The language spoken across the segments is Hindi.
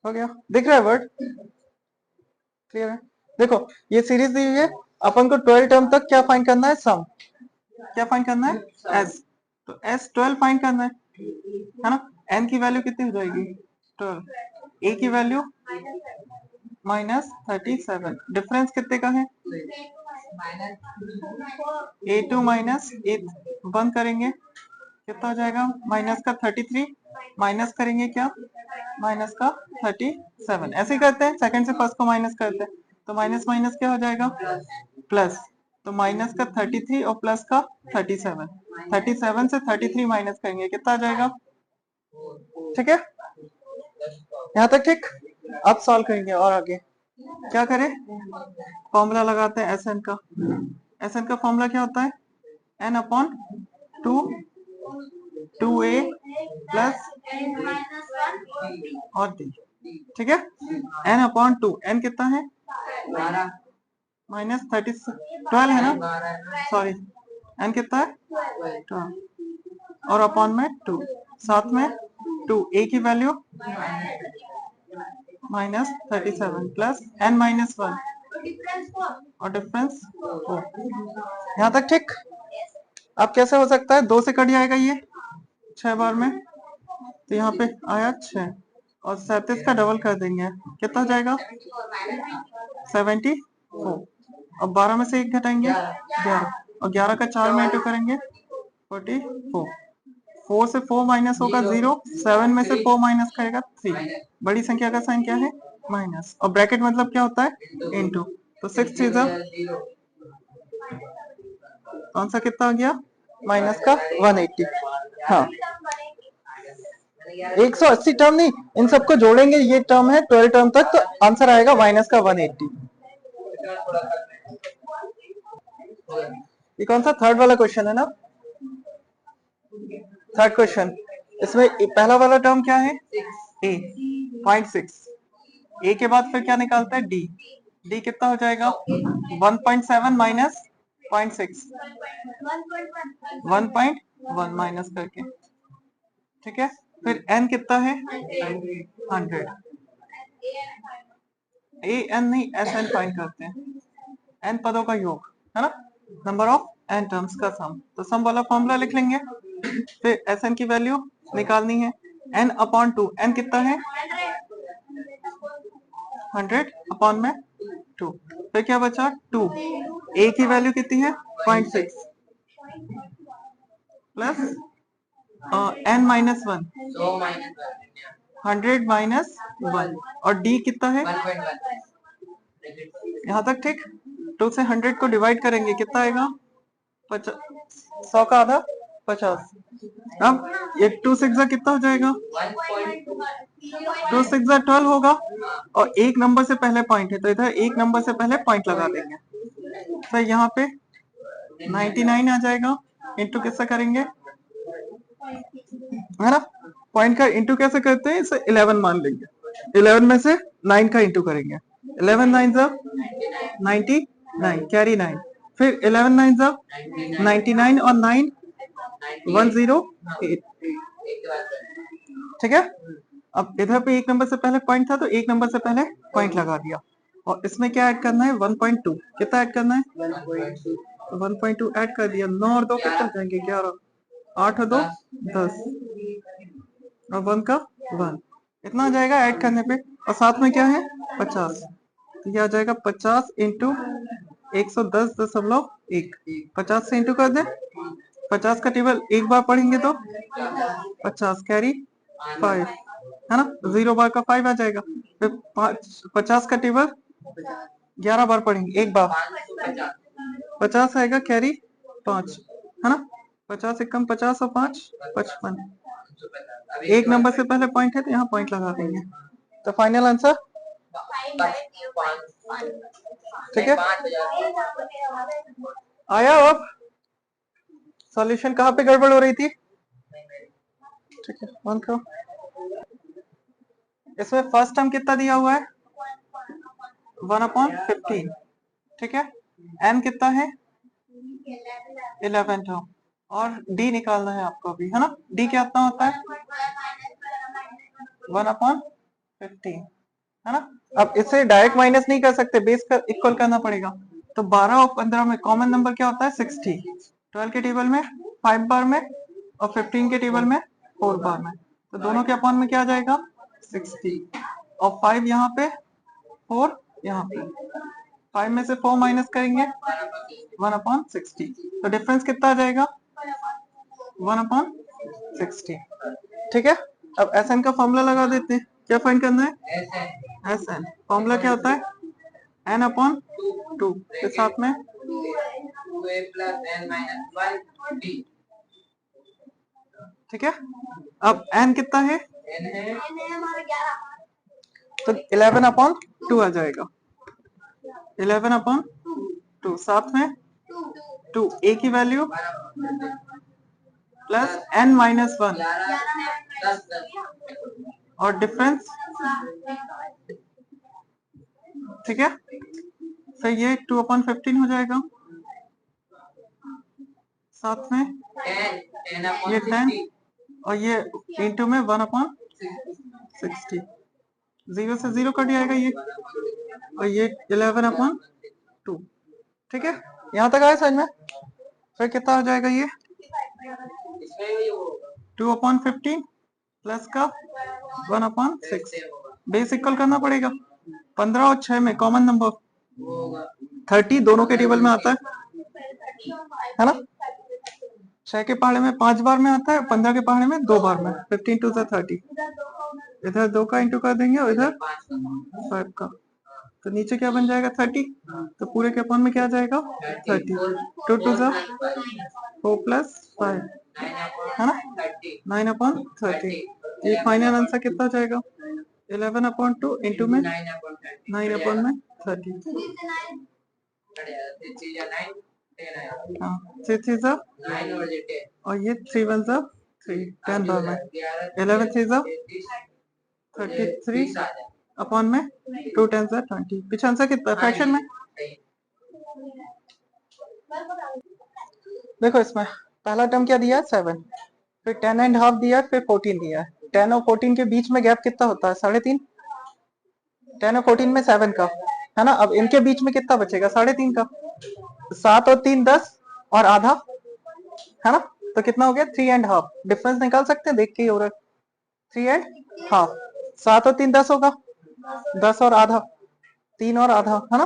हो गया, दिख रहा है वर्ड, क्लियर है। देखो ये सीरीज दी हुई है, अपन को 12 टर्म तक क्या फाइंड करना है, सम क्या फाइंड करना है, एस। तो एस 12 फाइंड करना है ना। एन की वैल्यू कितनी हो जाएगी 12, ए की वैल्यू -37, डिफरेंस कितने का है, A2 माइनस ए 1 करेंगे कितना हो जाएगा, माइनस का 33, माइनस करेंगे क्या, माइनस का 37, ऐसे ही करते हैं, सेकंड से फर्स्ट को माइनस करते हैं, तो माइनस माइनस क्या हो जाएगा प्लस, तो माइनस का 33 और प्लस का 37, 37 से 33 माइनस करेंगे कितना आ जाएगा, ठीक है, यहाँ तक ठीक। अब सॉल्व करेंगे और आगे क्या करें, फॉर्मूला लगाते हैं एस एन का। एस एन का फॉर्मूला क्या होता है, एन अपॉन 2 2a प्लस और डी, ठीक है, एन अपॉन 2, एन कितना है -30 12 है ना, सॉरी एन कितना है 12 और अपॉन में 2, साथ में 2, ए की वैल्यू -37 प्लस एन -1 और डिफरेंस 4, यहाँ तक ठीक। अब कैसे हो सकता है, 2 से कट जाएगा ये 6 बार में, तो यहाँ पे आया 6 और 37 का डबल कर देंगे कितना हो जाएगा 74, और 12 में से 1 घटाएंगे 11, और 11 का 4 में इंटू करेंगे 44, 4 से 4 माइनस होगा 0, 7 में से 4 माइनस करेगा 3, बड़ी संख्या का साइन क्या है माइनस, और ब्रैकेट मतलब क्या होता है इंटू, तो 6 3 कौन सा कितना हो गया माइनस का 180, हाँ 180 टर्म नहीं, इन सबको जोड़ेंगे, ये टर्म है 12 टर्म तक, तो आंसर आएगा माइनस का 180। ये कौन सा थर्ड वाला क्वेश्चन है ना, थर्ड क्वेश्चन, इसमें पहला वाला टर्म क्या है ए 0.6, ए के बाद फिर क्या निकालता है डी, डी कितना हो जाएगा 1.7 माइनस 0.6, 1.1 माइनस करके, ठीक है, फिर एन कितना है 100, ए एन नहीं एस एन फाइंड करते हैं, एन पदों का योग है ना, नंबर ऑफ एन टर्म्स का सम, तो सम वाला फॉर्मूला लिख लेंगे, फिर एस एन की वैल्यू निकालनी है, एन अपॉन 2, एन कितना है 100 अपॉन में 2, फिर क्या बचा 2, ए की वैल्यू कितनी है 0.6 प्लस एन -1, 100 -1, और डी कितना है, यहाँ तक ठीक, 2 से 100 को डिवाइड करेंगे कितना आएगा 100 का आधा 50, अब ये 2 6 कितना हो जाएगा 2 6 12 होगा, और एक नंबर से पहले पॉइंट है, तो इधर एक नंबर से पहले पॉइंट लगा देंगे, तो यहाँ पे 99 आ जाएगा, इंटू किससे करेंगे है ना, पॉइंट का इंटू कैसे करते हैं, इसे 11 मान लेंगे, 11 में से 9 का इंटू करेंगे, 11 9 99 कैरी 9, फिर 11 9 99 और 9 108, ठीक है। अब इधर पे एक नंबर से पहले पॉइंट था, तो एक नंबर से पहले पॉइंट लगा दिया, और इसमें क्या ऐड करना है 1.2, कितना ऐड करना है 1.2 ऐड कर दिया, 9 और 2 कितना हो जाएंगे 11, 8 और 2 10, और 1 का 1, इतना आ जाएगा ऐड करने पे, और साथ में क्या है 50, तो ये आ जाएगा 50 इंटू 110.1, 50 से इंटू कर दे, 50 का टेबल एक बार पढ़ेंगे तो 50 कैरी 5 है ना, 0 बार का 5 आ जाएगा, फिर 50 का टेबल 11 बार पढ़ेंगे एक बार, 50 आएगा कैरी 5 है ना, 50 एक कम 50 और 5 55, एक नंबर से पहले पॉइंट है तो यहाँ पॉइंट लगा देंगे, तो फाइनल आंसर ठीक है, आया। अब सॉल्यूशन कहाँ पे गड़बड़ हो रही थी, ठीक है, बंद करो। इसमें फर्स्ट टर्म कितना दिया हुआ है 1/15, ठीक है, एन कितना है 11 टर्म, और डी निकालना है आपको अभी है ना, डी कितना होता है 1/15, 15, है ना। अब इससे डायरेक्ट माइनस नहीं कर सकते, बेस का इक्वल करना पड़ेगा। तो 12 और 15 में कॉमन नंबर क्या होता है? 60। 12 के टेबल में 5 बार में और 15 के टेबल में 4 बार में, तो दोनों के अपॉन में क्या आ जाएगा? 60, और 5 यहाँ पे, 4 यहाँ पे। 5 में से 4 माइनस करेंगे 1/60, तो डिफरेंस कितना आ जाएगा? 1/60। ठीक है, अब एस एन का फॉर्मूला लगा देते हैं। क्या फाइंड करना है? S N. फॉर्मूला क्या होता है? n/2 के साथ में 2a plus n minus 1 d। ठीक है, अब n कितना है? n है तो 11/2 आ जाएगा। 11/2 साथ में 2 a की वैल्यू प्लस n -1 और डिफरेंस। ठीक है, फिर ये 2/15 हो जाएगा, साथ में ये 10 और ये इंटू में 1/60। 0 से 0 कट जाएगा ये, और ये 11/2। ठीक है, यहाँ तक आया समझ में? फिर कितना हो जाएगा ये? 2/15 प्लस का 1/6। बेस इक्वल करना पड़ेगा। 15 और 6 में कॉमन नंबर 30 दोनों के टेबल में आता है ना। 6 के पहाड़े में 5 बार में आता है, 15 के पहाड़े में 2 बार में। 15 2 30, इधर 2 का इंटू कर देंगे और इधर 5 का, तो नीचे क्या बन जाएगा? 30। तो पूरे के अपॉन में क्या आ जाएगा? 30। 2 2 4 प्लस 5, है ना, 9/30। ये फाइनल आंसर कितना हो जाएगा? 11/2 इंटू में 9/30। हाँ, 3 3 और ये 3 1 3, 10 बार में 11 3 33 अपॉन में 2 10 20। पीछे आंसर कितना? फ्रैक्शन में। देखो इसमें पहला टर्म क्या दिया है? 7, फिर 10.5 दिया है, फिर 14 दिया है। 10 और 14 के बीच में गैप कितना होता है? 3.5। 10 और 14 में 7 का, है ना। अब इनके बीच में कितना बचेगा? 3.5 का। 7 और 3 10 और आधा, है ना। तो कितना हो गया? 3.5। डिफरेंस निकाल सकते हैं, देख के ही हो रहा है। 3.5। 7 और 3 10 होगा, 10 और आधा, 3 और आधा, है ना।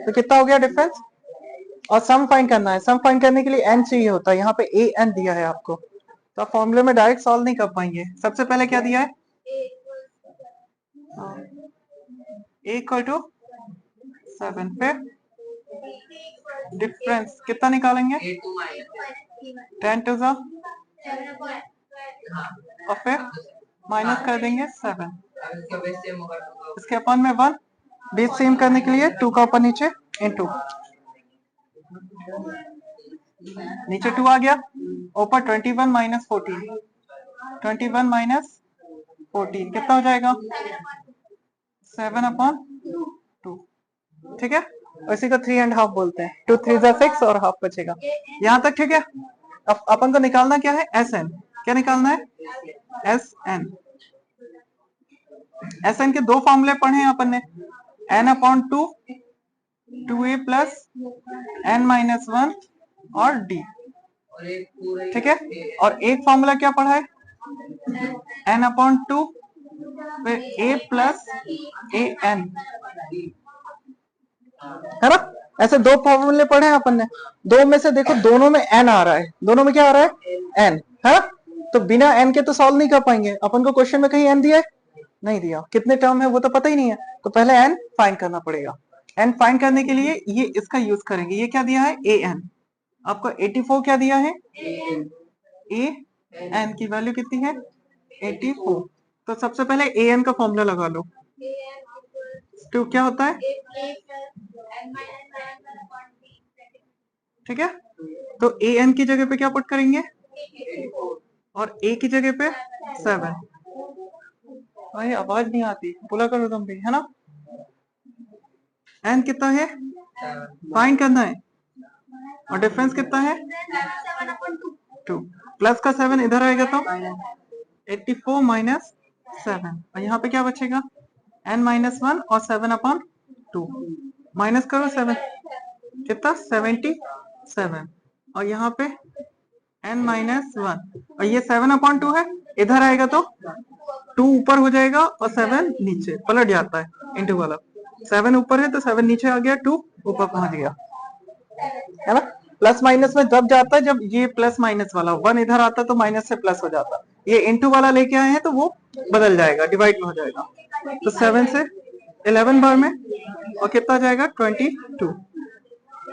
तो कितना हो गया डिफरेंस? और सम फाइंड करना है। सम फाइंड करने के लिए n चाहिए होता है, यहाँ पे a n दिया है आपको, तो आप फॉर्मूले में डायरेक्ट सॉल्व नहीं कर पाएंगे। सबसे पहले क्या दिया है? a इक्वल टू 7, फिर डिफरेंस कितना निकालेंगे? 10 2 और फिर माइनस कर देंगे 7। इसके अपॉन में 1, बेस सेम करने के लिए 2 का ऊपर नीचे इनटू, नीचे 2 आ गया, ऊपर 21 माइनस 14, 21 माइनस 14 कितना हो जाएगा? 7/2। ठीक है, और इसी को 3.5 बोलते हैं। 2 3 6 और हाफ बचेगा। यहाँ तक ठीक है। अब अपन को निकालना क्या है? S N. क्या निकालना है? S N. एस एन के दो फॉर्मूले पढ़े हैं अपन ने, n/2, 2a प्लस n-1 और d। ठीक है, और एक फॉर्मूला क्या पढ़ा है? n/2 फिर a प्लस an, है ना। ऐसे दो फॉर्मूले पढ़े हैं अपन ने। दो में से देखो, दोनों में n आ रहा है, दोनों में क्या आ रहा है? n, है ना। तो बिना n के तो सॉल्व नहीं कर पाएंगे अपन को। क्वेश्चन में कहीं n दिया है? नहीं दिया। कितने टर्म है वो तो पता ही नहीं है, तो पहले n फाइंड करना पड़ेगा। n फाइंड करने के लिए ये इसका यूज करेंगे। ये क्या दिया है? an। आपको 84 क्या दिया है? an की वैल्यू कितनी है? 84। तो सबसे पहले an का फॉर्मूला लगा लो। तो क्या होता है? ठीक है, तो an की जगह पे क्या पुट करेंगे? और a की जगह पे 7। भाई आवाज नहीं आती, बोला करो तुम भी, है ना। n कितना है? फाइंड करना है, और डिफरेंस कितना है? 2 प्लस का 7 इधर आएगा तो 84 माइनस 7 और यहाँ पे क्या बचेगा n माइनस 1 और 7 अपॉन 2 माइनस करो 7 कितना 77 और यहाँ पे n माइनस 1 और ये 7 अपॉन 2 है इधर आएगा तो 2 ऊपर हो जाएगा और 7 नीचे पलट जाता है इंटू वाला 7 ऊपर है तो 7 नीचे आ गया 2 ऊपर पहुंच गया है ना। प्लस माइनस में जब जाता है जब ये प्लस माइनस वाला 1 इधर आता तो माइनस से प्लस हो जाता ये इंटू वाला लेके आए हैं तो वो बदल जाएगा डिवाइड में हो जाएगा तो 7 से 11 बार में और कितना आ जाएगा 22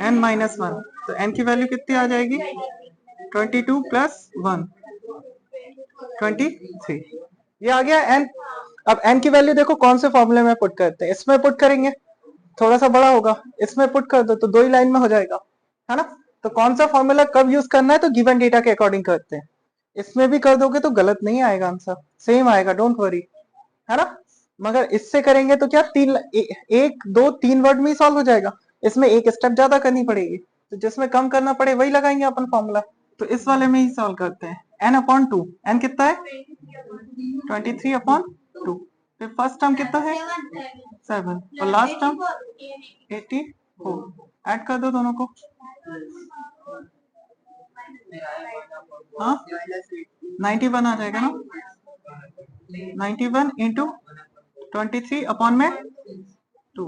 n माइनस 1 तो n की वैल्यू कितनी आ जाएगी 22 प्लस 1 23 ये आ गया n। अब n की वैल्यू देखो कौन से फॉर्मूले में पुट करते हैं इसमें पुट करेंगे थोड़ा सा बड़ा होगा इसमें पुट कर दो तो 2 ही लाइन में हो जाएगा है ना। तो कौन सा फॉर्मूला कब यूज करना है तो गिवन डेटा के अकॉर्डिंग करते हैं इसमें भी कर दोगे तो गलत नहीं आएगा आंसर सेम आएगा डोंट वरी है ना। मगर इससे करेंगे तो क्या 1 2 3 वर्ड में ही सॉल्व हो जाएगा इसमें एक स्टेप ज्यादा करनी पड़ेगी तो जिसमें कम करना पड़े वही लगाएंगे अपन फॉर्मूला तो इस वाले में ही सॉल्व करते हैं n अपॉन 2 n कितना है 23 अपॉन 2 फिर फर्स्ट टर्म कितना है 7 और लास्ट टर्म 84 ऐड कर दो दोनों को हाँ 91 आ जाएगा ना 91 इंटू 23 अपॉन में 2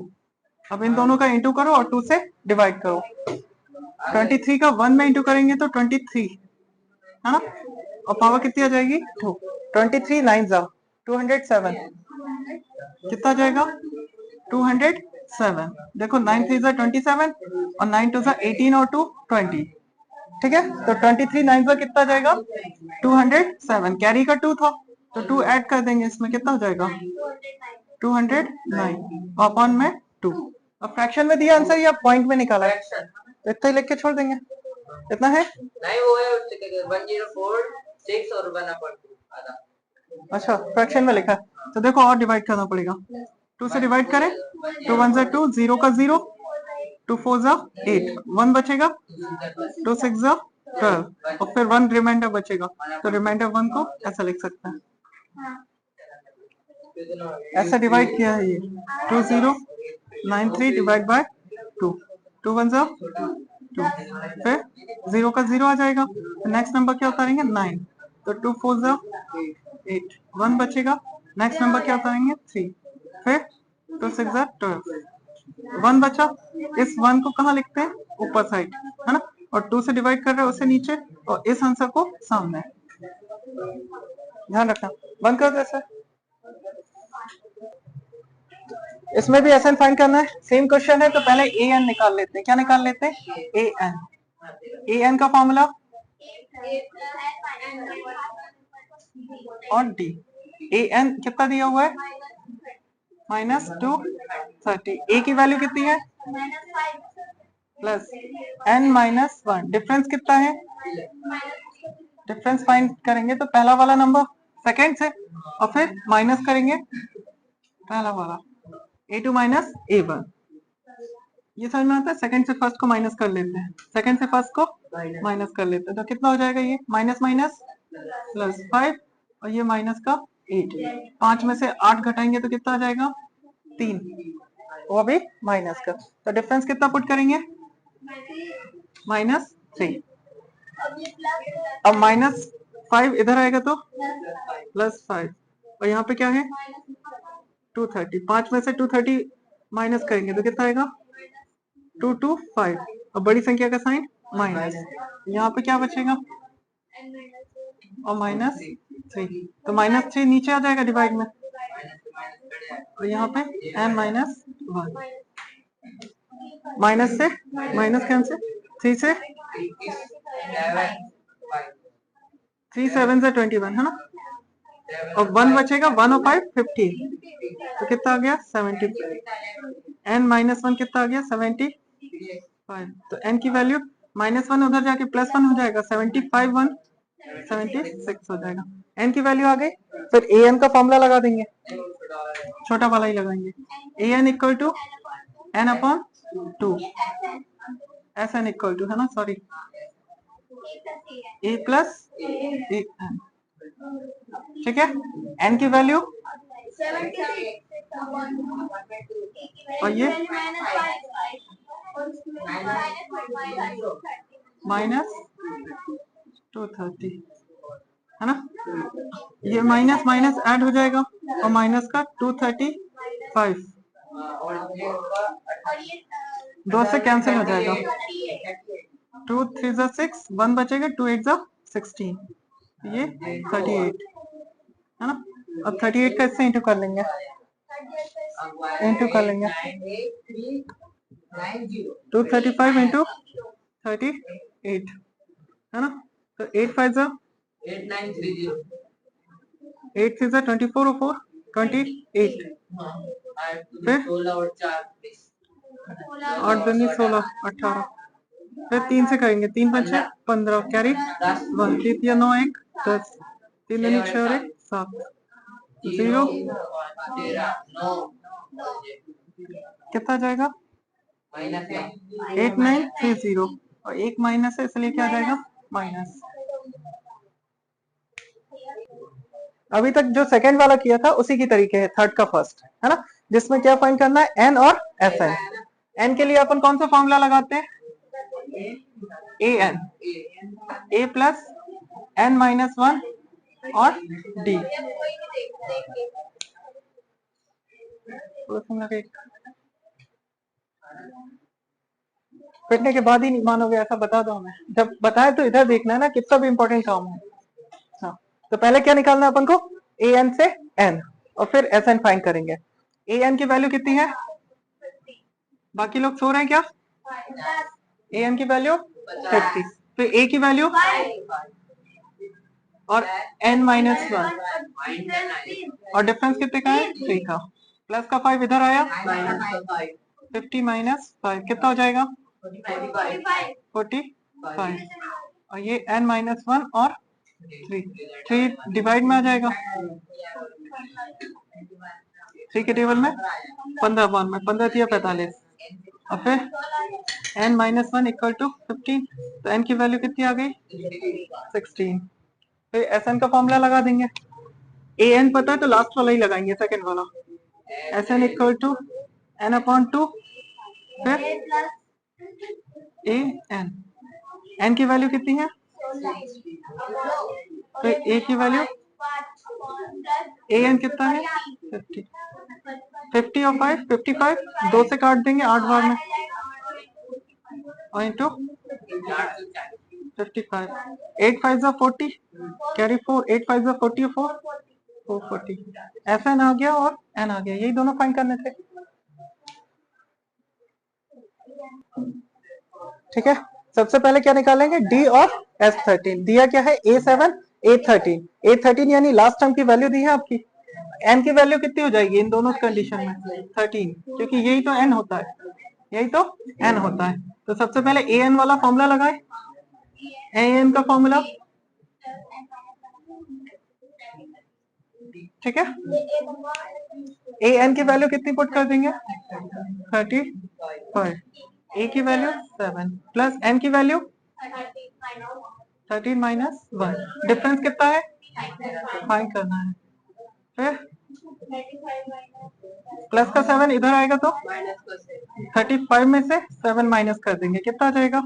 अब इन दोनों का इंटू करो और 2 से डिवाइड करो 23 का 1 में इंटू करेंगे तो 23 है ना और पावर कितनी आ जाएगी 2 23 9 जा 207 कितना जाएगा 207 देखो 9 3 जा 27 और 9 2 जा 18 और 2 20 ठीक है तो 23 9 जा कितना जाएगा 207 कैरी का 2 था तो 2 ऐड कर देंगे इसमें कितना हो जाएगा 209 अपॉन में 2 अब फ्रैक्शन में दिया आंसर या पॉइंट में निकाला है तो इतना ही लिख के छोड़ देंगे इतना है नहीं वो है उससे क्या 1046 और 1/2 आधा अच्छा फ्रैक्शन में लिखा है तो देखो और डिवाइड करना पड़ेगा 2 से डिवाइड करें 2 1 2 0 का 0 2 4 8 1 बचेगा 2 6 12 और फिर 1 रिमाइंडर बचेगा तो रिमाइंडर 1 को ऐसा लिख सकते हैं ऐसा डिवाइड किया है ये 2 0 9 3 डिवाइड बाय 2 2 1 2 फिर 0 का 0 आ जाएगा तो नेक्स्ट नंबर क्या उतारेंगे 9 तो 2 4 8 1 बचेगा नेक्स्ट नंबर क्या उतारेंगे 3 फिर 2 6 12 1 बचा इस 1 को कहाँ लिखते हैं ऊपर साइड है ना और 2 से डिवाइड कर रहे हैं उसे नीचे और इस आंसर को सामने ध्यान रखना बंद कर दो ऐसा इसमें भी एस एन फाइंड करना है सेम क्वेश्चन है तो पहले ए एन निकाल लेते हैं क्या निकाल लेते हैं ए एन का फॉर्मूला और डी ए एन कितना दिया हुआ है -230 ए की वैल्यू कितनी है प्लस n -1 डिफरेंस कितना है डिफरेंस फाइंड करेंगे तो पहला वाला नंबर सेकंड से और फिर माइनस करेंगे पहला वाला a2 माइनस a1 ये समझ में आता है सेकंड से फर्स्ट को माइनस कर लेते हैं सेकंड से फर्स्ट को माइनस कर लेते हैं तो कितना हो जाएगा ये माइनस माइनस प्लस 5 और ये माइनस का 8 5 में से 8 घटाएंगे तो कितना आ जाएगा 3 वो भी माइनस का तो डिफरेंस कितना पुट करेंगे -3 अब -5 इधर आएगा तो +5 और यहाँ पे क्या है 230 5 में से 230 माइनस करेंगे तो कितना आएगा 225 और बड़ी संख्या का साइन माइनस यहाँ पे क्या बचेगा और -3 तो -3 नीचे आ जाएगा डिवाइड में और यहाँ पे n-1 माइनस से माइनस कैंसिल 3 से 3 7 से 21 है ना और 1 बचेगा 1 और 5 15 तो कितना आ गया 70 n-1 कितना आ गया 75 तो n की वैल्यू -1 उधर जाके +1 हो जाएगा 75 1 76 हो जाएगा n की वैल्यू आ गई फिर an का फॉर्मूला लगा देंगे छोटा वाला ही लगाएंगे an equal to n upon 2 SN equal to है ना सॉरी a प्लस n ठीक है n की वैल्यू और ये माइनस 230 है ना। ये माइनस माइनस ऐड हो जाएगा और माइनस का 235 दो से कैंसिल हो जाएगा। 2 3 जा 6 1 बचेगा 2 8 जा 16 ये 38 है ना। अब 38 का इससे इंटू कर लेंगे, इंटू कर लेंगे 235 इंटू 38 है ना। तो 8 5 जा 8930 8 6 जा 24 और 4 28 फिर 16 और 4 8 दूनी 16 18 फिर 3 से करेंगे 3 5 6 15 कैरी 1 3 9 1 10 3 दूनी 6 और 1 7 0 कितना जाएगा माइनस 8930 और एक माइनस है इसलिए क्या जाएगा माइनस। अभी तक जो सेकंड वाला किया था उसी की तरीके है थर्ड का फर्स्ट है ना, जिसमें क्या फाइंड करना है एन और एस एन। एन के लिए अपन कौन सा फॉर्मूला लगाते हैं A N, A plus N minus 1 और डी। पिटने के बाद ही नहीं मानोगे ऐसा बता दो हमें, जब बताए तो इधर देखना है ना कितना भी इंपॉर्टेंट काम है। हाँ तो पहले क्या निकालना है अपन को ए एन से एन और फिर एस एन फाइंड करेंगे। ए एन की वैल्यू कितनी है, बाकी लोग सो रहे हैं क्या, ए एन की वैल्यू 50, फिर ए की वैल्यू और एन माइनस 1 और डिफरेंस कितने का है 3 का, प्लस का 5 इधर आया 50 माइनस 5 कितना हो जाएगा 45 और ये n माइनस 1 और 3 डिवाइड में आ जाएगा 3 के टेबल में 15 बार में 15 दिया 45 और फिर n माइनस 1 इक्वल टू 15 तो n की वैल्यू कितनी आ गई 16। फिर एस एन का फॉर्मूला लगा देंगे, ए एन पता है तो लास्ट वाला ही लगाएंगे सेकंड वाला, S N equal to N upon 2 फिर ए एन, एन की वैल्यू कितनी है फिर ए की वैल्यू ए एन कितना है 50, 50 और 5 55 2 से काट देंगे 8 बार में और इंटू 55 8 5 जा 40 कैरी 4 8 5 जा 40 4 440 एस एन आ गया और एन आ गया, यही दोनों फाइंड करने थे। ठीक है सबसे पहले क्या निकालेंगे डी और S13, दिया क्या है A7 A13, A13 यानी लास्ट टर्म की वैल्यू दी है आपकी, n की वैल्यू कितनी हो जाएगी इन दोनों कंडीशन में 13 क्योंकि यही तो n होता है, यही तो n होता है। तो सबसे पहले an वाला फॉर्मूला लगाए, an का फॉर्मूला ठीक है an की वैल्यू कितनी पुट कर देंगे 35, a की वैल्यू 7 प्लस n की वैल्यू 13 माइनस 1, डिफरेंस कितना है फाइंड करना है। फिर प्लस का 7 इधर आएगा तो 35 में से 7 माइनस कर देंगे कितना आ जाएगा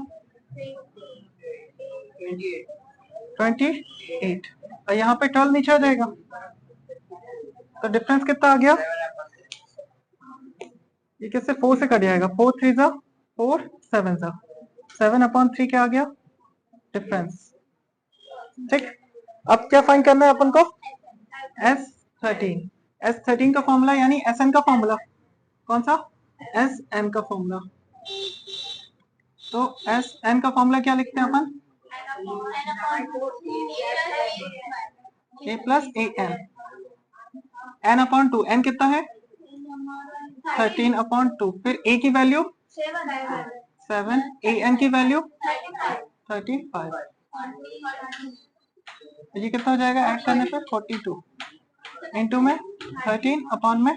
28 और यहाँ पे 12 नीचे आ जाएगा तो डिफरेंस कितना आ गया, ये किससे 4 से कट जाएगा 4 3 जा 4 7 जा 7 अपॉन 3 क्या आ गया डिफरेंस। ठीक अब क्या फाइंड करना है अपन को S13 का फॉर्मूला यानी SN का फॉर्मूला कौन सा SN का फॉर्मूला, तो SN का फॉर्मूला क्या लिखते हैं अपन A plus AN, n upon 2 n कितना है 13 अपॉन 2 फिर a की वैल्यू 7 an की वैल्यू 35, ये कितना हो जाएगा ऐड करने पे 42 इंटू में 13 अपॉन में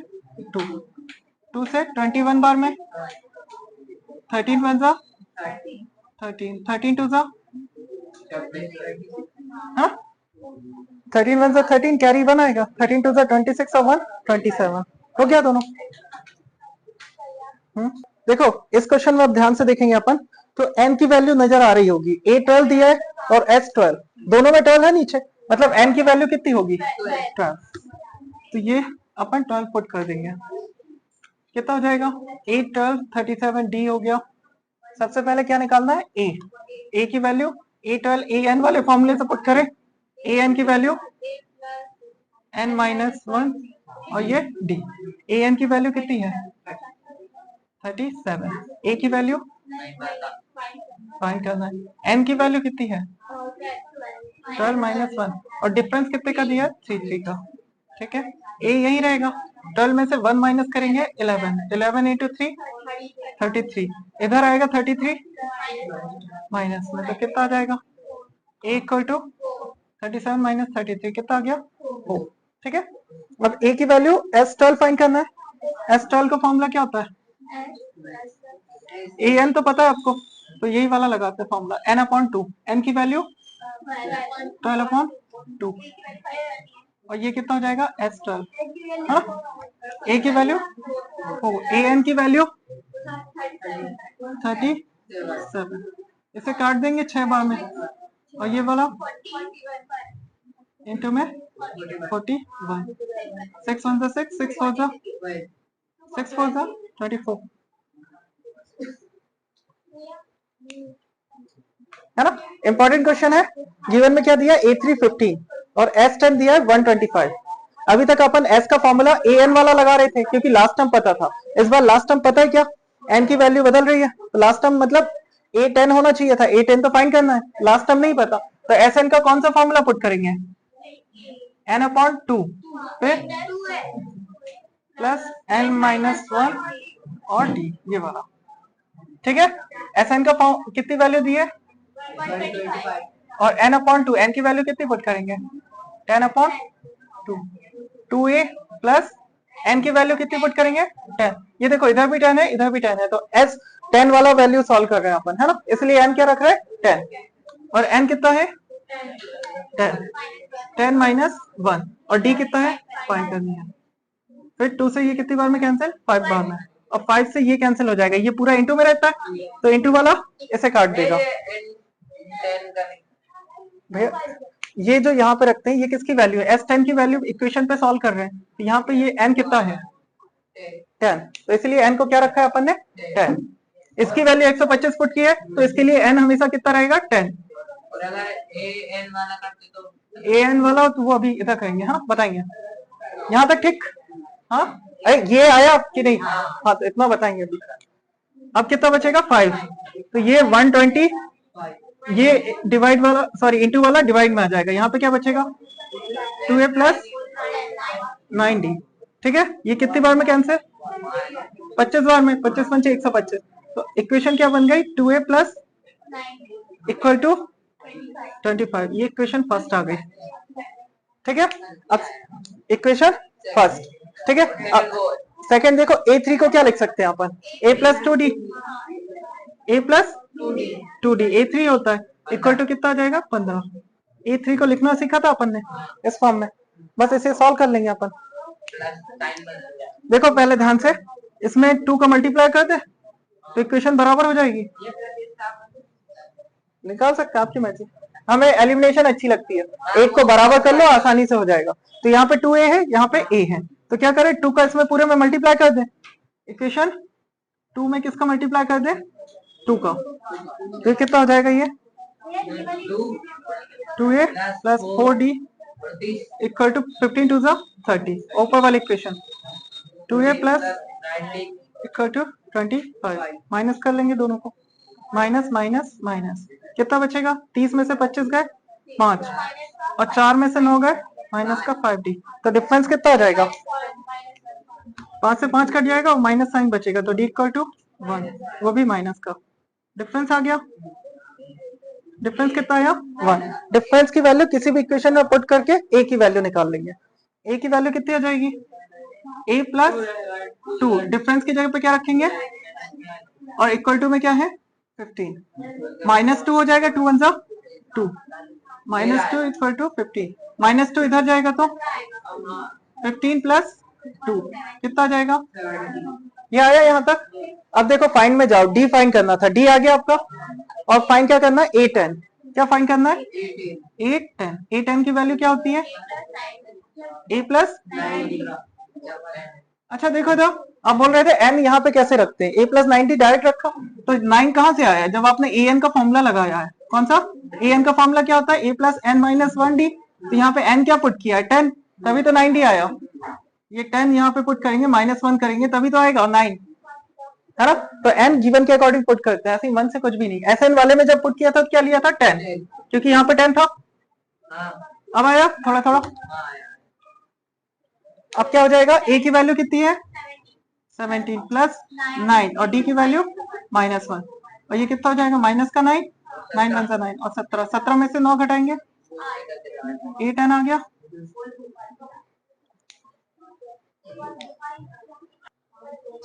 2 से 21 बार में 13 वन जा 13 13 टू जा हाँ 13 1 13, कैरी 1 आएगा, 13 2 26 और 1 27, हो गया दोनों। देखो इस क्वेश्चन में अब ध्यान से देखेंगे अपन, तो n की वैल्यू नजर आ रही होगी, a12 दिया है और s12, दोनों में 12 है नीचे, मतलब n की वैल्यू कितनी होगी 12, तो ये अपन 12 पुट कर देंगे, कितना हो जाएगा 8 12 37 d हो गया। सबसे पहले क्या निकालना है a की वैल्यू, a12 an वाले फॉर्मूले से पुट करें, an की वैल्यू n माइनस 1 और ये d, an की वैल्यू कितनी है 37, a की वैल्यू फाइंड करना है, n की वैल्यू कितनी है 12 माइनस 1 और डिफरेंस कितने का दिया 3 3 का, ठीक है, a यही रहेगा, 12 में से 1 माइनस करेंगे 11, 11 इंटू 3 33, इधर आएगा 33 माइनस में, तो कितना आ जाएगा a इक्वल टू 37 माइनस 33 कितना आ गया 4, ठीक है। अब a की वैल्यू s12 फाइंड करना है, s12 का फॉर्मूला क्या होता है, an तो पता है आपको, तो यही वाला लगाते हैं फॉर्मूला n/2, n की वैल्यू 12/2 और ये कितना हो जाएगा s12, हाँ a की वैल्यू an की वैल्यू 37, इसे काट देंगे 6 बार में और ये वाला इंटू में 41, 6 1 6 6 4 6 4 24, है ना। इंपॉर्टेंट क्वेश्चन है, गिवन में क्या दिया a3 15 और s10 दिया है 125। अभी तक अपन s का फॉर्मूला an वाला लगा रहे थे क्योंकि लास्ट टर्म पता था, इस बार लास्ट टर्म पता है क्या, n की वैल्यू बदल रही है, तो लास्ट टर्म मतलब a10 होना चाहिए था, a10 तो फाइंड करना है, लास्ट टर्म नहीं पता, तो sn का कौन सा फॉर्मूला पुट करेंगे n/2 फिर प्लस n माइनस 1 और d, ये वाला, ठीक है। sn का कितनी वैल्यू दी है 125 और n/2, n की वैल्यू कितनी पुट करेंगे 10/2, 2a प्लस n की वैल्यू कितनी पुट करेंगे 10, ये देखो इधर भी 10 है इधर भी 10 है, तो s 10 वाला वैल्यू सॉल्व कर रहे हैं अपन, है ना, इसलिए n क्या रख रहे हैं 10 और n कितना है 10 माइनस 1 और d कितना है फाइंड करनी है, फिर 2 से ये कितनी बार में कैंसिल 5 बार में, और 5 से ये कैंसिल हो जाएगा, ये पूरा इंटू में रहता है तो इंटू वाला इसे काट देगा भैया, ये जो यहाँ पे रखते हैं ये किसकी वैल्यू है s10 की वैल्यू इक्वेशन पे सॉल्व कर रहे हैं, तो यहाँ पे ये n कितना है 10, तो इसलिए n को क्या रखा है अपन ने 10, इसकी वैल्यू 125 फुट की है तो इसके लिए n हमेशा कितना रहेगा 10, और अगर an वाला करते तो an वाला तो वो अभी इधर करेंगे, हाँ बताएंगे, यहाँ तक ठीक, हाँ अरे ये आया कि नहीं, हाँ तो इतना बताएंगे अभी। अब कितना बचेगा 5, तो ये 120, ये डिवाइड वाला सॉरी इंटू वाला डिवाइड में आ जाएगा, यहाँ पे क्या बचेगा 2a प्लस 9d, ठीक है, ये कितनी बार में कैंसिल 25 बार में, 25 पंचे 125, तो इक्वेशन क्या बन गई 2a प्लस इक्वल टू 25, ये इक्वेशन फर्स्ट आ गई, ठीक है। अब इक्वेशन फर्स्ट, ठीक है, सेकंड देखो a3 को क्या लिख सकते हैं अपन a plus 2d, a plus 2d a3 होता है इक्वल टू कितना आ जाएगा 15, a3 को लिखना सीखा था अपन ने इस फॉर्म में, बस इसे सॉल्व कर लेंगे अपन। देखो पहले ध्यान से, इसमें 2 का मल्टीप्लाई कर दे तो इक्वेशन बराबर हो जाएगी, निकाल सकते हैं आपकी मर्जी, हमें एलिमिनेशन अच्छी लगती है, एक को बराबर कर लो आसानी से हो जाएगा, तो यहाँ पे 2a है यहाँ पे a है, तो क्या करें 2 का इसमें पूरे में मल्टीप्लाई कर दे, इक्वेशन 2 में किसका मल्टीप्लाई कर दे 2 का, तो कितना हो जाएगा ये 2a plus 4d equal to 15 2 30, ऊपर वाली equation 2a plus equal to 25, minus कर लेंगे दोनों को, माइनस माइनस माइनस कितना बचेगा 30 में से 25 गए 5 और 4 में से 9 गए माइनस का 5d, तो डिफरेंस कितना हो जाएगा 5 से 5 कट जाएगा और माइनस साइन बचेगा, तो d इक्वल टू 1, वो भी माइनस का, डिफरेंस आ गया, डिफरेंस कितना आया 1, डिफरेंस की वैल्यू किसी भी इक्वेशन में पुट करके a की वैल्यू निकाल लेंगे, a की वैल्यू कितनी आ जाएगी a प्लस 2, डिफरेंस की जगह पे क्या रखेंगे और इक्वल टू में क्या है 15, माइनस 2 हो जाएगा, 2 1 2 माइनस 2 इक्वल टू 15, -2 इधर जाएगा तो 15 प्लस 2 कितना आ जाएगा? ये आया यहाँ तक। अब देखो फाइंड में जाओ, डी फाइंड करना था, डी आ गया आपका। और फाइंड क्या करना है? A10। क्या फाइंड करना है? A10। A10 की वैल्यू क्या होती है? A plus. अच्छा देखो तो आप बोल रहे थे n यहाँ पे कैसे रखते हैं? A प्लस 90 डायरेक्ट रखा, तो 9 कहाँ से आया? जब आपने an का फॉर्मूला लगाया है। कौन सा? an का फॉर्मूला क्या होता है? A plus n minus 1d। तो यहाँ पे n क्या पुट किया है? 10, तभी तो 90 आया। ये 10 यहाँ पे पुट करेंगे, -1 करेंगे तभी तो आएगा 9, है ना? तो n गिवन के अकॉर्डिंग पुट करते हैं, ऐसे ही मन से कुछ भी नहीं। SN वाले में जब पुट किया था तो क्या लिया था? 10, क्योंकि यहाँ पे 10 था। अब आया थोड़ा थोड़ा। अब क्या हो जाएगा? A की वैल्यू कितनी है? 17 प्लस 9 और D की वैल्यू -1, और ये कितना हो जाएगा? माइनस का 9, 9 1 9 और 17, 17 में से 9 घटाएंगे, 8 आ गया।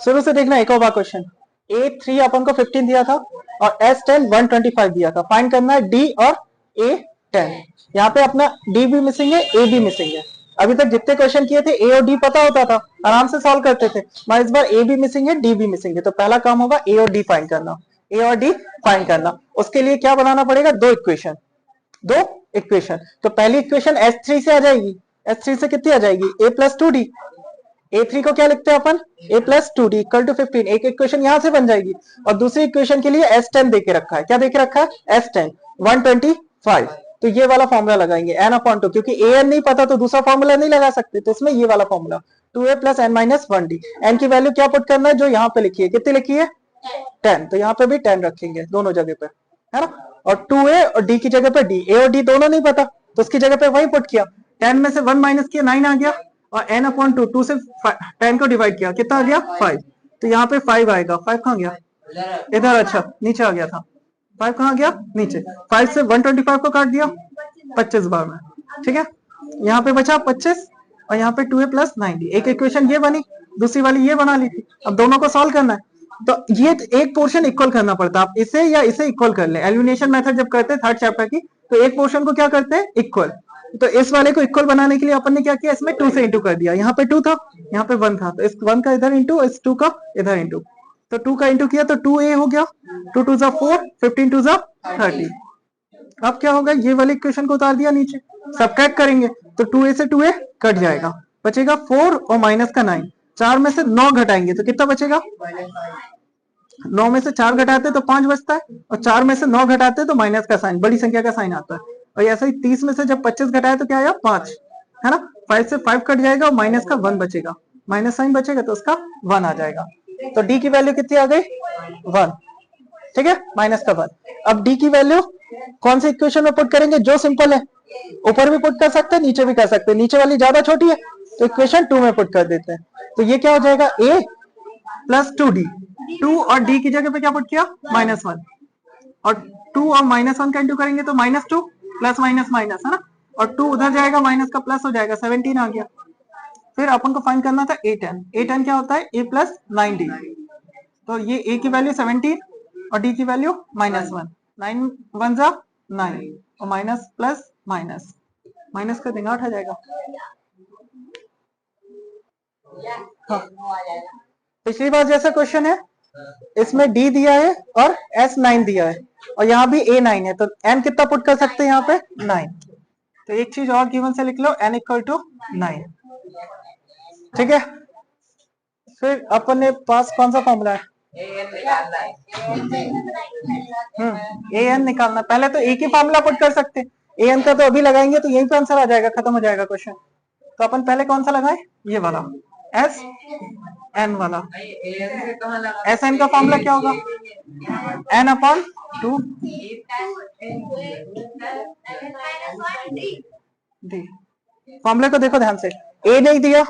शुरू से देखना एक और बार क्वेश्चन। A3 अपन को 15 दिया था और S10 125 दिया था। फाइंड करना है D और A10। यहाँ पे अपना D भी मिसिंग है, A भी मिसिंग है। अभी तक जितने क्वेश्चन किए थे A और D पता होता था, आराम से सॉल्व करते थे, मगर इस बार A भी मिसिंग है, D भी मिसिंग है। तो पहला काम होगा A और D फाइंड करना। A और D फाइंड करना, उसके लिए क्या बनाना पड़ेगा? दो इक्वेशन। तो पहली इक्वेशन S3 से आ जाएगी। S3 से कितनी आ जाएगी? A plus 2D। A3 को क्या लिखते हैं अपन? A plus 2D equal to 15। एक इक्वेशन यहां से बन जाएगी। और दूसरी इक्वेशन के लिए S10 देके रखा है। क्या देके रखा है? S10 125। तो ये वाला फॉर्मूला लगाएंगे n/2, क्योंकि an नहीं पता तो दूसरा फॉर्मूला नहीं लगा सकते, तो इसमें ये वाला formula 2a plus n minus 1d। n की वैल्यू क्या पुट करना है? जो यहाँ पे लिखी है, कितनी लिखी है? 10, तो यहाँ पे भी 10 रखेंगे दोनों जगह पे, है ना? और 2a और d की जगह पे d, a और d दोनों नहीं पता तो उसकी जगह पे वही पुट किया। 10 में से 1 माइनस किया, 9 आ गया। और n/2, 2 से 10 को डिवाइड किया, कितना आ गया? 5। तो यहाँ पे 5 आएगा। 5 कहाँ गया? इधर। अच्छा नीचे आ गया था। 5 कहाँ गया? नीचे। 5 से 125 को काट दिया 25 बार में, ठीक है? यहाँ पे बचा 25 और यहाँ पे 2a प्लस 90। एक इक्वेशन ये बनी, दूसरी वाली ये बना ली थी। अब दोनों को सॉल्व करना है, तो ये एक पोर्शन इक्वल करना पड़ता है। आप इसे या इसे इक्वल कर ले। एलिमिनेशन मेथड जब करते हैं 3rd चैप्टर की, तो एक पोर्शन को क्या करते हैं? इक्वल। तो इस वाले को इक्वल बनाने के लिए अपन ने क्या किया? इसमें 2 से इंटू कर दिया। यहाँ पे 2 था, यहाँ पे 1 था, तो इस 1 का इधर इंटू, इस 2 का इधर इंटू। तो 2 का इंटू किया तो 2a हो गया। 2 2 4, 15 2 30। अब क्या होगा? ये वाली इक्वेशन को उतार दिया नीचे, सबट्रैक्ट करेंगे तो 2a से 2a कट जाएगा, बचेगा 4 और माइनस का 9। 4 में से 9 घटाएंगे तो कितना बचेगा? 9 में से 4 घटाते तो 5 बचता है, और 4 में से 9 घटाते तो माइनस का साइन, बड़ी संख्या का साइन आता है। और ऐसा ही 30 में से जब 25 घटाए तो क्या आया? 5, है ना? 5 से 5 कट जाएगा और माइनस का 1 बचेगा, माइनस साइन बचेगा तो उसका 1 आ जाएगा। तो डी की वैल्यू कितनी आ गई? 1, ठीक है? माइनस का 1। अब डी की वैल्यू कौन सी इक्वेशन में पुट करेंगे? जो सिंपल है, ऊपर भी पुट कर सकते हैं, नीचे भी कर सकते हैं। नीचे वाली ज्यादा छोटी है तो इक्वेशन 2 में पुट कर देते हैं। तो ये क्या हो जाएगा? a plus 2d। 2 और d की जगह पे क्या पुट किया? -1। और 2 और -1 का इंटू करेंगे तो -2 प्लस माइनस माइनस, है ना? और 2 उधर जाएगा, माइनस का प्लस हो जाएगा, 17 आ गया। फिर अपन को फाइंड करना था A10। A10 क्या होता है? A plus 90। तो ये A की वैल्यू 17 और D की वैल्यू -1। 9 1 जा 9 और माइनस प्लस माइनस, माइनस का देंगे 8 आ जाएगा। हाँ। पिछली बार जैसा क्वेश्चन है, इसमें D दिया है और S9 दिया है, और यहाँ भी A9 है, तो N कितना पुट कर सकते हैं यहाँ पे? 9। तो एक चीज और गिवन से लिख लो, N इक्वल टू 9, ठीक है? फिर अपन ने पास कौन सा फॉर्मूला है? an निकालना। पहले तो एक ही फॉर्मूला पुट कर सकते हैं, an का तो अभी लगाएंगे तो यहीं पे आंसर आ जाएगा, खत्म हो जाएगा क्वेश्चन। तो अपन पहले कौन सा लगाए? ये वाला SN वाला। SN का फॉर्मूला क्या होगा? n/2 d। फॉर्मूले को देखो ध्यान से। a नहीं दिया,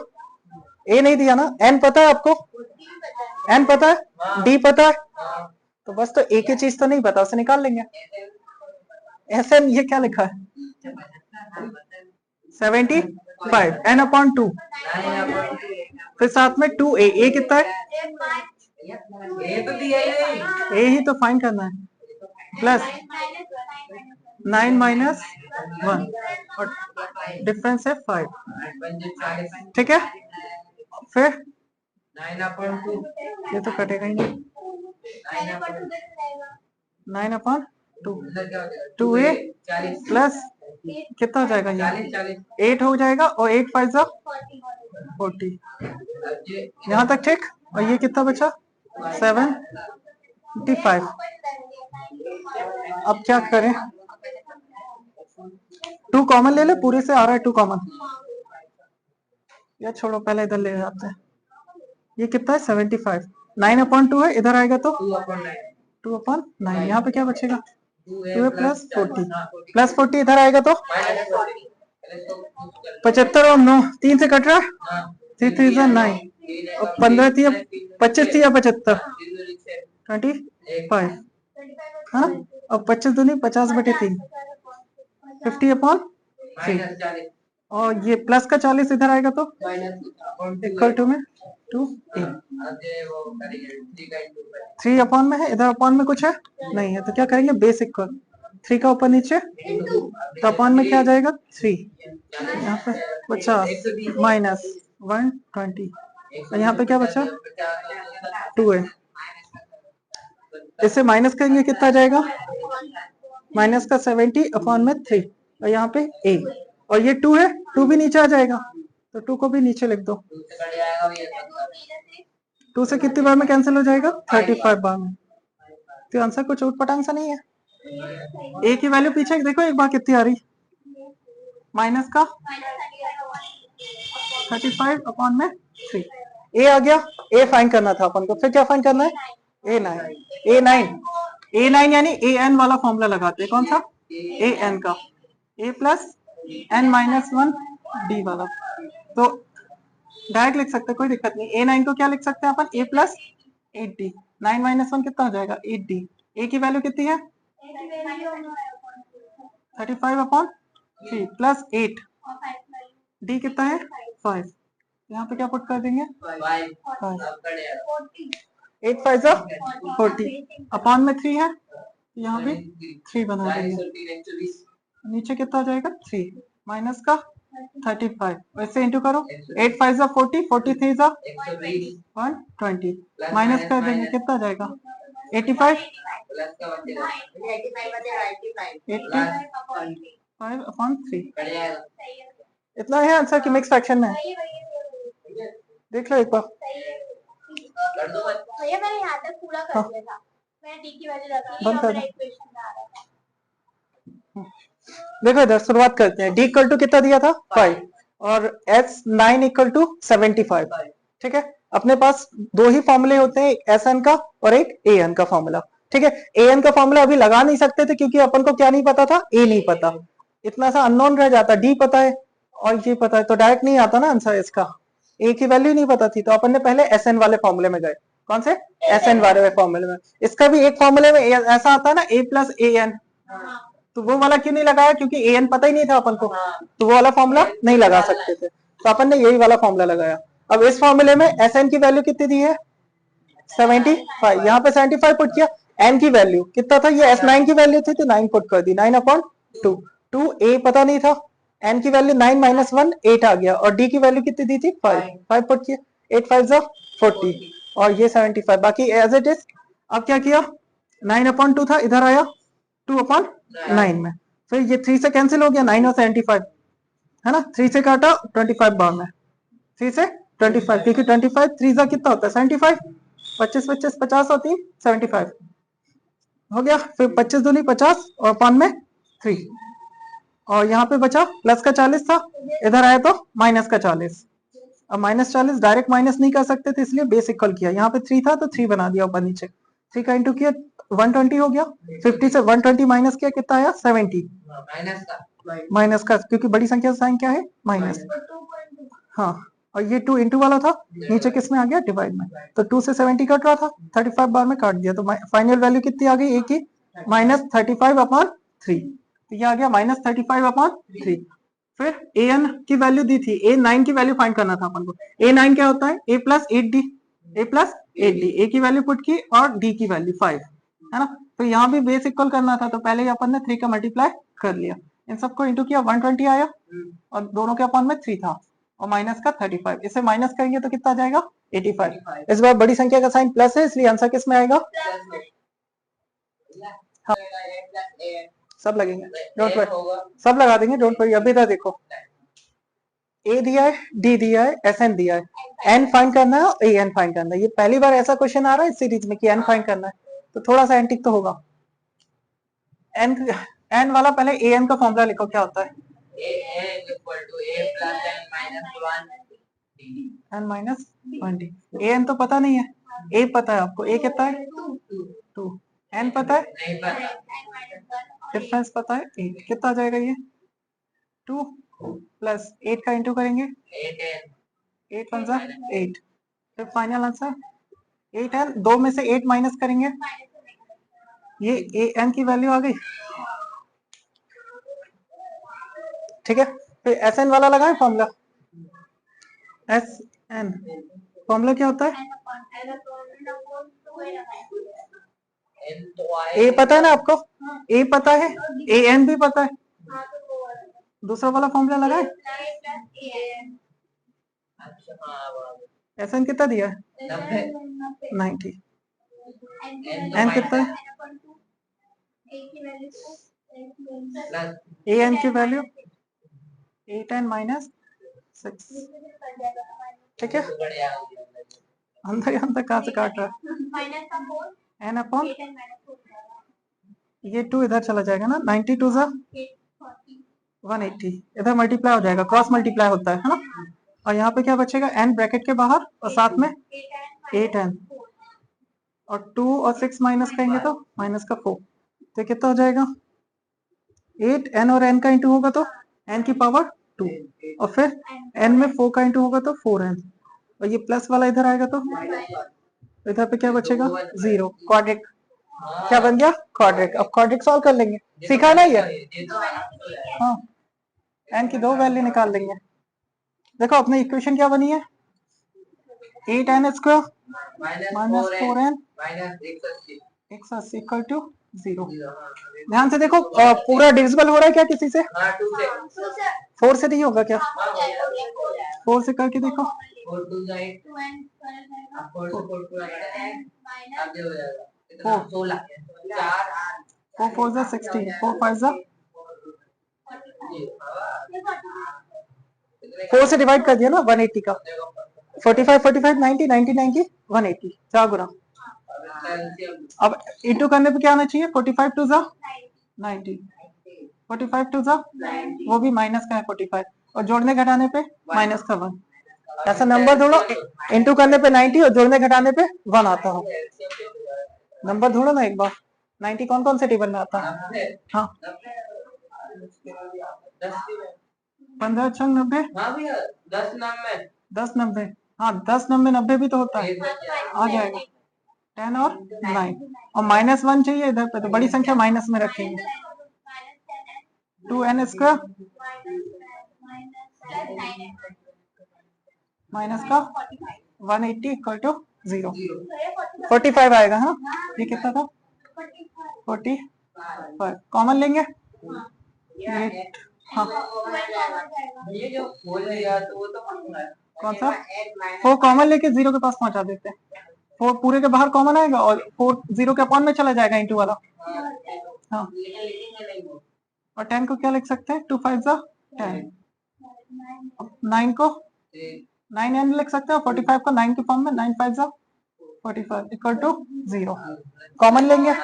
a नहीं दिया ना, n पता है आपको? n पता है, d पता है, तो बस तो एक ही चीज तो नहीं पता, उसे निकाल लेंगे। SN ये क्या लिखा है? 75 n/2, फिर साथ में 2a। a कितना है? a ही तो फाइंड करना है, प्लस 9 - 1 और डिफरेंस है 5, 40, ठीक है। फिर 9/2, ये तो कटेगा ही नहीं, 9/2 इधर क्या हो जाएगा? 2a 40, प्लस कितना हो जाएगा ये 40, 8 हो जाएगा, और 8 5 जा 40, अब ये यहाँ तक ठीक। और ये कितना बचा 75। अब क्या करें, 2 कॉमन ले ले, पूरे से आ रहा है 2 कॉमन, या छोड़ो पहले इधर ले जाते हैं। ये कितना है 75, 9/2 है, इधर आएगा तो 2/9, 2/9, यहाँ पे क्या बचेगा 2a 2a प्लस 40, 40, प्लस 40 इधर आएगा तो -40, पहले इसको कुछ कर 75 और 9 3 से कट रहा है, हाँ 3 3 जा 9 और 15 थी, 25 थी या 75 25 हाँ, और 25 दूनी 50/3 50/3, -40, और ये प्लस का 40 इधर आएगा तो इक्वल टू में 2a, अब ये वो करेंगे 3 3 अपॉन में है, इधर अपॉन में कुछ है नहीं है, तो क्या करेंगे बेस इक्वल 3 का ऊपर नीचे, तो अपॉन में क्या आ जाएगा 3, यहाँ पे 50 माइनस 120, और यहाँ पे क्या बचा 2a, इससे माइनस करेंगे कितना आ जाएगा माइनस का 70 अपॉन में 3, और यहाँ पे a, और ये 2 है, 2 भी नीचे आ जाएगा, तो 2 को भी नीचे लिख दो, 2 से कितनी बार में कैंसिल हो जाएगा 35 बार में, तो आंसर कुछ उटपटांग सा नहीं है। a की वैल्यू पीछे देखो एक बार कितनी आ रही, माइनस का 35 अपॉन में 3, a आ गया, a फाइंड करना था अपन को, फिर क्या फाइंड करना है a9 यानी an वाला फॉर्मूला लगाते हैं, कौन सा an का, a प्लस n-1 d वाला, तो डायरेक्ट लिख सकते हैं, कोई दिक्कत नहीं। a9 को क्या लिख सकते हैं अपन, a प्लस 8d, 9 - 1 कितना हो जाएगा 8d, a की वैल्यू कितनी है 35/3 प्लस 8, d कितना है 5, यहाँ पे क्या पुट कर देंगे 5, 8 5 जा 40 अपॉन में 3 है, तो यहाँ भी 3 बना देंगे, नीचे कितना हो जाएगा 3 माइनस का 35, वैसे इंटू करो, 8 5 जा 40, 43 जा 120, माइनस कर देंगे कितना आ जाएगा 85, 85/3, इतना है आंसर की मिक्स फ्रैक्शन में, देख लो एक बार। भैया मैंने यहाँ तक पूरा कर दिया था, मैंने डी की वैल्यू रखी बंद और कर मेरा दो। इक्वेशन में आ रहा था। देखो इधर शुरुआत करते हैं, d इक्वल टू कितना दिया था 5, और s9 इक्वल टू 75, ठीक है। अपने पास दो ही फॉर्मूले होते हैं, एक sn का और एक an का फॉर्मूला, ठीक है। an का फॉर्मूला अभी लगा नहीं सकते थे क्योंकि अपन को क्या नहीं पता था, a नहीं पता, इतना सा अननोन रह जाता, d पता है और ये पता है, तो डायरेक्ट नहीं आता ना आंसर इसका, a की वैल्यू नहीं पता थी, तो अपन ने पहले sn वाले फॉर्मूले में गए, कौन से sn वाले फॉर्मूले में। इसका भी एक फॉर्मूले में ऐसा आता है ना a प्लस an, तो वो वाला क्यों नहीं लगाया, क्योंकि an पता ही नहीं था अपन को, तो वो वाला फॉर्मूला नहीं लगा सकते थे, तो अपन ने यही वाला फॉर्मूला लगाया। अब इस फॉर्मूले में sn की वैल्यू कितनी दी है 75, यहाँ पे 75 पुट किया, n की वैल्यू कितना था, ये s9 की वैल्यू थी तो 9 पुट कर दी, 9/2, 2a पता नहीं था, n की वैल्यू 9 - 1 8 आ गया, और d की वैल्यू कितनी दी थी 5 पुट किया, 8 5 जा 40, और ये 75, बाकी एज इट इज। अब क्या किया 9/2 था, इधर आया 2/9 में, फिर ये 3 से कैंसिल हो गया, 9 और 75 है ना, 3 से काटा 25 बार में, 3 से 25, क्योंकि 25 3 जा कितना होता है 75, 25 25 50 और 3 75 हो गया, फिर 25 दूनी 50 और पान में 3, और यहाँ पे बचा प्लस का 40 था, इधर आया तो माइनस का 40, अब -40 डायरेक्ट माइनस नहीं कर सकते थे, इसलिए बेस इक्वल किया, यहाँ पे 3 था तो 3 बना दिया ऊपर नीचे, 3 का इंटू किया 120 हो गया, 50 से 120 माइनस किया कितना आया 70, माइनस का क्योंकि बड़ी संख्या साइन क्या है माइनस, हाँ, और ये 2 इंटू वाला था, नीचे किस में आ गया डिवाइड में, तो 2 से 70 कट रहा था, 35 बार में काट दिया, तो फाइनल वैल्यू कितनी आ गई a की -35/3, तो ये आ गया -35/3। फिर an की वैल्यू दी थी, a9 की वैल्यू फाइंड करना था अपन को, a9 क्या होता है a प्लस 8d, a की वैल्यू पुट की और d की वैल्यू 5 है ना, तो यहाँ भी बेस इक्वल करना था, तो पहले ही अपन ने 3 का मल्टीप्लाई कर लिया, इन सबको इंटू किया 120 आया, और दोनों के अपॉन में 3 था और माइनस का 35, इसे माइनस करेंगे तो कितना आ जाएगा 85। इस बार बड़ी संख्या का साइन प्लस है इसलिए आंसर किस में आएगा? हाँ सब लगेंगे, डोंट वरी, सब लगा देंगे, डोंट वरी। अभी तक देखो ए दिया है, डी दिया है, एस एन दिया है, एन फाइंड करना है और ए एन फाइंड करना है। ये पहली बार ऐसा क्वेश्चन आ रहा है इस सीरीज में कि एन फाइंड करना है, तो थोड़ा सा एंटिक तो होगा। एन वाला पहले ए एन का फॉर्मूला लिखो, क्या होता है? एन माइनस 1 ए एन तो पता नहीं है, ए पता है आपको, ए कितना है 2, एन पता है, डिफरेंस पता है 8, कितना आ जाएगा ये 2 प्लस 8 का इंटू करेंगे 8 1 8, फिर फाइनल आंसर 8 एन, 2 में से 8 माइनस करेंगे, ये ए एन की वैल्यू आ गई। ठीक है, फिर एस एन वाला लगाएं फॉर्मूला, एस एन फॉर्मूला क्या होता है? ए पता है ना आपको, ए पता है, ए एन भी पता है, दूसरा वाला फॉर्मूला लगाए। एस एन कितना दिया है 90, एन कितना है ए एन की वैल्यू 8 एन माइनस 6। ठीक है, अंदर अंदर कहाँ से काट रहा है, एन अपॉन ये 2 इधर चला जाएगा ना, 92 सा 180, इधर मल्टीप्लाई हो जाएगा, क्रॉस मल्टीप्लाई होता है ना, और यहाँ पे क्या बचेगा एन ब्रैकेट के बाहर और साथ में 8 एन और 2 और 6 माइनस करेंगे तो माइनस का 4, तो कितना हो जाएगा 8 एन और एन का इंटू होगा तो एन की पावर 2 और फिर एन में 4 का इंटू होगा तो 4n, और ये प्लस वाला इधर आएगा तो इधर पे क्या बचेगा 0, क्वाड्रिक, क्या बन गया क्वाड्रिक। अब क्वाड्रिक सॉल्व कर लेंगे, सीखा ना ये? हाँ, एन की 2 वैल्यू निकाल लेंगे। देखो अपनी इक्वेशन क्या बनी है, 8n square minus 4n equal to 0। ध्यान से देखो पूरा डिविजिबल हो रहा है क्या किसी से? 4 से नहीं होगा क्या? 4 से करके देखो, 4 4 जा 16, 4 5 जा 4 से डिवाइड कर दिया ना 180 का, 45 45 90 90 90 180, 4 गुना। अब इंटू करने पे क्या आना चाहिए, 45 टू जा 90, 45 टू जा वो भी माइनस का है 45, और जोड़ने घटाने पे माइनस का 1, ऐसा नंबर ढूंढो, इंटू करने पे 90 और जोड़ने घटाने पे 1 आता हो। नंबर ढूंढो ना एक बार, 90 कौन कौन से टेबल में आता है? हाँ 15 छंग 90, 10 90, हाँ 10 90 90 भी तो होता है, आ जाएगा 10 और 9, और माइनस 1 चाहिए इधर पे, तो बड़ी संख्या माइनस में रखेंगे, 2n स्क्वायर माइनस का 180 इक्वल टू 0, 45 आएगा। हाँ ये कितना था 45, कॉमन लेंगे ये, हाँ कौन सा 4 कॉमन लेके 0 के पास पहुंचा देते हैं, 4 पूरे के बाहर कॉमन आएगा और 4 0 के अपॉन में चला जाएगा इंटू वाला। हाँ और 10 को क्या लिख सकते हैं 2 5 जा 10, 9 को 9n लिख सकते हैं, 45 को 9 के फॉर्म में 9 5 जा 45 इक्वल टू 0, कॉमन लेंगे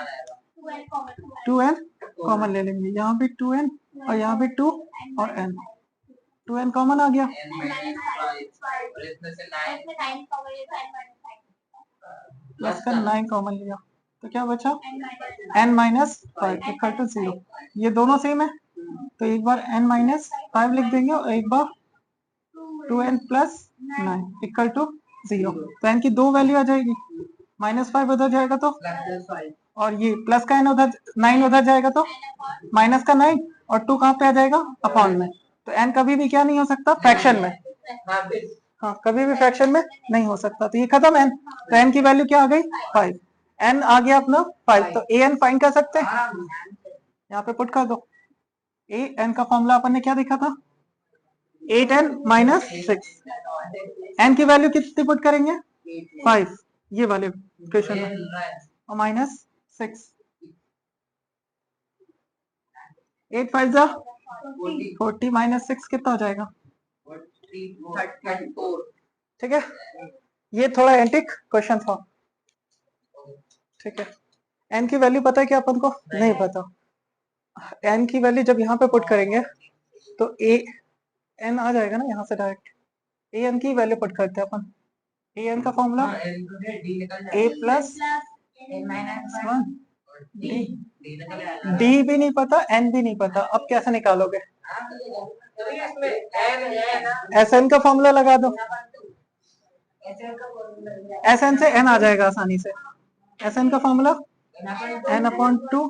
2n कॉमन ले लेंगे, यहाँ भी 2n और यहाँ भी 2 और n, 2n कॉमन आ गया, प्लस का 9 कॉमन लिया तो क्या बचा n माइनस 5 इक्वल टू 0, ये दोनों सेम है तो एक बार n माइनस 5 लिख देंगे और एक बार 2n प्लस 9 इक्वल टू 0, तो n की 2 वैल्यू आ जाएगी, माइनस 5 उधर जाएगा तो और ये प्लस का n उधर 9 उधर जाएगा तो माइनस का 9 और 2 कहाँ पे आ जाएगा अपॉन में, तो n कभी भी क्या नहीं हो सकता फ्रैक्शन में, हाँ कभी भी फ्रैक्शन में नहीं हो सकता, तो ये खत्म n, तो n की वैल्यू क्या आ गई 5, n आ गया अपना 5, तो a n फाइंड कर सकते हैं, यहाँ पे पुट कर दो, a n का फॉर्मूला अपन ने क्या देखा था 8 n माइनस 6 n की वैल्यू कितनी पुट करेंगे 5 ये वाले क्वेश्चन में और माइनस 6 8 5 जा 40 माइनस 6 कितना हो जाएगा ठीक है ये थोड़ा एंटिक क्वेश्चन था ठीक है n की वैल्यू पता है क्या अपन को नहीं पता n की वैल्यू जब यहाँ पे पुट करेंगे तो a n आ जाएगा ना यहाँ से डायरेक्ट a n की वैल्यू पुट करते हैं अपन a n का formula a plus one d भी नहीं पता n भी नहीं पता अब कैसे निकालोगे Sn का फॉर्मूला लगा दो Sn से n आ जाएगा आसानी से Sn का फॉर्मूला n/2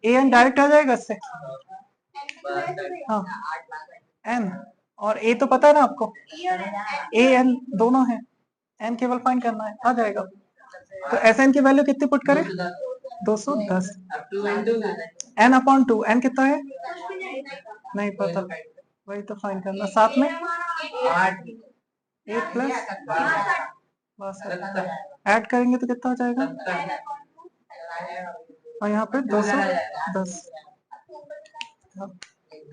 an डायरेक्ट आ जाएगा इससे हाँ n और a तो पता है ना आपको a n दोनों है n केवल फाइंड करना है आ जाएगा तो Sn की वैल्यू कितनी पुट करें 210 n/2 n कितना है नहीं पता वही तो फाइंड करना साथ में 8 प्लस बस ऐड करेंगे तो कितना हो जाएगा और यहाँ पे 210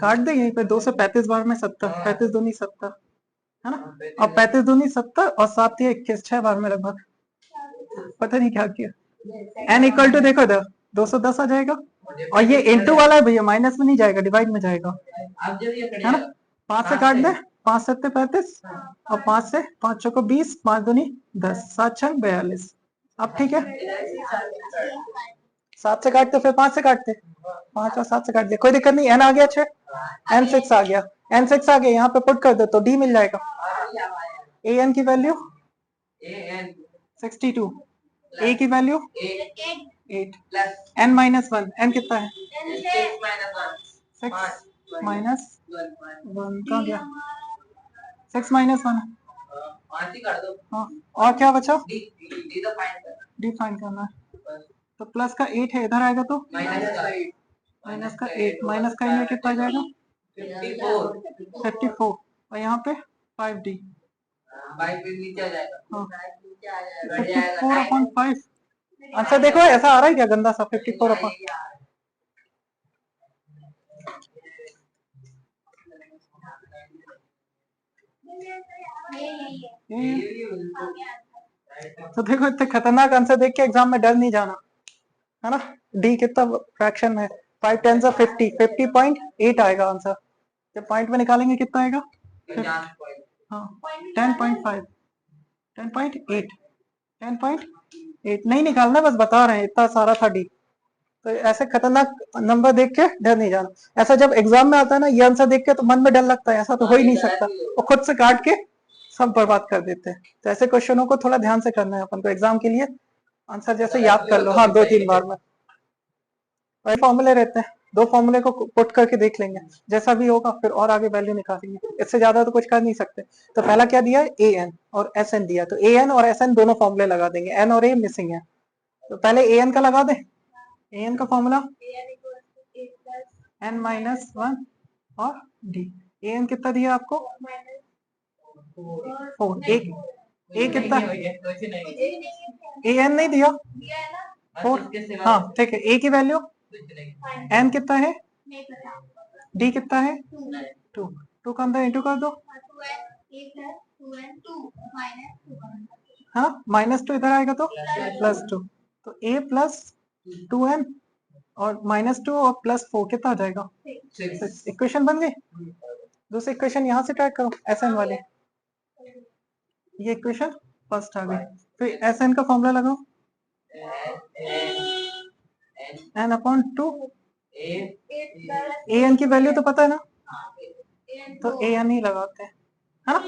काट दे यहीं पे 235 बार में 70 35 दूनी 70 है ना और 35 दूनी 70 और 7 ये 21 6 बार में लगभग पता नहीं क्या किया n इक्वल टू देखो इधर 210 आ जाएगा और ये इंटू वाला है भैया माइनस में नहीं जाएगा डिवाइड में जाएगा है ना 5 से काट दे 5 7 35 और 5 से 5 चौको 20 5 दूनी 10 7 6 42 अब ठीक है 7 से काटते फिर 5 से काटते 5 और 7 से काट दे कोई दिक्कत नहीं n आ गया 6 n6 आ गया n6 आ गया यहाँ पे पुट कर दो तो d मिल जाएगा an की वैल्यू 62 a की वैल्यू 8 n माइनस 1 n कितना है 6 माइनस 1 कहाँ गया 6 माइनस 1 हाँ और क्या बचा डी फाइंड करना है तो प्लस का 8 है इधर आएगा तो माइनस का 8 माइनस का इनमें कितना आ जाएगा 54 और यहाँ पे 5d हाँ 54/5 आंसर देखो ऐसा आ रहा है क्या गंदा सा 54 अपॉन तो देखो इतने खतरनाक आंसर देख के एग्जाम में डर नहीं जाना है ना डी कितना फ्रैक्शन है 5 10 50 50.8 आएगा आंसर जब पॉइंट में निकालेंगे कितना आएगा हाँ 10.5 10.8 10.8 नहीं निकालना बस बता रहे हैं इतना सारा था डी तो ऐसे खतरनाक नंबर देख के डर नहीं जाना ऐसा जब एग्जाम में आता है ना ये आंसर देख के तो मन में डर लगता है ऐसा तो हो ही नहीं सकता वो खुद से काट के सब बर्बाद कर देते हैं तो ऐसे क्वेश्चनों को थोड़ा ध्यान से करना है अपन को एग्जाम के लिए आंसर जैसे याद कर लो हाँ 2-3 बार में वही फॉर्मूले रहते हैं 2 फॉर्मूले को पुट करके देख लेंगे जैसा भी होगा फिर और आगे वैल्यू निकालेंगे इससे ज्यादा तो कुछ कर नहीं सकते तो पहला क्या दिया है ए एन और एस एन दिया तो ए एन और एस एन दोनों फॉर्मूले लगा देंगे एन और ए मिसिंग है तो पहले ए एन का लगा दे ए एन का फॉर्मूला एन माइनस 1 और डी ए एन कितना दिया आपको 4 ए कितना ए एन नहीं दिया 4 हाँ ठीक है ए की वैल्यू एन कितना है डी कितना है 2 2 का अंदर इंटू कर दो हाँ -2 इधर आएगा तो +2 तो a प्लस 2n और -2 और +4 कितना आ जाएगा इक्वेशन बन गई दूसरी इक्वेशन यहाँ से ट्राई करो एसएन वाले ये इक्वेशन फर्स्ट आ गई फिर एसएन का फॉर्मूला लगाओ n/2 an की वैल्यू तो पता है ना तो an ही लगाते हैं है ना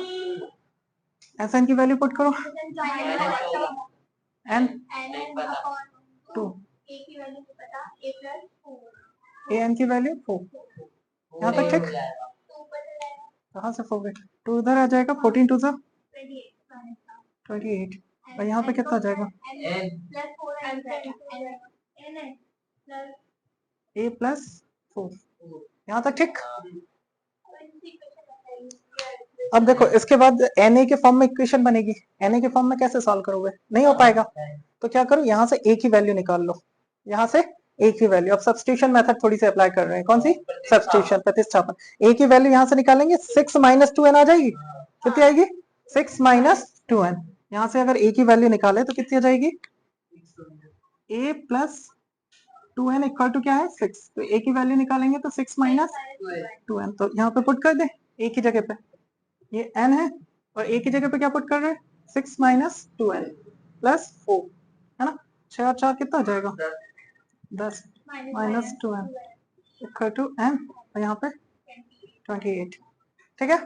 एसएन की वैल्यू पुट करो n/2 an की वैल्यू 4 यहाँ तक ठीक कहाँ से 4 2 इधर आ जाएगा 14 2 से 28 और यहाँ पे कितना आ जाएगा a प्लस 4। यहाँ तक ठीक। अब देखो इसके बाद Na के फॉर्म में इक्वेशन बनेगी, Na के फॉर्म में कैसे सॉल्व करोगे, नहीं हो पाएगा। तो क्या करो, यहाँ से A की वैल्यू निकाल लो, यहाँ से A की वैल्यू। अब सब्स्टिट्यूशन मेथड थोड़ी सी अप्लाई कर रहे हैं, कौन सी, सब्स्टिट्यूशन, प्रतिस्थापन। A की वैल्यू यहाँ से निकालेंगे, 6 - 2n आ जाएगी। कितनी आएगी, 6 - 2n। यहाँ से अगर A की वैल्यू निकाले तो कितनी आ जाएगी, A + 2n इक्वल टू क्या है, 6। तो A की वैल्यू निकालेंगे तो 6 - 2n, तो यहाँ पे पुट कर दे A की जगह पे, ये n है, और A की जगह पे क्या पुट कर रहे हैं, 6 - 2n + 4, है ना। 6 और 4 कितना हो जाएगा, 10 - 2n इक्वल टू n, और यहाँ पे 28। ठीक है,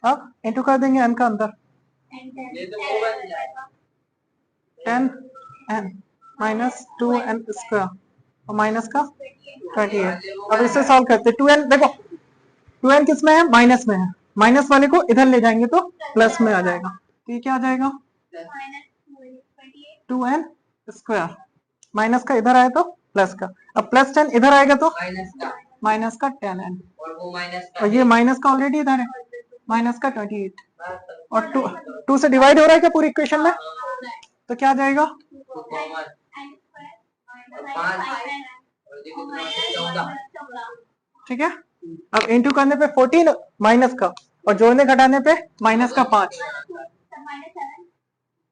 अब इंटू कर देंगे n का अंदर, 10n - 2n स्क्वायर और माइनस का 28। अब इससे सॉल्व करते, 2n देखो 2n किस में है, माइनस में है, माइनस वाले को इधर ले जाएंगे तो प्लस में आ जाएगा। तो ये क्या आ जाएगा, 2n स्क्वायर, माइनस का इधर आया तो प्लस का, अब +10 इधर आएगा तो माइनस का 10n, और वो माइनस और ये माइनस का ऑलरेडी इधर है, माइनस का 28, और 2 से डिवाइड हो रहा है क्या पूरी इक्वेशन में, तो क्या आ जाएगा, ठीक है। अब इंटू करने पे 14 माइनस का, और जोड़ने घटाने पे माइनस का 5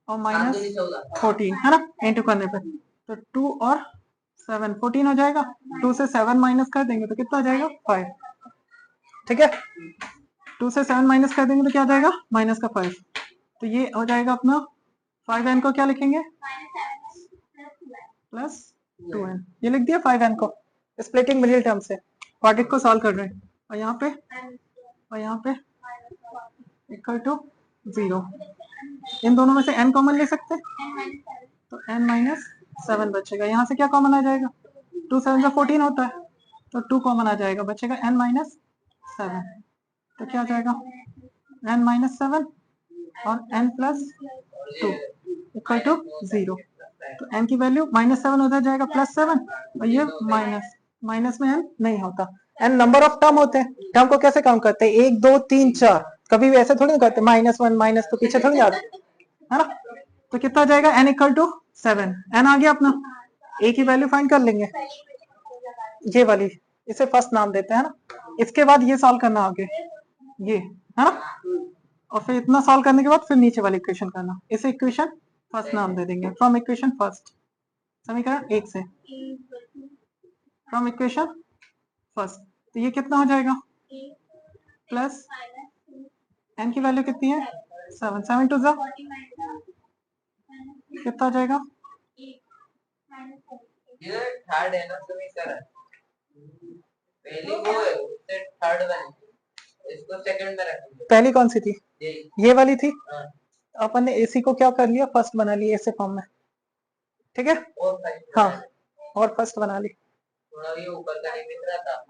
और -14, है ना, इंटू करने पे। तो 2 और 7 14 हो जाएगा, 2 से 7 माइनस कर देंगे तो कितना आ जाएगा, 5। ठीक है, 2 से 7 माइनस कर देंगे तो क्या आ जाएगा, माइनस का 5। तो ये हो जाएगा अपना 5n को क्या लिखेंगे, +2n, ये लिख दिया 5n को, स्प्लिटिंग मिडिल टर्म से क्वाड्रेटिक को सॉल्व कर रहे हैं, और यहाँ पे इक्वल टू 0। इन दोनों में से n कॉमन ले सकते हैं, तो n - 7 बचेगा। यहाँ से क्या कॉमन आ जाएगा, 2 7 से 14 होता है, तो 2 कॉमन आ जाएगा, बचेगा n - 7। तो क्या आ जाएगा, n - 7 और n + 2 इक्वल टू 0। तो n की वैल्यू -7 उधर जाएगा, +7, और ये माइनस में n नहीं होता। n नंबर ऑफ टर्म होते हैं, टर्म को कैसे काउंट करते हैं, 1 2 3 4, कभी भी ऐसे थोड़ी ना करते, -1 माइनस तो पीछे थोड़ी जाते, है ना। तो कितना आ जाएगा, n = 7, n आ गया अपना। A की वैल्यू फाइंड कर लेंगे, ये वाली, इसे फर्स्ट नाम देते हैं ना। इसके बाद ये सॉल्व करना आगे, ये, है ना, और फिर इतना सॉल्व करने के बाद फिर नीचे वाली इक्वेशन करना, इसे इक्वेशन फर्स्ट नाम दे देंगे, फ्रॉम इक्वेशन फर्स्ट, समीकरण 1 से, फ्रॉम इक्वेशन फर्स्ट। तो ये कितना हो जाएगा, प्लस n की वैल्यू कितनी है, 7, 7 टू 0 कितना हो जाएगा, ये थर्ड है ना समीकरण, पहली वो है, उससे थर्ड वन, इसको सेकंड में रखेंगे। पहली कौन सी थी, ये वाली थी। हाँ। अपन ने AC को क्या कर लिया, फर्स्ट बना लिया ऐसे फॉर्म में, ठीक है, और हाँ, और फर्स्ट बना ली, थोड़ा ये ऊपर का नहीं दिख रहा था,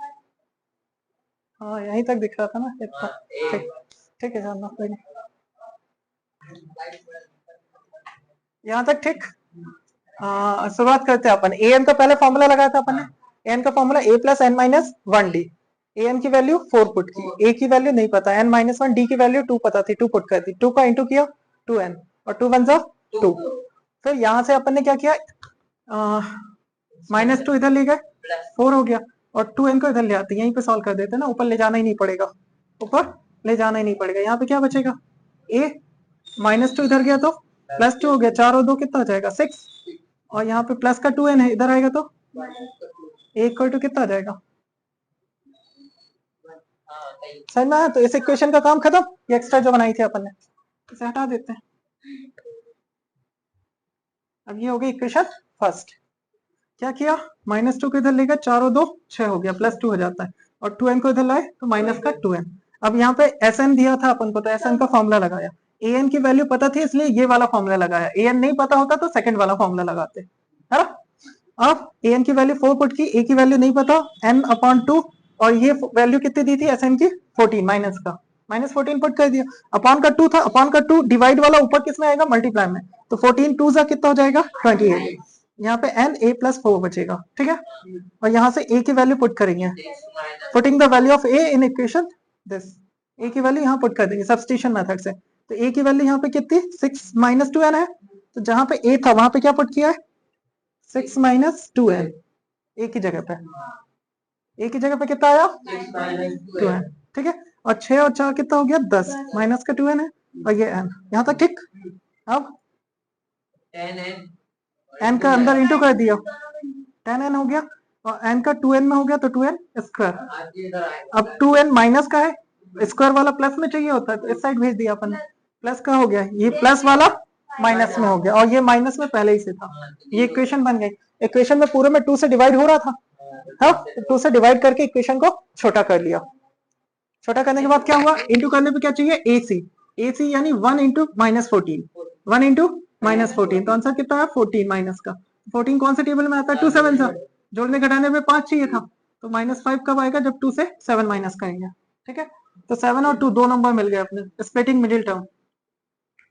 हाँ यहीं तक दिख रहा था ना इतना, ठीक, ठीक है जानना कोई नहीं, यहाँ तक ठीक। शुरुआत करते हैं अपन, an का पहले फॉर्मूला लगाया था अपन ने, an का formula a + n - 1d, an की वैल्यू 4 पुट की, a की वैल्यू नहीं पता, n - 1, d की वैल्यू 2 पता थी, 2 पुट कर दी, 2 का इंटू किया 2n, और 2 1 2। फिर यहाँ से अपन ने क्या किया, -2 इधर ले गए, 4 हो गया, और 2n को इधर ले आते, यहीं पे सॉल्व कर देते ना, ऊपर ले जाना ही नहीं पड़ेगा, ऊपर ले जाना ही नहीं पड़ेगा। यहाँ पे क्या बचेगा, a -2 इधर गया तो +2 हो गया, 4 और 2 कितना हो जाएगा, 6, और यहाँ पे प्लस का 2n है, इधर आएगा तो a = कितना आ जाएगा, समझ में आया। तो इस इक्वेशन का काम खत्म, ये एक्स्ट्रा जो बनाई थी अपन ने, इसे हटा देते हैं। अब ये हो गई इक्वेशन फर्स्ट। क्या किया, -2 को इधर लेकर, 4 और 2 6 हो गया, +2 हो जाता है, और 2n को इधर लाए तो माइनस का 2n। अब यहाँ पे Sn दिया था अपन को, तो Sn का फॉर्मूला लगाया, an की वैल्यू पता थी इसलिए ये वाला फॉर्मूला लगाया, an नहीं पता होता तो सेकंड वाला फॉर्मूला लगाते, है ना। अब an की वैल्यू 4 पुट की, a की वैल्यू नहीं पता, n/2, और ये वैल्यू कितनी दी थी Sn की, 14, माइनस का, -14 पुट कर दिया, अपॉन का 2 था, अपॉन का 2 डिवाइड वाला ऊपर किस में आएगा, मल्टीप्लाई में, तो 14 2 कितना हो जाएगा, 28, यहाँ पे n a प्लस 4 बचेगा, ठीक है। और यहाँ से a की वैल्यू पुट करेंगे, 6 minus putting the value of a in equation this, a की वैल्यू यहाँ पुट कर देंगे सब्स्टिट्यूशन मेथड से। तो a की वैल्यू यहाँ पे कितनी 6 माइनस 2n है, तो जहाँ पे a था वहां पे क्या पुट किया है 6 माइनस 2n, a की जगह पे, a की जगह पे कितना आया 6 minus 2n, ठीक है। और 6 और 4 कितना हो गया 10, माइनस का 2n है और ये n, यहाँ तक ठीक। अब 10n n का अंदर इंटू कर दिया, 10n हो गया और n का 2n में हो गया तो 2n स्क्वायर। आज ये इधर आएगा। अब 2n माइनस का है, स्क्वायर वाला प्लस में चाहिए होता है तो इस साइड भेज दिया अपन ने, प्लस का हो गया, ये प्लस वाला माइनस में हो गया और ये माइनस में पहले ही से था, ये इक्वेशन बन गई। इक्वेशन में पूरे में 2 से डिवाइड हो रहा था, हाँ, तो 2 से डिवाइड करके इक्वेशन को छोटा कर लिया। छोटा करने के बाद क्या हुआ, इंटू करने पे क्या चाहिए AC, AC यानी 1 इंटू माइनस 14, 1 इंटू माइनस 14, तो आंसर कितना है 14 माइनस का। 14 कौन से टेबल में आता है 2 7 सा, जोड़ने घटाने में 5 चाहिए था, तो -5 कब आएगा जब 2 से 7 माइनस करेंगे, ठीक है। तो 7 और 2 दो नंबर मिल गए अपने, स्प्लिटिंग मिडिल टर्म,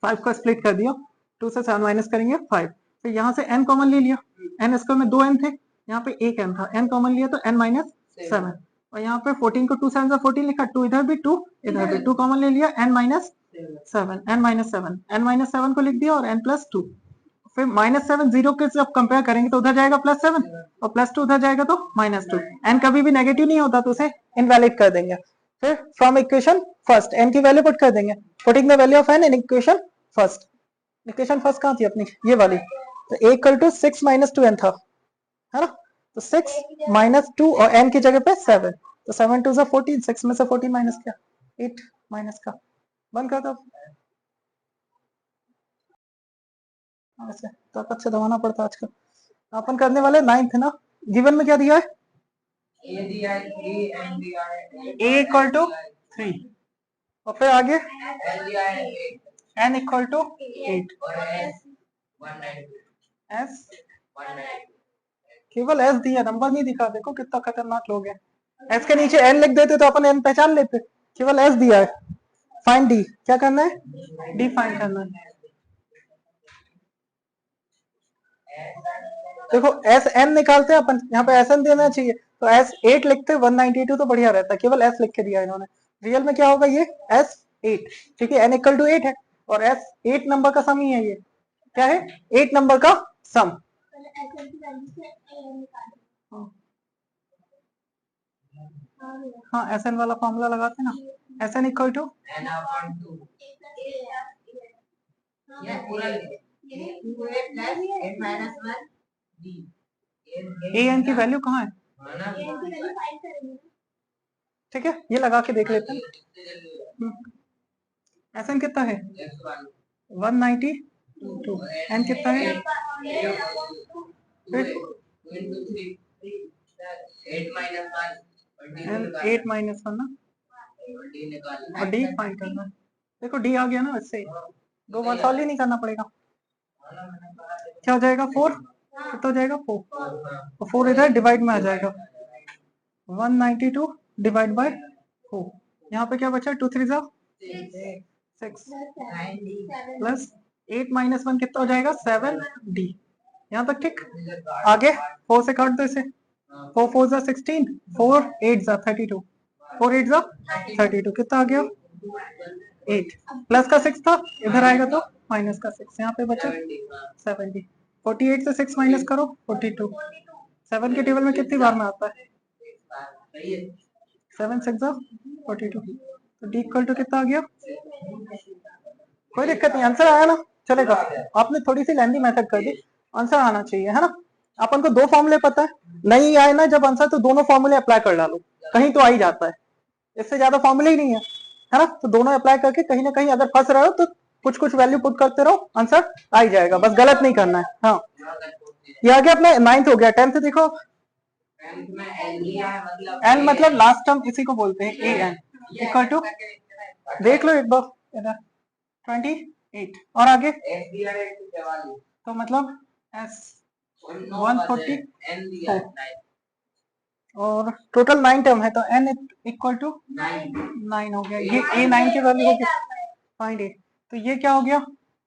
5 को स्प्लिट कर दिया, 2 से 7 माइनस करेंगे 5, फिर यहाँ से n कॉमन ले लिया, n स्क्वायर में 2n थे, यहाँ पे एक n था, n कॉमन लिया तो n माइनस 7, और यहाँ पे 14 को 2 7 से 14 लिखा, 2 इधर भी 2 इधर भी, 2 कॉमन ले लिया, n माइनस 7, n माइनस 7 को लिख दिया और n प्लस 2, फिर -7 0 के जब कंपेयर करेंगे तो उधर जाएगा +7 और +2 उधर जाएगा तो -2, n कभी भी नेगेटिव नहीं होता तो उसे इनवैलिड कर देंगे। फिर फ्रॉम इक्वेशन फर्स्ट n की वैल्यू पुट कर देंगे, putting the value of n in equation first. Equation first कहाँ थी अपनी, ये वाली, तो a equal to 6 minus 2n था, है ना, तो 6 माइनस 2 और n की जगह पे 7, तो 7 2 14, 6 में से 14 माइनस किया 8 माइनस का, बंद कर दो। ऐसे ताकत से दबाना पड़ता आजकल। अपन करने वाले 9th ना, गिवन में क्या दिया है A दिया है 3, n दिया है a इक्वल टू 3 और फिर आगे n दिया है 8 n इक्वल टू 8 और s 192 s 192 केवल s दिया, नंबर नहीं दिखा, देखो कितना खतरनाक लोग हैं। s के नीचे n लिख देते तो अपन n पहचान लेते, केवल s दिया है। फाइंड d, क्या करना है d फाइंड करना है। देखो एस एन निकालते हैं अपन, यहाँ पे एस एन देना चाहिए तो एस 8 लिखते 192 तो बढ़िया रहता, केवल एस लिख के दिया इन्होंने। रियल में क्या होगा ये एस 8, ठीक है, एन इक्वल टू 8 है और एस 8 नंबर का सम ही है, ये क्या है 8 नंबर का सम। हाँ एस एन वाला फॉर्मूला लगाते ना, S N equal to n upon 2 ये पूरा ये 2a plus 8 minus 1 d A N की वैल्यू कहाँ है, माना ठीक है, ये लगा के देख लेते हैं। एस एन कितना है 192, एन कितना है फिर 8 minus 1 एन 8 माइनस 1 ना, d निकालना और डी फाइंड करना है। देखो डी आ गया ना, इससे दो बार सॉल्व ही नहीं करना पड़ेगा, क्या हो जाएगा 4, कितना हो जाएगा 4, तो 4 इधर डिवाइड में आ जाएगा, 192 डिवाइड बाय 4, यहाँ पे क्या बचा 2 3 6 प्लस 8 माइनस 1 कितना हो जाएगा 7d, यहाँ तक ठीक। आगे 4 से काट दो इसे, 4 4 जा 16, 4 8 जा 32, 4 8 जा 32, कितना आ गया 8, प्लस का 6 था इधर आएगा तो माइनस का 6, यहाँ पे बचा 70, 48 से 6 माइनस करो 42, 7 के टेबल में कितनी बार में आता है 7 6 जा 42, तो डी इक्वल टू कितना आ गया, कोई दिक्कत नहीं, आंसर आया ना चलेगा। आपने थोड़ी सी लेंदी मेथड कर दी, आंसर आना चाहिए, है ना। अपन को दो फॉर्मूले पता है, नहीं आए ना जब आंसर तो दोनों फॉर्मूले अप्लाई कर डालो, कहीं तो आ ही जाता है, इससे ज्यादा फॉर्मूले ही नहीं है ना, तो दोनों अप्लाई करके कहीं ना कहीं अगर फंस रहे हो तो कुछ कुछ वैल्यू पुट करते रहो, आंसर आ ही जाएगा, बस गलत नहीं करना है। हाँ ये आ गया अपना 9th हो गया, 10th देखो एन मतलब लास्ट टर्म इसी को बोलते हैं ए एन इक्वल टू, देख लो एक बार इधर 28 और आगे तो मतलब एस 144 और टोटल 9 टर्म है तो n इक्वल टू 9 हो गया, ये ए 9 की वैल्यू होगी फाइंड ए, तो ये क्या हो गया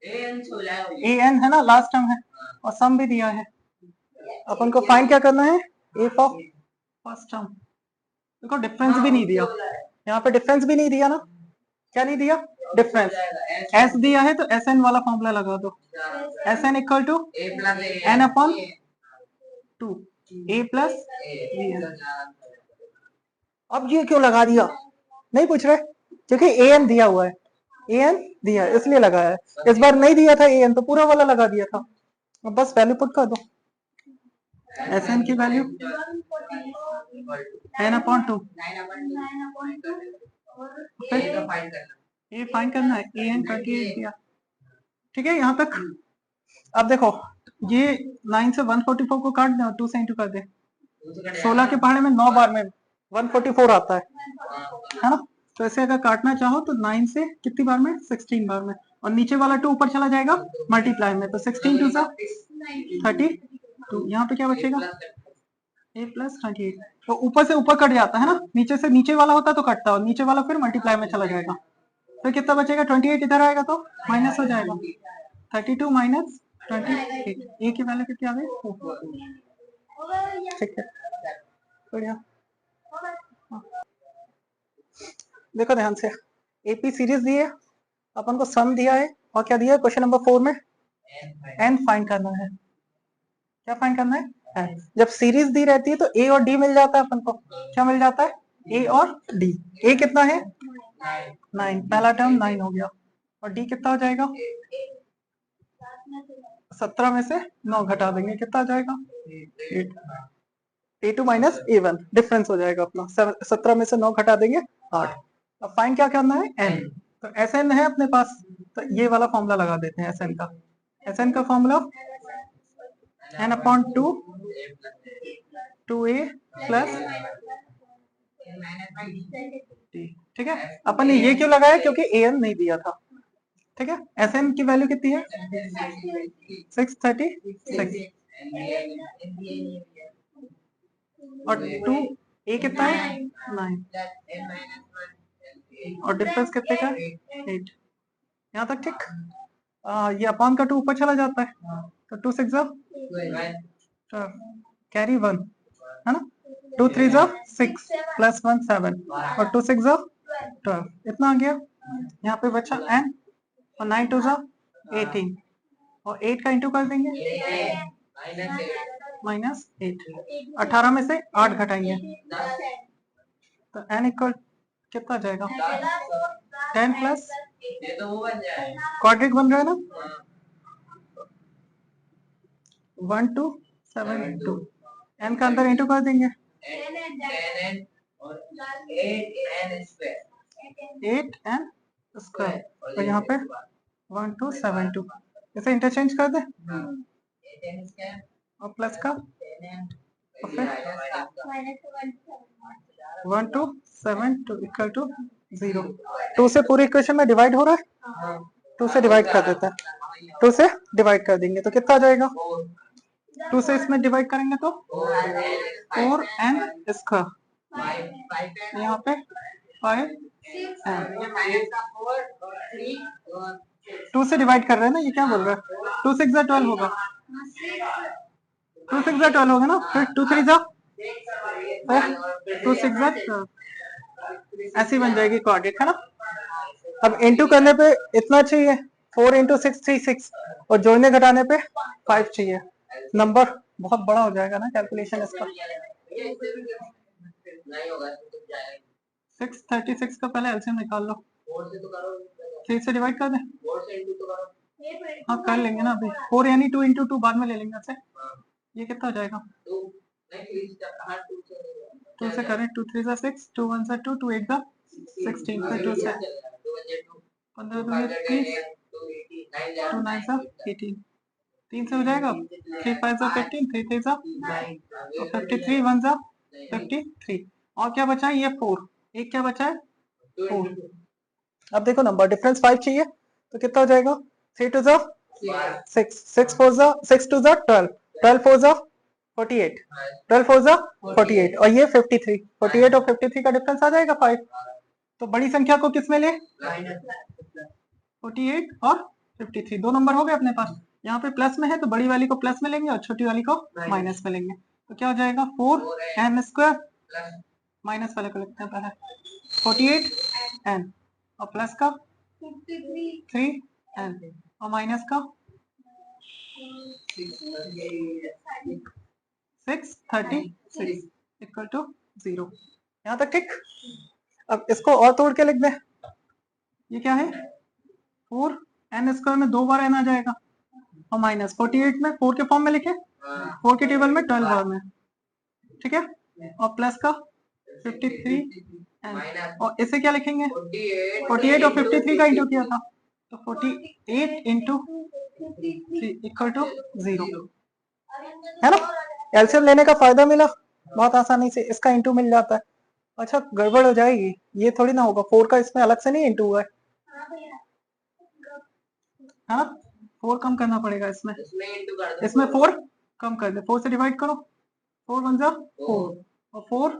ए एन है ना लास्ट टर्म है और सम भी दिया है अपन को फाइंड क्या करना है, ए फॉर फर्स्ट टर्म। देखो डिफरेंस भी नहीं दिया, यहाँ पे डिफरेंस भी नहीं दिया ना, क्या नहीं दिया, डिफरेंस। एस दिया है तो एस एन वाला फॉर्मूला लगा दो, S N equal to N upon 2 A plus B N. अब ये क्यों लगा दिया, नहीं पूछ रहे, क्योंकि ए एन दिया हुआ है, ए एन दिया है इसलिए लगाया है। इस बार नहीं दिया था ए एन तो पूरा वाला लगा दिया था। अब बस वैल्यू पुट कर दो, एस एन की वैल्यू एन अपॉन 2, ये फाइंड करना है, ए एन 28 दिया, ठीक है यहाँ तक। अब देखो ये 9 से 144 को काट दो, 2 से इंटू कर दे, 16 के पहाड़े में 9 बार में 144 आता है ना। तो ऐसे अगर काटना चाहो तो 9 से कितनी बार में, 16 बार में, और नीचे वाला 2 ऊपर चला जाएगा मल्टीप्लाई में, तो 16 2 32, यहाँ पे क्या बचेगा, ए प्लस 28। तो ऊपर से ऊपर कट जाता है ना, नीचे से नीचे वाला होता तो कटता, और नीचे वाला फिर मल्टीप्लाई में चला जाएगा। तो कितना बचेगा, 28 इधर आएगा तो माइनस हो जाएगा, 32 माइनस 28, ए की वैल्यू कितनी आ गई, ठीक है बढ़िया। देखो ध्यान से, एपी सीरीज दी है, अपन को सम दिया है, और क्या दिया है क्वेश्चन नंबर 4 में, एन फाइंड करना है। क्या फाइंड करना है, एन। जब सीरीज दी रहती है तो ए और डी मिल जाता है अपन को, क्या मिल जाता है, ए और डी। ए कितना है 9, पहला टर्म 9 हो गया, और डी कितना हो जाएगा, 17 में से 9 घटा देंगे, कितना आ जाएगा 8, A2 माइनस A1 डिफरेंस हो जाएगा अपना, 17 में से 9 घटा देंगे 8। अब फाइंड क्या करना है, n। तो Sn है अपने पास, तो ये वाला फॉर्मूला लगा देते हैं Sn का। Sn का formula n upon 2 2a plus, ठीक है। अपन ने ये क्यों लगाया, क्योंकि an नहीं दिया था, ठीक है। Sn की वैल्यू कितनी है 636, और 2 a कितना है 9, और डिफरेंस कितने का 8, यहाँ तक ठीक। ये अपॉन का 2 ऊपर चला जाता है, तो 2 6 कैरी 1 है ना, 2 3 6 प्लस 1 7, और 2 6 12, इतना आ गया। यहाँ पे बचा n, और 9 2 18, और 8 का इंटू कर देंगे माइनस 8, 18 में से 8 घटाएंगे, तो n इक्वल कितना जाएगा 10 प्लस, क्वाड्रिक बन रहा है ना, 1 2 7 2, n का अंदर इंटू कर देंगे 8n स्क्वायर, और यहाँ पे 1 2 7 2, इसे इंटरचेंज कर दे, और प्लस का, और फिर 1 2 7 2 इक्वल टू 0। 2 से पूरी इक्वेशन में डिवाइड हो रहा है, 2 से डिवाइड कर देता है, 2 से डिवाइड कर देंगे तो कितना आ जाएगा, 2 से इसमें डिवाइड करेंगे तो 4n स्क्वायर, यहाँ पे 5n, 2 से डिवाइड कर रहे हैं ना, ये क्या बोल रहा है, 2 6 12 होगा, 2 6 12 होगा ना, फिर 2 3 2 6 12, ऐसी बन जाएगी क्वाड्रेट है ना। अब इंटू करने पे इतना चाहिए, 4 इंटू 6 36, और जोड़ने घटाने पे 5 चाहिए, नंबर बहुत बड़ा हो जाएगा ना कैलकुलेशन इसका। 636 का पहले एलसीएम निकाल लो, 3 से डिवाइड कर दें, हाँ कर लेंगे ना अभी, 4 यानी 2 इंटू 2 बाद में ले लेंगे ऐसे, ये कितना हो जाएगा, 2 से करें, 2 3 6, 2 1 2, 2 8 16, फिर 2 से 15 2 30, 2 9 18, 3 से हो जाएगा, 3 5 15, 3 3 और 53 1 53, और क्या बचा है, ये 4, एक क्या बचा है 4। अब देखो नंबर डिफरेंस 5 चाहिए, तो कितना हो जाएगा, 3 2 6, 6 4 6 2 12, 12 4 48, 12 4 48, और ये 53, 48 और 53 का डिफरेंस आ जाएगा 5। तो बड़ी संख्या को किस में ले, 48 और 53, दो नंबर हो गए अपने पास। यहाँ पे प्लस में है तो बड़ी वाली को प्लस में लेंगे और छोटी वाली को माइनस में लेंगे, तो क्या हो जाएगा 4n स्क्वायर, प्लस माइनस वाले को लिखते हैं पहले 48n और प्लस का 3n और माइनस का 636 इक्वल टू 0। यहाँ तक ठीक। अब इसको और तोड़ के लिख दें, ये क्या है 4n स्क्वायर में 2 बार n आ जाएगा और माइनस 48 में 4 के फॉर्म में लिखे, 4 के टेबल में 12 बार में, ठीक है, और प्लस का 53n और इसे क्या लिखेंगे 48 और 53 का इंटू किया था तो 48 इंटू 3 इक्वल टू 0, है ना। एलसीएम लेने का फायदा मिला बहुत आसानी से, इसका इंटू मिल जाता है। अच्छा गड़बड़ हो जाएगी, ये थोड़ी ना होगा, 4 का इसमें अलग से नहीं इंटू हुआ है, हाँ 4 कम करना पड़ेगा इसमें, इसमें 4 कम कर दे, 4 से डिवाइड करो, 4 1 जा 4 और 4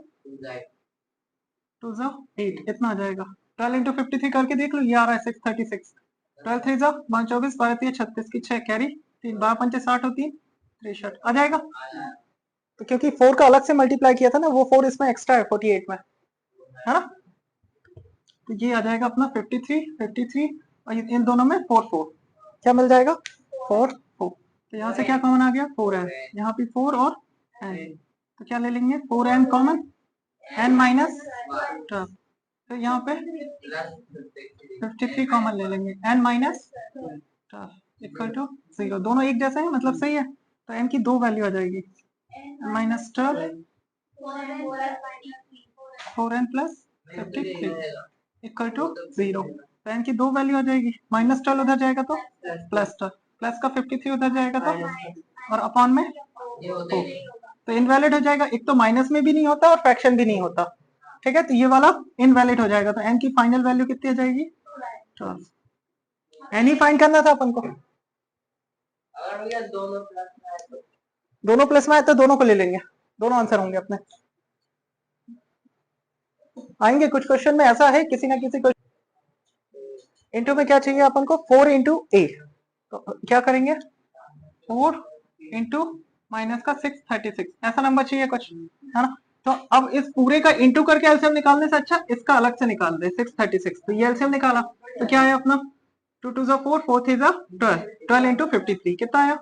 2 जा 8, इतना आ जाएगा। 12 इंटू 53 करके देख लो, ये आ रहा है 636, 12 3 जा 5 24 12 3 36 की 6 कैरी 3 12 5 60 और 3 63 आ जाएगा। तो क्योंकि 4 का अलग से मल्टीप्लाई किया था ना, वो 4 इसमें एक्स्ट्रा है 48 में, है ना। तो ये आ जाएगा अपना 53 और इन दोनों में 4 4 क्या मिल जाएगा 4 4। तो यहाँ से क्या कॉमन आ गया 4n, यहाँ पे 4 और n, तो क्या ले लेंगे 4n कॉमन, n माइनस 12, तो यहाँ पे 53 कॉमन ले लेंगे, n माइनस 12 इक्वल टू 0, दोनों एक जैसे हैं मतलब सही है, तो n की 2 वैल्यू आ जाएगी, minus 12 4n plus 53 equal to 0, तो n की 2 वैल्यू आ जाएगी, माइनस 12 उधर जाएगा तो प्लस 12, प्लस का 53 उधर जाएगा तो और अपॉन में 2, तो इनवैलिड हो जाएगा, एक तो माइनस में भी नहीं होता और फ्रैक्शन भी नहीं होता, ठीक है, तो ये वाला इनवैलिड हो जाएगा, तो n की फाइनल वैल्यू कितनी आ जाएगी 12। n ही फाइंड करना था अपन को, अगर भैया दोनों प्लस में आए तो दोनों को ले लेंगे, दोनों आंसर होंगे अपने, आएंगे कुछ क्वेश्चन में ऐसा है, किसी ना किसी क्वेश्चन इंटू में क्या चाहिए अपन को 4 इंटू ए, तो क्या करेंगे 4 इंटू माइनस का 636, ऐसा नंबर चाहिए कुछ, है ना। तो अब इस पूरे का इंटू करके एलसीएम निकालने से अच्छा इसका अलग से निकाल दे 636, तो ये एलसीएम निकाला तो क्या है अपना 2 2 जा 4 4 3 जा 12, 12 इंटू 53 कितना आया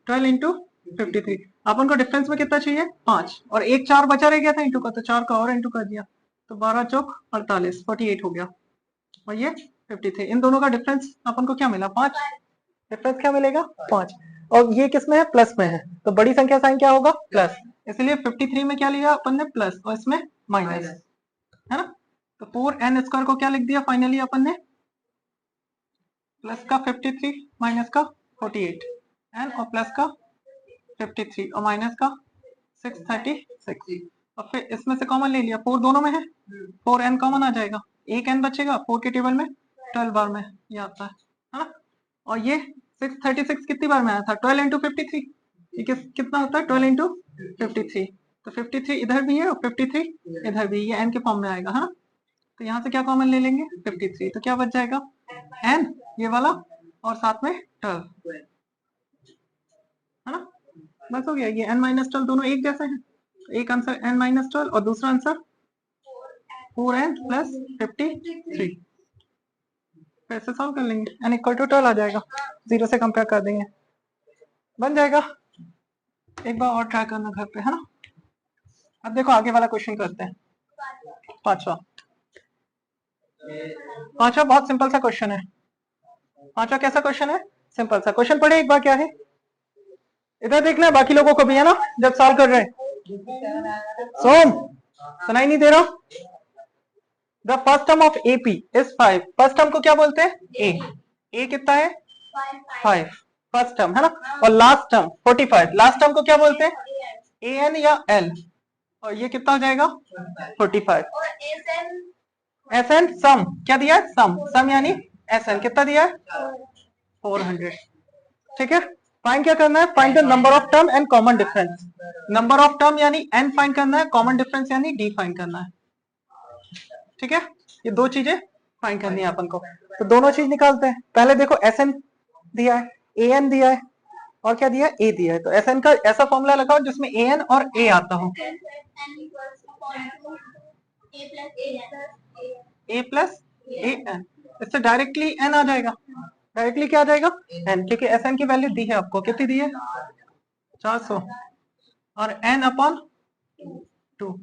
12 इंटू 53, अपन को डिफरेंस में कितना चाहिए 5 और एक 4 बचा रह गया था इंटू का, तो 4 का और इंटू कर दिया तो 12 चौक 48 48 हो गया और ये 53, इन दोनों का डिफरेंस अपन को क्या मिला 5, डिफरेंस क्या मिलेगा 5, और ये किस में है प्लस में है, तो बड़ी संख्या साइन क्या होगा प्लस, इसलिए 53 में क्या लिया अपन ने प्लस और इसमें माइनस, है ना। तो 4n स्क्वायर को क्या लिख दिया फाइनली अपन ने, प्लस का 53 माइनस का 48 n और प्लस का 53 और माइनस का 636 और फिर इसमें से कॉमन ले लिया, 4 दोनों में है 4n कॉमन आ जाएगा, एक n बचेगा 4 के टेबल में 12 बार में ये आता है ना, और ये 636 कितनी बार में आया था 12 इंटू 53, ये कितना होता है 12 इंटू 53, तो 53 इधर भी है और 53 इधर भी, ये n के फॉर्म में आएगा, है ना। तो यहाँ से क्या कॉमन ले लेंगे 53, तो क्या बच जाएगा n ये वाला और साथ में 12, है ना, बस हो गया, ये n माइनस 12 दोनों एक जैसे हैं, एक आंसर n माइनस 12 और दूसरा आंसर 4n प्लस 53, फिर से सॉल्व कर लेंगे, n इक्वल टू 12 आ जाएगा, 0 से कंपेयर कर देंगे बन जाएगा, एक बार और ट्राई करना घर पे, है ना। अब देखो आगे वाला क्वेश्चन करते हैं, पांचवा बहुत सिंपल सा क्वेश्चन है, पांचवा कैसा क्वेश्चन है सिंपल सा क्वेश्चन, पढ़े एक बार क्या है, इधर देखना है बाकी लोगों को भी, है ना, जब सॉल्व कर रहे हैं। सोम सुनाई नहीं दे रहा, the first term of AP is 5, first term को क्या बोलते हैं A कितना है 5 फर्स्ट टर्म, है ना, और लास्ट टर्म 45, लास्ट टर्म को क्या बोलते हैं AN या L, और ये कितना हो जाएगा 45, SN सम क्या दिया है सम यानी SN कितना दिया है 400, ठीक है। फाइंड क्या करना है, find the number of term and common difference, number of term यानी n फाइंड करना है, कॉमन डिफरेंस यानी d फाइंड करना है, ठीक है, ये दो चीजें फाइंड करनी है अपन को, तो दोनों चीज निकालते हैं। पहले देखो SN दिया है, ए एन दिया है और क्या दिया है, ए दिया है। तो एस एन का ऐसा फॉर्मूला लगाओ जिसमें ए एन और ए आता हो। ए प्लस ए एन, इससे डायरेक्टली एन आ जाएगा। डायरेक्टली क्या आ जाएगा, एन, क्योंकि एस एन की वैल्यू दी है आपको, कितनी दी है 400, और एन अपॉन 2,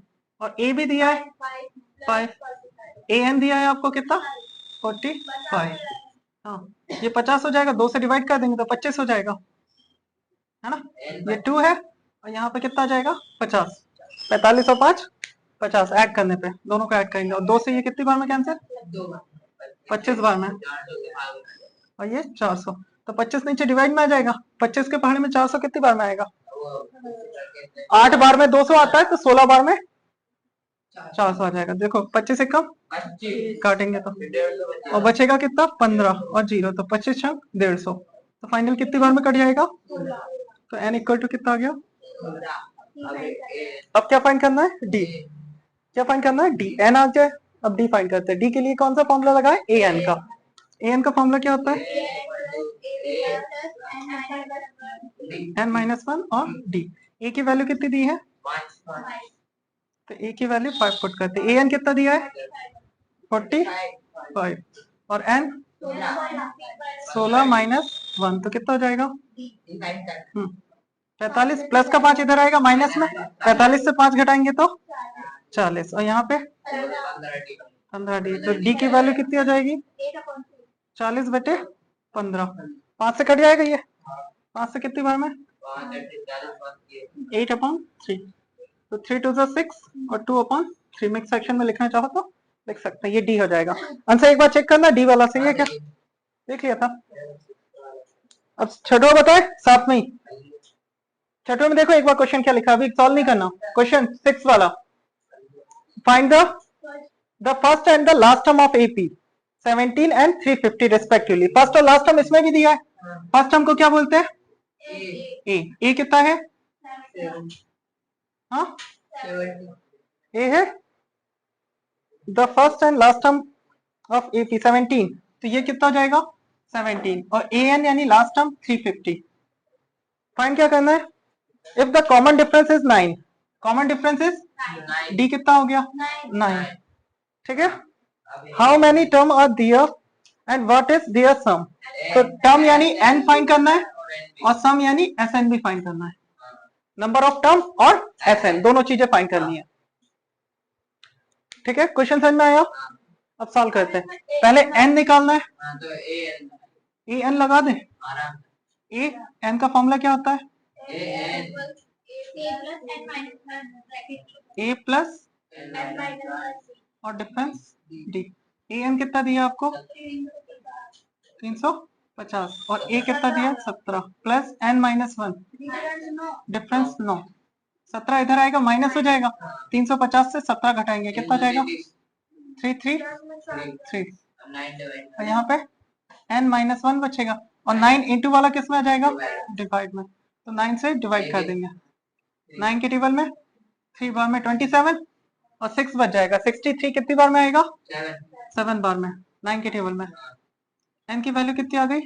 और ए भी दिया है 5, ए एन दिया है आपको कितना 45। हाँ, ये 50 हो जाएगा, 2 से डिवाइड कर देंगे तो 25 हो जाएगा, है ना। ये 2 है और यहाँ पे कितना आ जाएगा 50, 45 और 5 50, ऐड करने पे दोनों को ऐड करेंगे, और 2 से ये कितनी बार में कैंसिल, 25 बार में, और ये 400, तो 25 नीचे डिवाइड में आ जाएगा, 25 के पहाड़े में 400 कितनी बार में आएगा, 8 बार में 200 आता है, तो 16 बार में 400 आ जाएगा। देखो 25 से कम काटेंगे तो, और बचेगा कितना 15 और 0, तो 25 छक 150, तो फाइनल कितनी बार में कट जाएगा, तो n इक्वल टू कितना आ गया। अब क्या फाइंड करना है, d, क्या फाइंड करना है, d, n आ जाए। अब d फाइंड करते हैं। d के लिए कौन सा फॉर्मूला लगाए, a n का। a n का फॉर्मूला क्या होता है, n-1 और d। a की वैल्यू कितनी दी है, तो a की वैल्यू 5 पुट करते हैं। an कितना दिया है 45, और n 16 माइनस 1, तो कितना हो जाएगा 45, प्लस का 5 इधर आएगा माइनस में, 45 से 5 घटाएंगे तो 40, और यहाँ पे 15 डी, तो डी की वैल्यू कितनी आ जाएगी 40/15, 5 से कट जाएगा ये, 5 से कितनी बार में 8/3, तो 3 2 6 और 2/3, मिक्स सेक्शन में लिखना चाहो तो लिख सकते हैं, ये डी हो जाएगा आंसर। एक बार चेक करना डी वाला सही है क्या, देख लिया था। अब छठवा बताए साथ में ही, छठवे में देखो एक बार क्वेश्चन क्या लिखा, अभी सॉल्व नहीं करना, क्वेश्चन 6 वाला, find the first and the last term of AP 17 and 350 respectively. First और लास्ट टर्म इसमें भी दिया है, फर्स्ट टर्म को क्या बोलते हैं ए कितना है, हाँ ए है the first and last term of AP 17, तो ये कितना हो जाएगा 17, और ए एन यानी लास्ट टर्म 350। फाइंड क्या करना है, if the common difference is 9, common difference is D कितना हो गया 9, ठीक है। How many term are there and what is there sum, तो टर्म यानी एन फाइंड करना है और सम यानी एस एन भी फाइंड करना है, नंबर ऑफ टर्म और एस एन दोनों चीजें फाइंड करनी है, ठीक है। क्वेश्चन समझ में आया, अब सॉल्व करते हैं। पहले एन निकालना है, ए एन लगा दें, ए एन का फॉर्मूला क्या होता है ए प्लस और डिफरेंस डी। ए एन कितना दिया आपको 350, और ए कितना दिया 17, प्लस n-1 डिफरेंस 9, 17 इधर आएगा माइनस हो जाएगा, 350 से 17 घटाएंगे कितना जाएगा 333, और यहाँ पे n-1 बचेगा, और 9 इंटू वाला किस में आ जाएगा डिवाइड में, तो 9 से डिवाइड कर देंगे, 9 के टेबल में 3 बार में 27, और 6 बच जाएगा, 63 कितनी बार में आएगा 7 बार में 9 के टेबल में। n की वैल्यू कितनी आ गई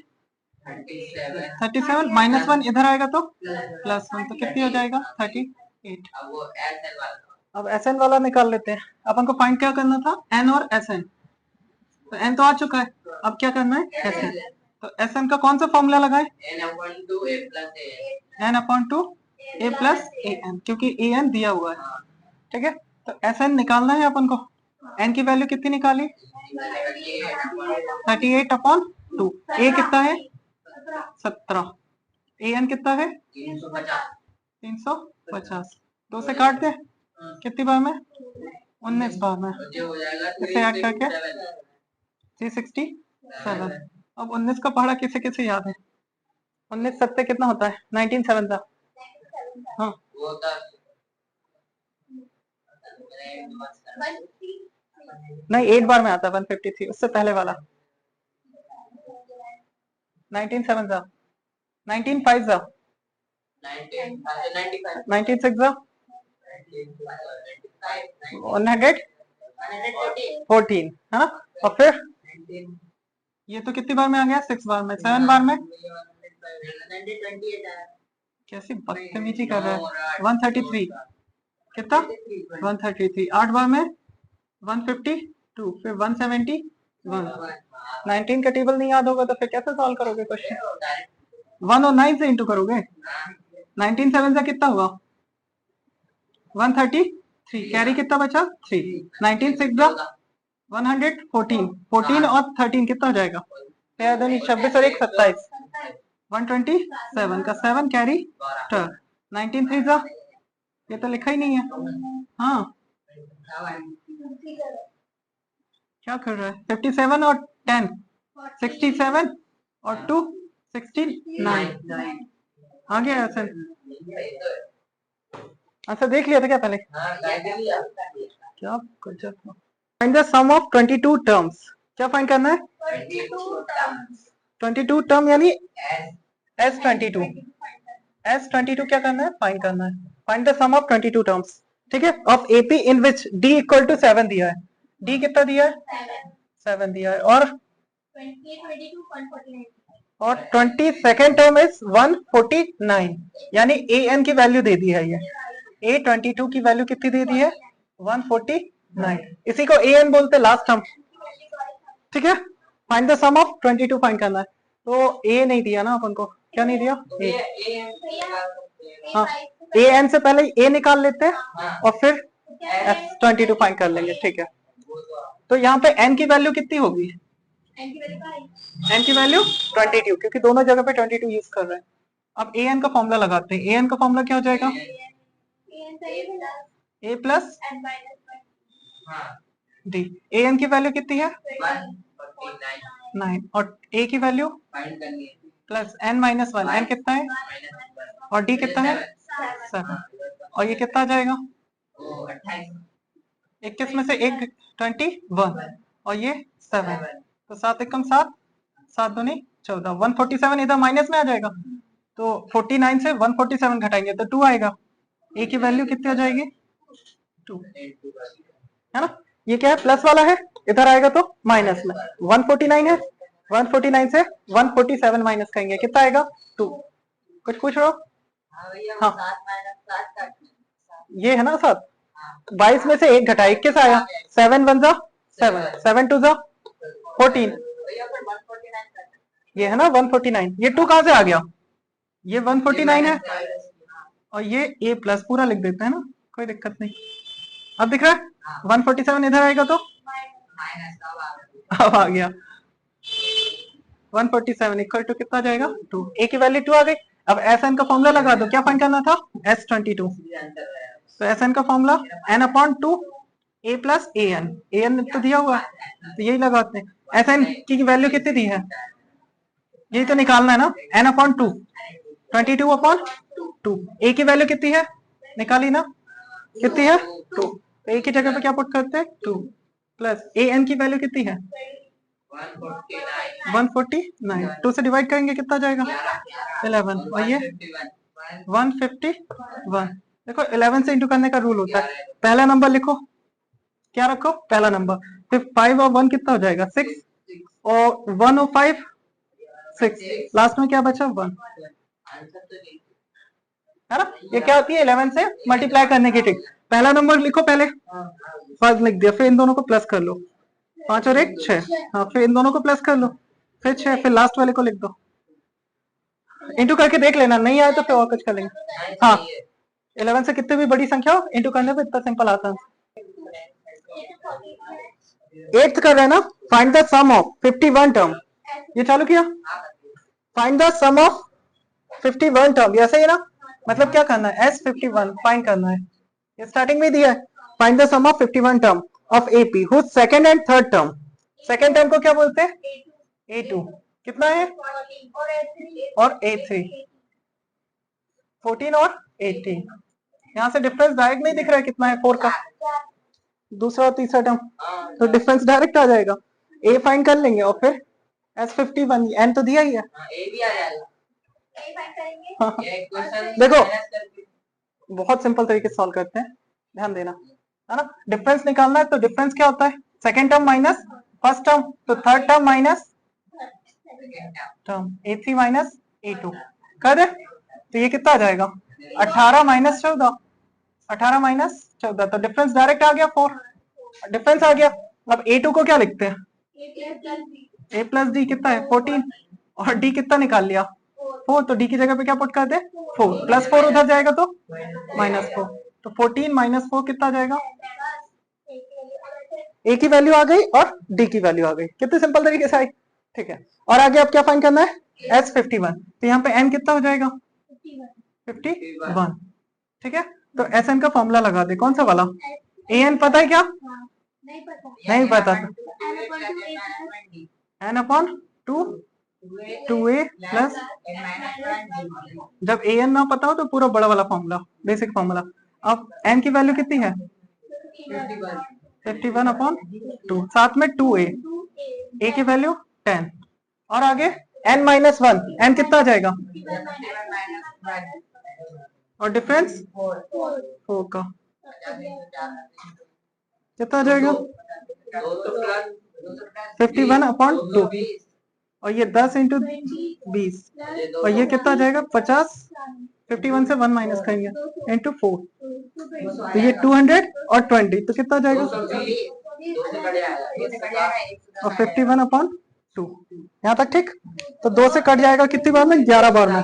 37, -1 इधर आएगा तो +1, तो कितनी हो जाएगा 38। अब एस एन वाला निकाल लेते हैं, अपन को फाइंड क्या करना था n और एस एन, तो n तो आ चुका है, अब क्या करना है एस एन, तो एस एन का कौन सा फॉर्मूला लगाए n/2 a plus A N, क्योंकि ए एन दिया हुआ है, ठीक है। तो एस एन निकालना है अपन को, n की वैल्यू कितनी निकाली 38/2, a कितना है 17, ए एन कितना है 350, 2 से काट दे कितनी बार में 19 बार में, इसे ऐड करके 367। अब 19 का पहाड़ा किसे किसे याद है, 19 7 कितना होता है 19 7 था, हाँ नहीं 8 बार में आता है 153, उससे पहले वाला 19 7 था, 19 5 था, 19 6 था, 114 है ना, और फिर ये तो कितनी बार में आ गया 6 बार में, 7 बार में कैसी बदतमीजी कर रहा है। 133 कितना 133, 8 बार में 152, फिर 171, 19 का टेबल नहीं याद होगा तो फिर कैसे सॉल्व करोगे क्वेश्चन। 1 और 9 से इंटू करोगे। 19 7 से कितना हुआ 133, कैरी कितना बचा 3, 19 6 114, 14 और 13 कितना हो जाएगा 26 और 1 27, 127 का 7 कैरी 12, 19 3 ये तो लिखा ही नहीं है। हाँ क्या कर रहा है 57 और 10 67 और 2 69 आ गया आंसर। आंसर देख लिया था क्या पहले। क्या गजब। Find the sum of 22 terms. क्या फाइंड करना है 22 टर्म यानी S22 क्या करना है फाइंड करना है। Find the sum of 22 terms ठीक है of AP in which D equal to 7 दिया है। D कितना दिया है 7 दिया है और 22nd टर्म इज 149 यानी AN की वैल्यू दे दी है। ये A22 की वैल्यू कितनी दे दी है 149, इसी को AN बोलते लास्ट टर्म ठीक है। Find the sum of 22 find करना है तो A नहीं दिया ना अपन को, क्या नहीं दिया हाँ AN से पहले A निकाल लेते हैं और फिर S22 फाइंड कर लेंगे ठीक है। तो यहाँ पे N की वैल्यू कितनी होगी N की वैल्यू 22 क्योंकि दोनों जगह पे 22 यूज कर रहे हैं। अब AN का फॉर्मूला लगाते हैं। AN का फॉर्मूला क्या हो जाएगा A प्लस D। AN की वैल्यू कितनी है 9 और A की value plus N minus 1, N कितना है और D कितना है 7 और ये कितना आ जाएगा 21 में से 1 21 और ये 7 तो 7 एकम 7 7 दूनी 14, 147 इधर माइनस में आ जाएगा तो 49 से 147 घटाएंगे तो 2 आएगा। A की वैल्यू कितनी हो जाएगी 2 है ना। ये क्या है प्लस वाला है इधर आएगा तो माइनस में 149 है 149 से 147 माइनस करेंगे कितना आएगा 2। कुछ पूछ रहे हो हाँ ये है ना 7 22 में से 1 घटा 21 आया 7 1 जा 7 7 2 जा 14 ये है ना 149 ये 2 कहां से आ गया ये 149 है और ये A प्लस पूरा लिख देते हैं ना कोई दिक्कत नहीं। अब दिख रहा है 147 इधर आएगा तो अब आ गया 147 इक्वल टू कितना जाएगा 2। A की वैल्यू 2 आ गई। अब SN का फॉर्मूला लगा दो। क्या फाइंड करना था S22 तो SN का formula N/2 A plus AN तो दिया हुआ है तो यही लगाते हैं। SN की वैल्यू कितनी दी है यही तो निकालना है ना N/2 22/2। A की वैल्यू कितनी है निकाली ना कितनी है 2 तो A की जगह पे क्या पुट करते हैं 2 प्लस AN की वैल्यू कितनी है 149 2 से डिवाइड करेंगे कितना जाएगा 11 और ये 151। देखो 11 से इंटू करने का रूल होता है पहला नंबर लिखो क्या रखो पहला नंबर फिर 5 और 1 कितना हो जाएगा 6 और 1 और 5 6 लास्ट में क्या बचा 1 है ना। ये क्या होती है 11 से मल्टीप्लाई करने की ट्रिक। पहला नंबर लिखो पहले फर्स्ट लिख दिया फिर इन दोनों को प्लस कर लो 5 और 1 6 हाँ फिर इन दोनों को प्लस कर लो फिर 6 फिर लास्ट वाले को लिख दो इंटू करके देख लेना नहीं आए तो फिर और कुछ कर लेंगे। हाँ 11 से कितनी भी बड़ी संख्या हो इंटू करने पे इतना सिंपल आता है। 8th कर रहे हैं ना find the sum of 51 term ये चालू किया find the sum of 51 term ये ऐसे ही ना मतलब क्या करना है S51 फाइंड करना है ये स्टार्टिंग में दिया है। Find the sum of 51 term of AP whose second and third term. Second term को क्या बोलते हैं A2 कितना है और A3 14 और 18। यहाँ से डिफरेंस डायरेक्ट नहीं दिख रहा है कितना है 4 का दूसरा और तीसरा टर्म तो डिफरेंस डायरेक्ट आ जाएगा A फाइंड कर लेंगे और फिर S51 N तो दिया ही है हाँ। देखो बहुत सिंपल तरीके से सॉल्व करते हैं ध्यान देना है ना। डिफरेंस निकालना है तो डिफरेंस क्या होता है second term minus first term तो third term minus term A3 minus A2 कर दे, तो ये कितना आ जाएगा 18 माइनस 14, 18 माइनस 14, तो डिफरेंस डायरेक्ट आ गया 4, डिफरेंस आ गया। अब A2 को क्या लिखते हैं, A प्लस डी कितना है 14, और डी कितना निकाल लिया 4, तो डी की जगह पे क्या पुट कर दे 4, प्लस 4 उधर जाएगा तो -4, तो 14 माइनस 4 कितना जाएगा, ए की वैल्यू आ गई और डी की वैल्यू आ गई, कितने सिंपल तरीके से आई। ठीक है, और आगे आप क्या फाइंड करना है S51, तो यहाँ पे n कितना हो जाएगा 51। ठीक है, तो SN का फॉर्मूला लगा दे, कौन सा वाला, AN पता है क्या, नहीं पता, n अपॉन 2a प्लस, जब AN ना पता हो तो पूरा बड़ा वाला फॉर्मूला, बेसिक फॉर्मूला। अब n की वैल्यू कितनी है 51 अपॉन 2, साथ में 2a, a की वैल्यू 10, और आगे n माइनस 1, n कितना आ जाएगा, और डिफरेंस 4 का कितना आ जाएगा 51 अपॉन 2, और ये 10 इंटू 20, और ये कितना आ जाएगा 50, 51 से 1 माइनस करेंगे इंटू 4, तो ये 200 और 20, तो कितना आ जाएगा, और 51 अपॉन 2, यहाँ तक ठीक। तो 2 से कट जाएगा कितनी बार में, 11 बार में।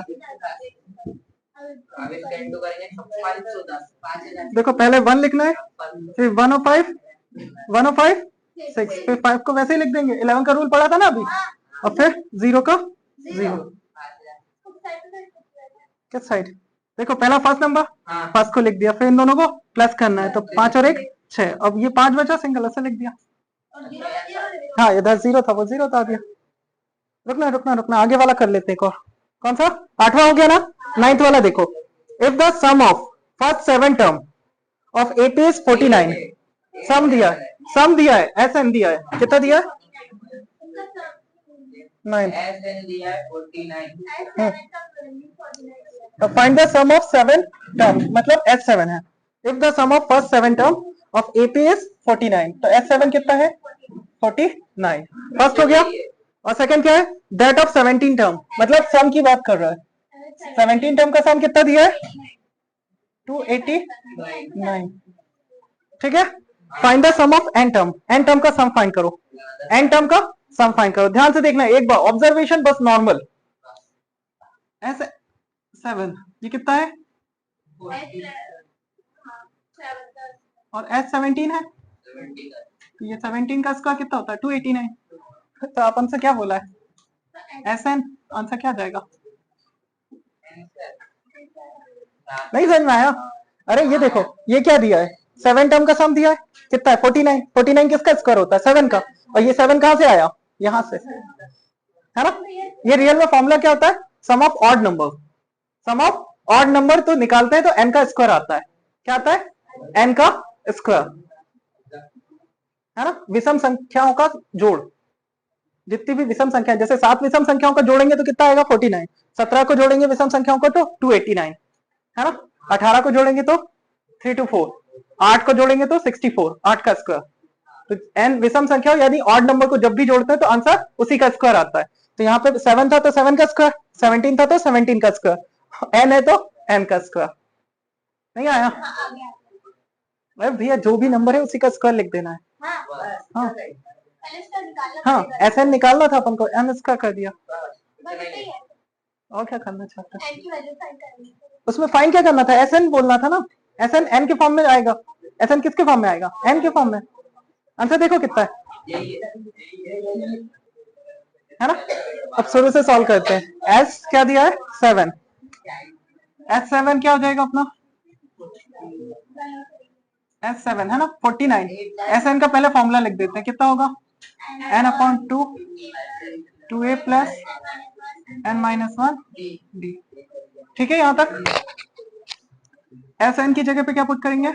देखो पहले 1 लिखना है, फिर 105, 105 6, फिर 5 को वैसे ही लिख देंगे, 11 का रूल पढ़ा था ना अभी, और फिर 0 का 0, किस साइड, देखो पहला फर्स्ट नंबर, फर्स्ट को लिख दिया, फिर इन दोनों को प्लस करना है, तो 5 और 1 6, अब ये 5 बचा, सिंगल ऐसे लिख दिया, हाँ इधर 0 था वो 0 था दिया। रुकना रुकना रुकना, आगे वाला कर लेते हैं, और कौन सा 8वां हो गया ना, 9th वाला देखो, if the sum of first 7 term of AP is 49, sum दिया है, सम दिया है, SN दिया है, कितना दिया है 9, तो find the sum of 7 term, मतलब S7 है, if the sum of first 7 term of AP is 49, तो S7 कितना है 49, फर्स्ट हो गया, और सेकंड क्या है दैट ऑफ 17 टर्म, मतलब सम की बात कर रहा है, 17 टर्म का सम कितना दिया है 289, ठीक है। Find the sum of n term, n term का सम फाइंड करो, n टर्म का सम फाइंड करो, ध्यान से देखना एक बार, ऑब्जर्वेशन बस नॉर्मल, S7 ये कितना है, और S17 है, तो ये 17 का स्क्वायर कितना होता है 289, तो आप आंसर क्या बोला है SN, आंसर क्या जाएगा, नहीं समझ में आया, अरे ये देखो ये क्या दिया है, 7 टर्म का सम दिया है, कितना है 49, 49 किसका स्क्वायर होता है 7 का, और ये 7 कहां से आया, यहां से, है ना। ये रियल में फॉर्मूला क्या होता है, sum of odd number, sum of odd number तो निकालते हैं तो n का स्क्वायर आता है, क्या आता है n का स्क्वायर, है ना, विषम संख्याओं का जोड़, जितनी भी विषम संख्या, जैसे 7 विषम संख्याओं का जोड़ेंगे तो कितना आएगा 49, 17 को जोड़ेंगे विषम संख्याओं को तो 289, है ना, 18 को जोड़ेंगे तो 324, 8 को जोड़ेंगे तो 64, 8 का स्क्वायर, तो n विषम संख्या यानी ऑड नंबर को जब भी जोड़ते हैं तो आंसर उसी का स्क्वायर आता है, तो यहाँ पे 7 था तो 7 का स्क्वायर, 17 था तो 17 का स्क्वायर, n है तो n का स्क्वायर, नहीं आया, अरे भैया जो भी नंबर है उसी का स्क्वायर लिख देना है, हाँ हाँ SN निकालना था अपन को, n स्क्वायर कर दिया, और क्या करना चाहते हैं, उसमें फाइन क्या करना था, SN बोलना था ना, SN n के फॉर्म में आएगा, SN किसके फॉर्म में आएगा n के फॉर्म में, आंसर देखो कितना है ना। अब शुरू से सॉल्व करते हैं, S क्या दिया है 7, S7 क्या हो जाएगा अपना S7 है ना 49, SN का पहले फॉर्मूला लिख देते हैं, कितना होगा n upon 2, 2a plus n minus 1 d, ठीक है। यहाँ तक SN की जगह पे क्या पुट करेंगे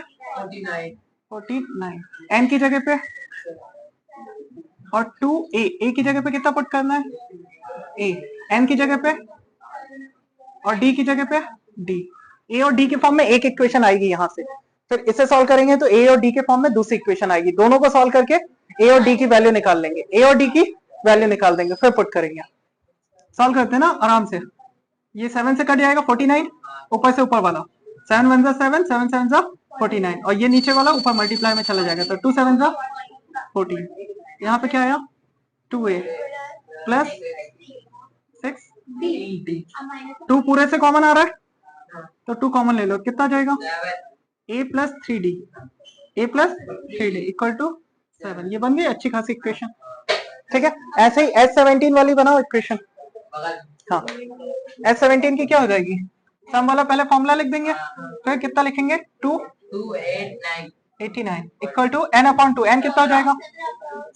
49, n की जगह पे, और 2a, a की जगह पे कितना पुट करना है a, n की जगह पे, और d की जगह पे d, a और d के फॉर्म में एक इक्वेशन आएगी यहाँ से, फिर इसे सॉल्व करेंगे तो a और d के फॉर्म में दूसरी इक्वेशन आएगी, दोनों को सॉल्व करके a और d की वैल्यू निकाल लेंगे, a और d की वैल्यू निकाल देंगे, फिर पुट करेंगे, सॉल्व करते हैं ना आराम से, ये 7 से कट जाएगा 49, ऊपर से ऊपर वाला 7 1 जा 7, 7 7 जा 49, और ये नीचे वाला ऊपर मल्टीप्लाई में चला जाएगा, तो 2 7 जा 14। यहाँ पे क्या आया 2a प्लस 6d, 2 पूरे से कॉमन आ रहा है तो 2 कॉमन ले लो, कितना जाएगा a plus 3d, equal to 7। ये बन गई अच्छी खासी इक्वेशन। ठीक है, ऐसे ही S17 वाली बनाओ इक्वेशन। हाँ, S17 की क्या हो जाएगी, सम वाला पहले फॉर्मूला लिख देंगे, फिर कितना लिखेंगे 289 इक्वल टू n/2, n कितना हो जाएगा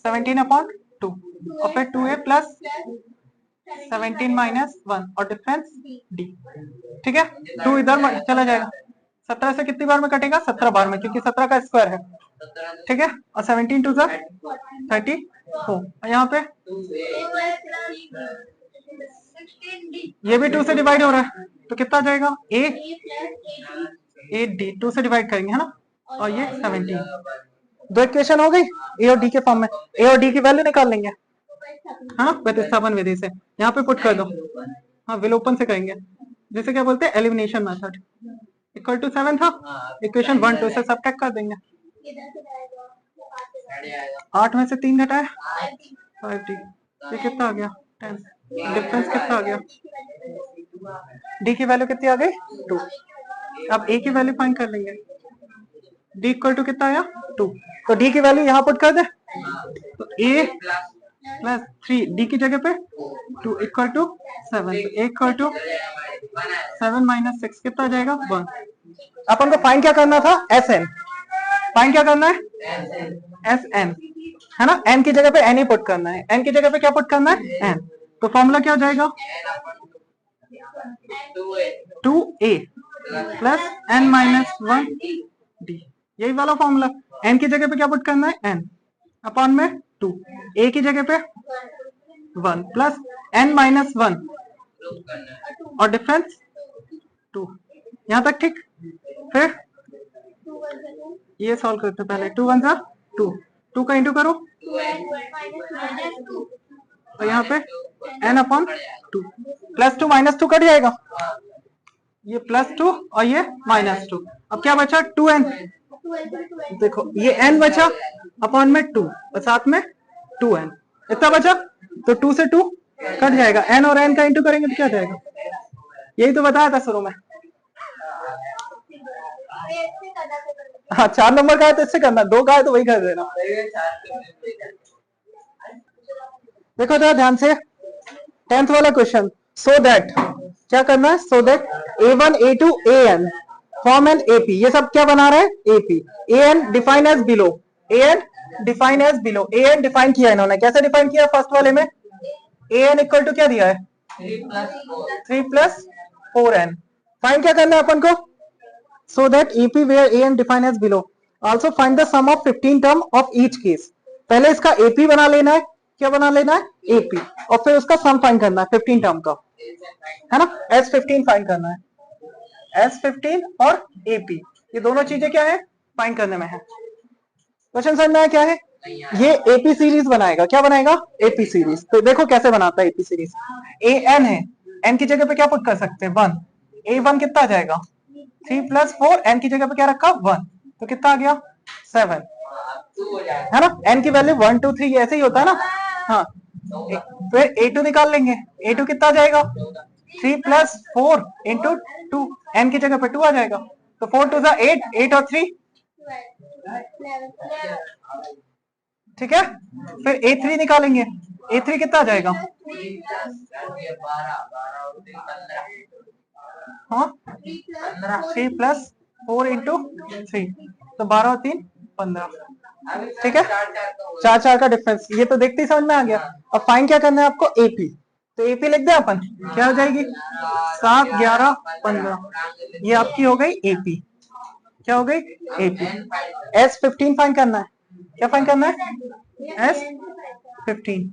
17/2, और फिर 2a प्लस 17 माइनस 1 और डिफरेंस d। ठीक है, 2 इधर चला जाएगा, 17 से कितनी बार में कटेगा 17 बार में, क्योंकि 17 का स्क्वायर है। ठीक है, और 17 2 जा 34, और यहाँ पे ये भी 2 से डिवाइड हो रहा है, तो कितना जाएगा a 8d, 2 से डिवाइड करेंगे है ना, और ये 17। दो इक्वेशन हो गई a और d के फॉर्म में, a और d की वैल्यू निकाल लेंगे है ना प्रतिस्थापन विधि से। यहाँ पे पुट कर दो, हाँ विलोपन से करेंगे, जैसे क्या बोलते हैं एलिमिनेशन मेथड। इक्वल टू 7 था, इक्वेशन 1 2 से सबट्रैक्ट कर देंगे, 8 में से 3 घटाए 5d, ये कितना आ गया 10, डिफरेंस कितना आ गया, d की वैल्यू कितनी आ गई 2। अब a की वैल्यू फाइंड कर लेंगे, d इक्वल टू कितना आया 2, तो d की वैल्यू यहाँ पुट कर दे, तो a प्लस 3 d की जगह पे 2 इक्वल टू 7, तो a इक्वल टू 7 माइनस 6 कितना आ जाएगा 1। अपन को फाइंड क्या करना था Sn, फाइंड क्या करना है Sn है ना, n की जगह पे n ही पुट करना है, n की जगह पे क्या पुट करना है n, तो फॉर्मूला क्या हो जाएगा 2a plus n minus 1d, यही वाला फॉर्मूला। n की जगह पे क्या पुट करना है n अपॉन में 2, a की जगह पे 1 प्लस n माइनस 1 और डिफरेंस 2, यहाँ तक ठीक। फिर ये सॉल्व करते पहले, 2 1 जा 2, 2 का इंटू करो, और यहाँ पे n upon 2, plus 2 minus 2 cut जाएगा, ये प्लस 2 और ये माइनस 2, अब क्या बचा 2n, देखो ये n बचा अपॉन में 2 और साथ में 2n, इतना बचा, तो 2 से 2 कट जाएगा, n और n का इंटू करेंगे तो क्या जाएगा, यही तो बताया था शुरू में। हाँ 4 नंबर का है तो इससे करना, 2 का है तो वही कर देना। देखो जरा ध्यान से 10th वाला क्वेश्चन, सो दैट क्या करना है, so that a1 a2 an form an AP, ये सब क्या बना रहा है AP, an define as below, an define as below, an define किया इन्होंने, कैसे डिफाइन किया फर्स्ट वाले में, an इक्वल टू क्या दिया है 3 प्लस 4n, फाइंड क्या करना है अपन को, so that AP where an defined as below, also find the sum of 15 term of each case। पहले इसका AP बना लेना है, क्या बना लेना है AP, और फिर उसका सम फाइंड करना है 15 टर्म का, है ना, S15 फाइंड करना है, S15 और AP ये दोनों चीजें क्या है फाइंड करने में है। क्वेश्चन समझ में आया क्या है, ये AP सीरीज बनाएगा, क्या बनाएगा AP सीरीज, तो देखो कैसे बनाता है AP सीरीज, an है, n की जगह पे क्या पुट कर सकते हैं 1, a1 कितना आ जाएगा 3 प्लस 4, n की जगह पे क्या रखा 1, तो कितना आ गया 7, है ना, n की वैल्यू 1 2 3 ऐसे ही होता है ना। हाँ फिर a2 निकाल लेंगे, a2 कितना आ जाएगा 3 प्लस 4 इंटू 2, n की जगह पे 2 आ जाएगा, तो 4 2 8, 8 और 3 ठीक है। फिर a3 निकालेंगे, a3 कितना आ जाएगा, हाँ 3 प्लस 4 इंटू 3, तो 12 और 3 15, ठीक है, 4 4 का डिफरेंस, ये तो देखते ही समझ में आ गया। अब फाइंड क्या करना है आपको AP, तो AP लिख दे अपन, क्या हो जाएगी 7 11 15, ये आपकी हो गई AP, क्या हो गई AP। S15 फाइंड करना है, क्या फाइंड करना है S15,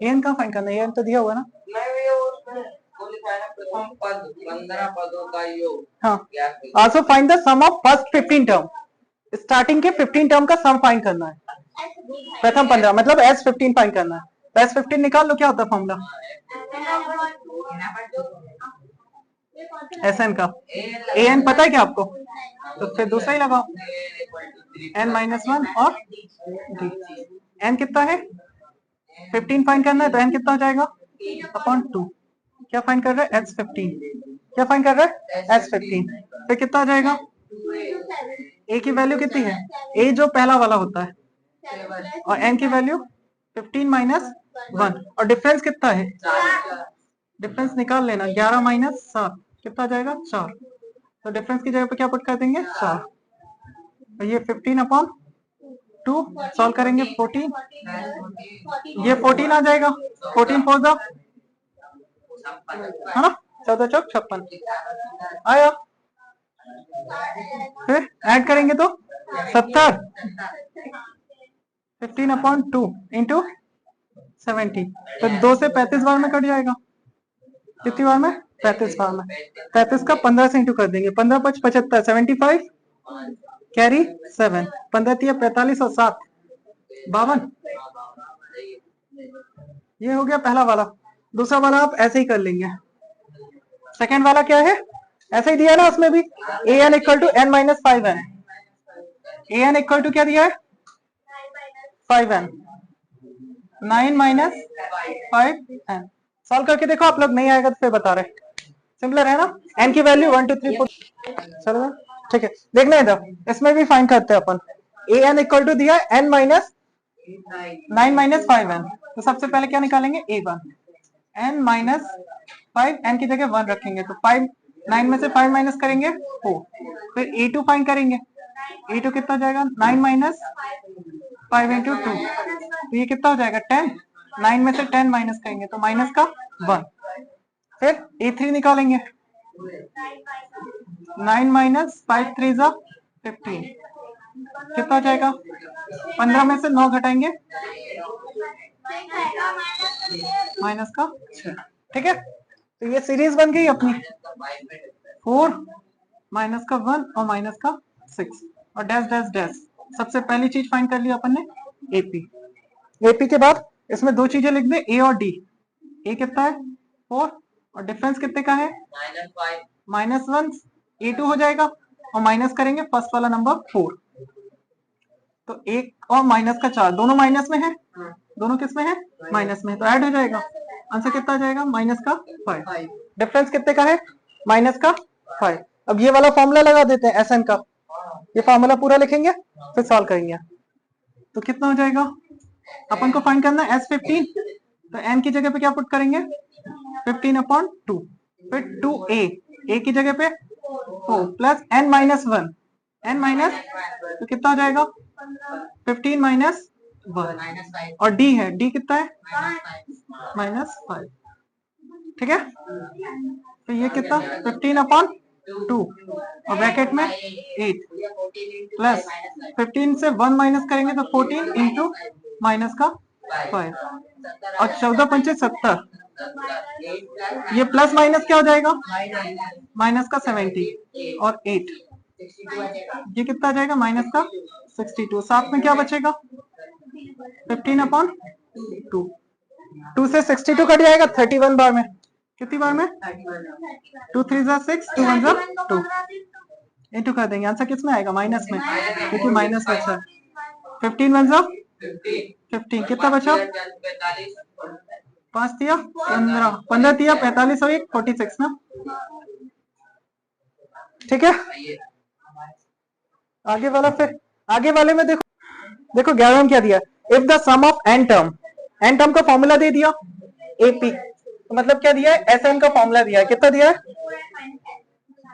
an का फाइंड करना है, an तो दिया हुआ ना, हाँ also find the sum of first 15 term, starting के 15 टर्म का सम फाइंड करना है, प्रथम 15 मतलब S15 फाइंड करना है, तो S15 निकाल लो क्या होता है फॉर्मूला, एस एन का ए एन पता है क्या आपको, तो फिर दूसरा ही लगाओ n माइनस वन और d। n कितना है 15 फाइंड करना है, तो n कितना हो जाएगा अपॉन 2। क्या फाइंड कर रहा है s15, क्या फाइंड कर रहा है s15, फिर कितना आ जाएगा a की वैल्यू कितनी है, a जो पहला वाला होता है और n की वैल्यू 15 माइनस 1 और डिफरेंस कितना है, डिफरेंस निकाल लेना 11 माइनस 7 कितना आ जाएगा 4। तो डिफरेंस की जगह पे क्या पुट कर देंगे 4, तो ये 15 अपॉन 2 सॉल्व करेंगे 14, ये 14 आ जाएगा 14 फोर द है ना 14 चौक 56 आया। फिर ऐड करेंगे तो 70, 15 अपॉन 2 इंटू 70, तो 2 से 35 बार में कट जाएगा, कितनी बार में 35 बार में, 35 का 15 से इंटू कर देंगे, 15 5 75 75 कैरी 7, 15 3 45 और 7 52। ये हो गया पहला वाला। दूसरा वाला आप ऐसे ही कर लेंगे। सेकेंड वाला क्या है, ऐसे ही दिया ना उसमें भी A N equal to N minus 5n, A N equal to क्या दिया है 5n, 9 माइनस 5n। सॉल्व करके देखो आप लोग, नहीं आएगा तो फिर बता रहे, सिंपलर है ना। n की वैल्यू 1 2 3 4 चलो ठीक है, देखना इधर इसमें भी फाइंड करते हैं अपन। ए एन इक्वल टू दिया है n माइनस 9 माइनस 5n, तो सबसे पहले क्या निकालेंगे a1, n माइनस 5 n की जगह 1 रखेंगे, तो 5 9 में से 5 माइनस करेंगे 4, फिर a2 फाइंड करेंगे, a2 कितना जाएगा 9 माइनस 5 इंटू 2, तो ये कितना हो जाएगा 10, 9 में से 10 माइनस करेंगे तो माइनस का 1, फिर a3 निकालेंगे, 9 माइनस 5 3 जा 15, कितना हो जाएगा 15 में से 9 घटाएंगे माइनस का 6। ठीक है, तो ये सीरीज बन गई अपनी 4 माइनस का 1 और माइनस का 6 और डैश डैश डैश। सबसे पहली चीज फाइंड कर ली अपन ने एपी, एपी के बाद इसमें दो चीजें लिख दे ए और डी। ए कितना है 4 और डिफरेंस कितने का है -1, a2 हो जाएगा और माइनस करेंगे फर्स्ट वाला नंबर 4, तो 1 और माइनस का 4 दोनों माइनस में है, दोनों किस में है माइनस में, तो ऐड हो जाएगा, आंसर कितना आ जाएगा माइनस का 5। डिफरेंस कितने का है माइनस का 5। अब ये वाला फॉर्मूला लगा देते हैं एसएन का, ये फॉर्मूला पूरा लिखेंगे फिर सॉल्व करेंगे, तो कितना हो जाएगा अपन को फाइंड करना है S15, तो n की जगह पे क्या पुट करेंगे 15 अपॉन 2, फिर 2a, a की जगह पे 4 plus n minus 1, n minus तो कितना हो जाएगा 15 माइनस 1 और d है, d कितना है -5। ठीक है, तो ये कितना 15 अपॉन 2 और ब्रैकेट में 8 प्लस 15 से 1 माइनस करेंगे तो 14 इंटू माइनस का 5 और 14 पंचे 70, ये प्लस माइनस क्या हो जाएगा माइनस का 70 और 8, ये कितना आ जाएगा माइनस का 62, साथ में क्या बचेगा 15 अपॉन 2, 2 से 62 कट जाएगा 31 बार में, कितनी बार में 2 3 जा 6 2 1 जा 2 इंटू कर देंगे, आंसर किस में आएगा माइनस में, क्योंकि माइनस बचा है। 15 1 जा 15, कितना बचा 5 दिया 15, 15 दिया 45 और 1 46 ना। ठीक है, आगे वाला, फिर आगे वाले में देखो 11 में क्या दिया, if the sum of n term का फॉर्मूला दे दिया एपी, तो मतलब क्या दिया है एसएन का फॉर्मूला दिया है, कितना दिया है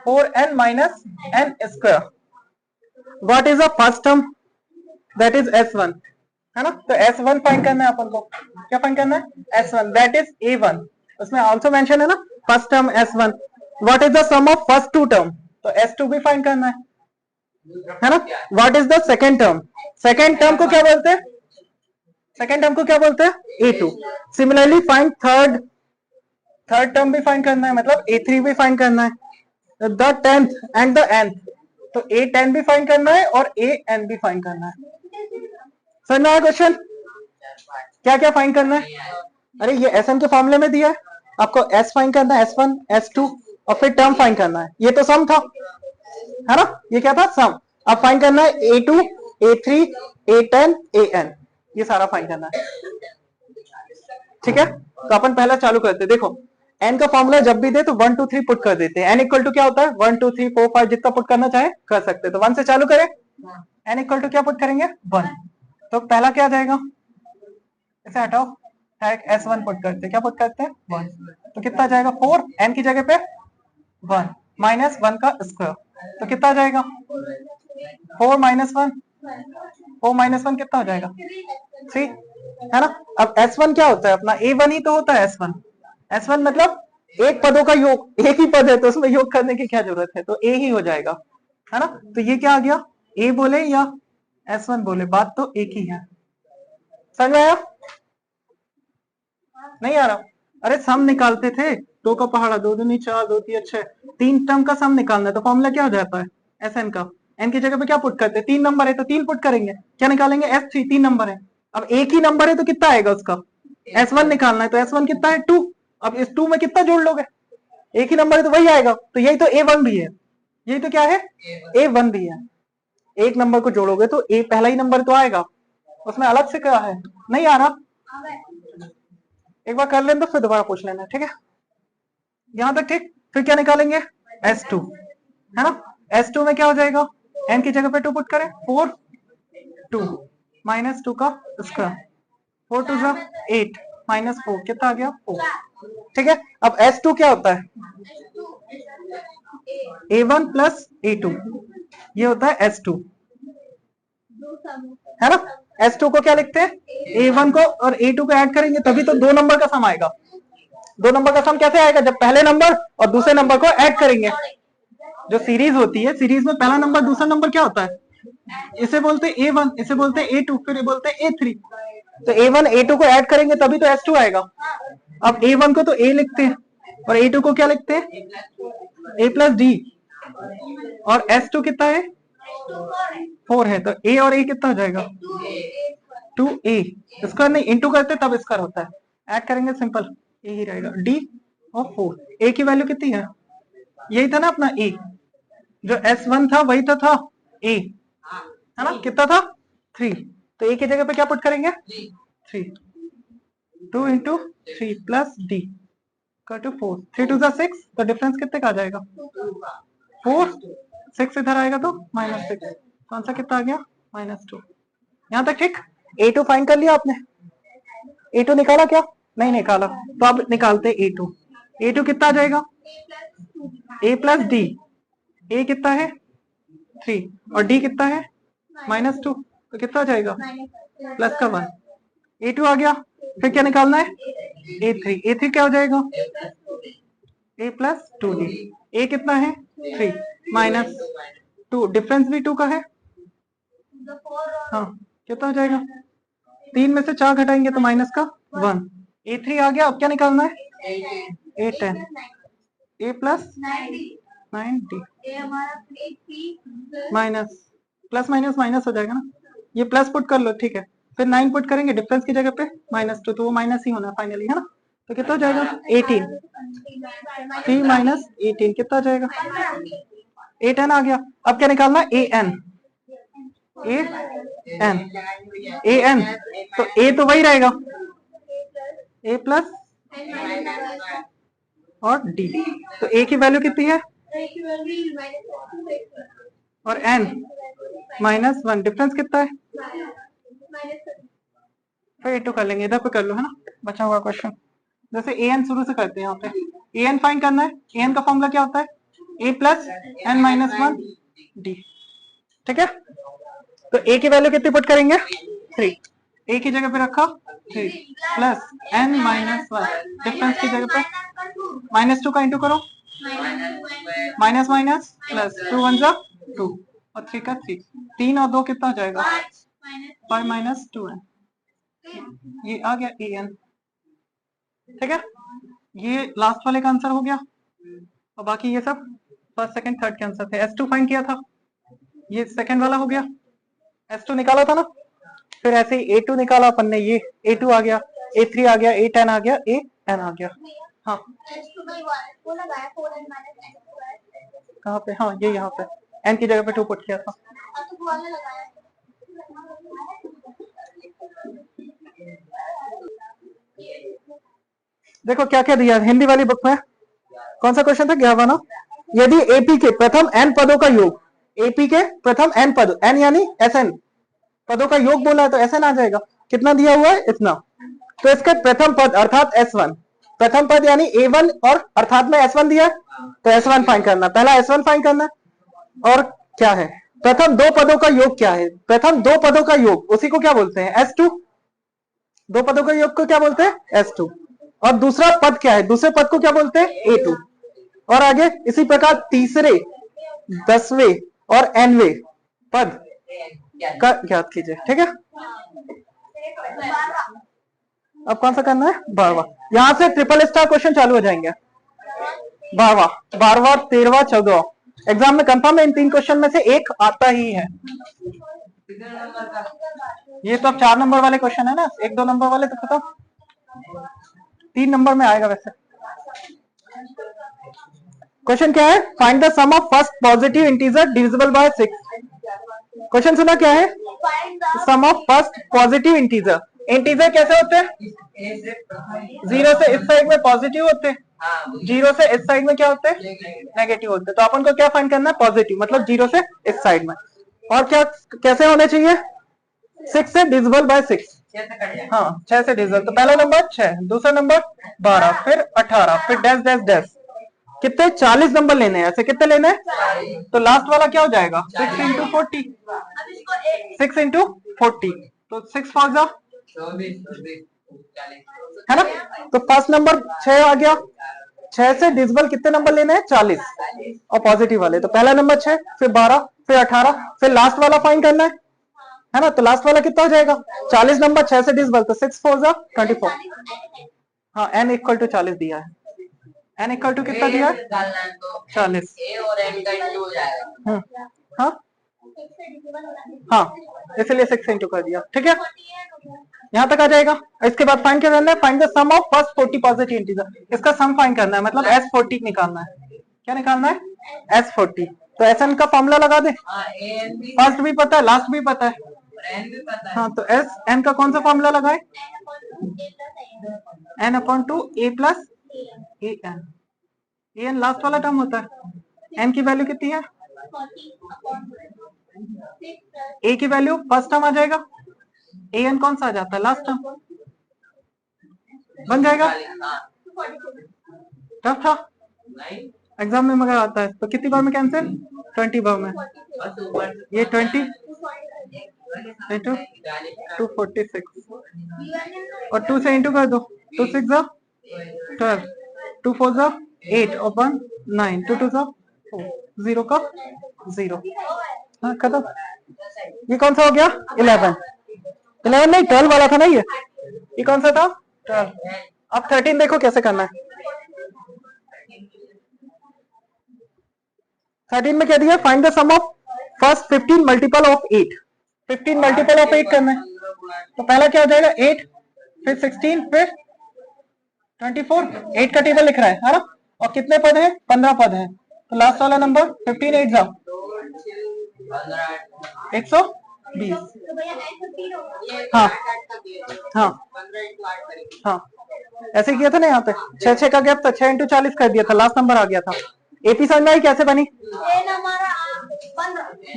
4n minus n square. What is the first term that is s1, है ना, तो s1 फाइंड करना है अपन को, क्या फाइंड करना है s1 दैट इज a1, उसमें आल्सो मेंशन है ना first term s1। What is the sum of first two term, तो s2 भी फाइंड करना है ना। What is the second term, second term को क्या बोलते हैं, सेकेंड टर्म को क्या बोलते हैं a2। Similarly find third term भी फाइंड करना है, मतलब a3 भी फाइंड करना है, the tenth and the nth, तो a10 भी फाइंड करना है और an भी फाइंड करना है। समझ में आया क्वेश्चन, क्या क्या फाइंड करना है। अरे ये एसएन के फॉर्मूले में दिया है, आपको s फाइंड करना है, s1 s2 और फिर टर्म फाइंड करना है। ये तो सम था, है ना, ये क्या था, सम। अब फाइंड करना है A2, A3, A10, AN, ये सारा फाइंड करना है। ठीक है, तो अपन पहला चालू करते हैं। देखो n का फॉर्मूला जब भी दे तो 1 2 3 पुट कर देते हैं। n इक्वल टू क्या होता है, 1 2 3 4 5, जितना पुट करना चाहे कर सकते हैं। तो 1 से चालू करें, n इक्वल टू क्या पुट करेंगे, 1। तो पहला क्या आ जाएगा, इसे हटाओ, डायरेक्ट S1 पुट करते हैं। क्या पुट करते हैं, 1। तो कितना आ जाएगा, 4, n की जगह पे 1 माइनस 1 का स्क्वायर, तो कितना आ जाएगा, 4 माइनस 1, 4 माइनस 1 कितना हो जाएगा, 3, है ना। अब S1 क्या होता है अपना, A1 ही तो होता है S1। S1 मतलब एक पदों का योग, एक ही पद है तो उसमें योग करने की क्या जरूरत है, तो A ही हो जाएगा, है ना। तो ये क्या आ गया, A बोले या S1 बोले, बात तो एक ही है। समझ में आया, नहीं आ रहा, अरे सम निकालते थे, 2 का पहाड़ा 2 दूनी 4 2 3 6, 3 टर्म का सम निकालना है। तो फॉर्मूला क्या हो जाता है, SN का, n की जगह पे क्या पुट करते हैं, 3 नंबर है तो 3 पुट करेंगे, क्या निकालेंगे, S3, 3 नंबर है। अब एक ही नंबर है तो कितना आएगा उसका, S1 निकालना है, तो S1 कितना है, 2। अब इस 2 में कितना जोड़ लोगे, एक ही नंबर है तो वही आएगा। तो यही तो A1 भी है, यही तो क्या है, A1 भी है। एक नंबर को जोड़ोगे तो A पहला ही नंबर तो आएगा, उसमें अलग से क्या है, नहीं आ रहा, एक बार कर लें तो फिर दोबारा पूछ लेना, ठीक है, यहां तक ठीक। फिर क्या निकालेंगे, S2, है ना। S2 में क्या हो जाएगा, n की जगह पे 2 पुट करें, 4 2 माइनस 2 का स्क्वायर, 4 2 जा 8 माइनस 4 कितना आ गया, 4। ठीक है, अब S2 क्या होता है, A1 प्लस A2, ये होता है S2, है ना। S2 को क्या लिखते हैं, A1 को और A2 को ऐड करेंगे तभी तो 2 नंबर का सम आएगा। 2 नंबर का सम कैसे आएगा, जब पहले नंबर और दूसरे नंबर को ऐड करेंगे। जो सीरीज होती है, सीरीज में पहला नंबर दूसरा नंबर क्या होता है, इसे बोलते हैं A1, इसे बोलते हैं A2, फिर ये बोलते हैं A3। तो A1 A2 को ऐड करेंगे तभी तो S2 आएगा। अब A1 को तो A लिखते हैं और A2 को क्या लिखते हैं, A प्लस D, और S2 कितना है, 4 है, तो A और A कितना हो जाएगा, 2A, इसका नहीं इंटू करते तब इसका होता है, ऐड करेंगे सिंपल A ही रहेगा, D और 4। A की वैल्यू कितनी है, यही था ना अपना A, जो S1 था वही तो था A, है ना, कितना था 3। तो A की जगह पे क्या पुट करेंगे, 3, 2 इंटू 3 प्लस D का टू 4, 3 2 6, तो डिफरेंस कितने का आ जाएगा, 4, 6 इधर आएगा तो -6, तो आंसर कितना आ गया, -2। यहाँ तक ठीक। A2 फाइंड कर लिया आपने, A2 निकाला क्या, नहीं निकाला, तो अब निकालते A2। A2 कितना आ जाएगा, A प्लस D, A कितना है 3 और D कितना है -2, तो कितना आ जाएगा, प्लस का 1, A2 आ गया। फिर क्या निकालना है, A3, A3 क्या हो जाएगा, A प्लस 2D, A कितना है 3 -2, डिफरेंस भी 2 का है, हाँ कितना हो जाएगा, 3 में से 4 घटाएंगे तो माइनस का 1, A3 आ गया। अब क्या निकालना है, A10, A plus 9D minus, plus minus minus हो जाएगा ना, ये प्लस पुट कर लो, ठीक है, फिर 9 पुट करेंगे डिफरेंस की जगह पे -2, तो वो माइनस ही होना है फाइनली, है ना। तो कितना हो जाएगा 18, 3 माइनस 18 कितना आ जाएगा, A10 आ गया। अब क्या निकालना है, AN, AN, तो A तो वही रहेगा, A प्लस और D, तो A की वैल्यू कितनी है, और N -1, डिफरेंस कितना है, फिर A2 कर लेंगे, इधर पे कर लो, है ना, बचा हुआ क्वेश्चन। जैसे AN शुरू से करते हैं, यहाँ पे AN फाइंड करना है। AN का फॉर्मूला क्या होता है, A प्लस N -1 D, ठीक है। तो A की वैल्यू कितनी पुट करेंगे, 3, A की जगह पे रखा 3 प्लस N -1, डिफरेंस की जगह पे -2 का इंटू करो, माइनस माइनस प्लस 2 1 जा 2 और 3 का 3, 3 और 2 कितना हो जाएगा, 5 - 2N, ये आ गया AN, ठीक है। ये लास्ट वाले का आंसर हो गया, और बाकी ये सब फर्स्ट सेकंड थर्ड के आंसर थे। S2 फाइंड किया था, ये सेकंड वाला हो गया, S2 निकाला था ना। फिर ऐसे ही A2 निकाला अपन ने, ये A2 आ गया, A3 आ गया, A10 आ गया, AN आ गया, हाँ x2 by 1 वो लगाया 4n minus n square कहाँ पे, हाँ ये यहाँ पे n की जगह पे 2 पुट किया था। हाँ तो वो वाला लगाया देखो क्या क्या दिया है हिंदी वाली बुक में, कौन सा क्वेश्चन था 11 ना। यदि एपी के प्रथम n पदों का योग, एपी के प्रथम n पद, n यानी Sn पदों का योग बोला है तो Sn आ जाएगा। कितना दिया हुआ है, इतना। तो इसके प्रथम पद अर्थात S1, प्रथम पद यानी A1 और अर्थात में S1 दिया है तो S1 फाइंड करना, पहला S1 फाइंड करना। और क्या है, प्रथम दो पदों का योग क्या है, प्रथम दो पदों का योग उसी को क्या बोलते हैं, S2। दो पदों का योग को क्या बोलते हैं, S2। और दूसरा पद क्या है, दूसरे पद को क्या बोलते हैं, A2। और आगे इसी प्रकार तीसरे, 10वें और nवें पद का ज्ञात कीजिए, ठीक है। अब कौन सा करना है, 12वां। यहां से ट्रिपल स्टार क्वेश्चन चालू हो जाएंगे। 12वां, 12वां, 13वां, 14वां एग्जाम में कंफर्म है, इन 3 क्वेश्चन में से एक आता ही है। ये तो अब 4 नंबर वाले क्वेश्चन है ना, 1-2 नंबर वाले तो खत्म, 3 नंबर में आएगा वैसे। क्वेश्चन क्या है, find the sum of first positive integer divisible by 6। Question सुना क्या है, sum of first positive integer. Integer कैसे होते हैं, 0 से इस साइड में पॉजिटिव होते हैं, 0 से इस साइड में क्या होते हैं, नेगेटिव होते हैं। तो अपन को क्या फाइंड करना है, पॉजिटिव, मतलब 0 से इस साइड में। और क्या कैसे होने चाहिए, 6 से डिविजिबल बाय 6। हाँ 6 से डिविजिबल। तो पहला नंबर 6, दूसरा नंबर 12, फिर 18, फिर डैश डैश डैश। कितने, 40 नंबर लेने हैं, ऐसे कितने लेने हैं। तो लास्ट वाला क्या हो जाएगा, 6 into 40, 6 into 40, तो 6 4 जा, है ना। तो फर्स्ट नंबर 6 आ गया, 6 से डिविजिबल कितने नंबर लेने हैं, 40 और पॉजिटिव वाले। तो पहला नंबर 6, फिर 12, फिर 18, फिर लास्ट वाला फाइंड करना है ना। तो लास्ट वाला कितना हो जाएगा, 40 नंबर 6 से डिविजिबल, तो 6 4 जा 24। हाँ n इक्वल टू 40 दिया है, n इक्वल टू कितना दिया है, 40। हाँ हाँ इसलिए 6 इंटू कर दिया, ठीक है। यहाँ तक आ जाएगा। इसके बाद फाइंड क्या करना है, find the sum of first 40 positive integer. इसका सम फाइंड करना है, मतलब S40 निकालना है। क्या निकालना है, S40। तो Sn का फॉर्मूला लगा दे, फर्स्ट भी पता है, लास्ट भी पता है। हाँ तो Sn का कौन सा फॉर्मूला लगाए, n/2 a plus an। an last वाला टर्म होता है। n की वैल्यू कितनी है, a की वैल्यू फर्स्ट टर्म आ जाएगा, an कौन सा आ जाता है, लास्ट टर्म बन जाएगा। टफ था, एग्जाम में मगर आता है। तो कितनी बार में कैंसिल, 20 बार में। ये 20 इंटू 246 और 2 से इंटू कर दो, 2 6 जा 12, 2 4 जा 8 और 1 9, 2 2 जा 4, 0 का 0। हाँ खत्म। ये कौन सा हो गया, 11 नहीं 12 वाला था ना ये कौन सा था, 12। अब 13 देखो कैसे करना है। 13 में क्या दिया, find the sum of first 15 multiple of 8। 15 multiple of 8 करना है। तो पहला क्या हो जाएगा, 8, फिर 16, फिर 24। 8 का टेबल लिख रहा है ना। और कितने पद हैं, 15 पद हैं। तो लास्ट वाला नंबर 15 8 जाओ 120। हाँ हाँ हाँ ऐसे किया था ना, यहाँ पे 6 का गैप था, 6 इंटू 40 कर दिया था, लास्ट नंबर आ गया था। एपी समझ में आई कैसे बनी।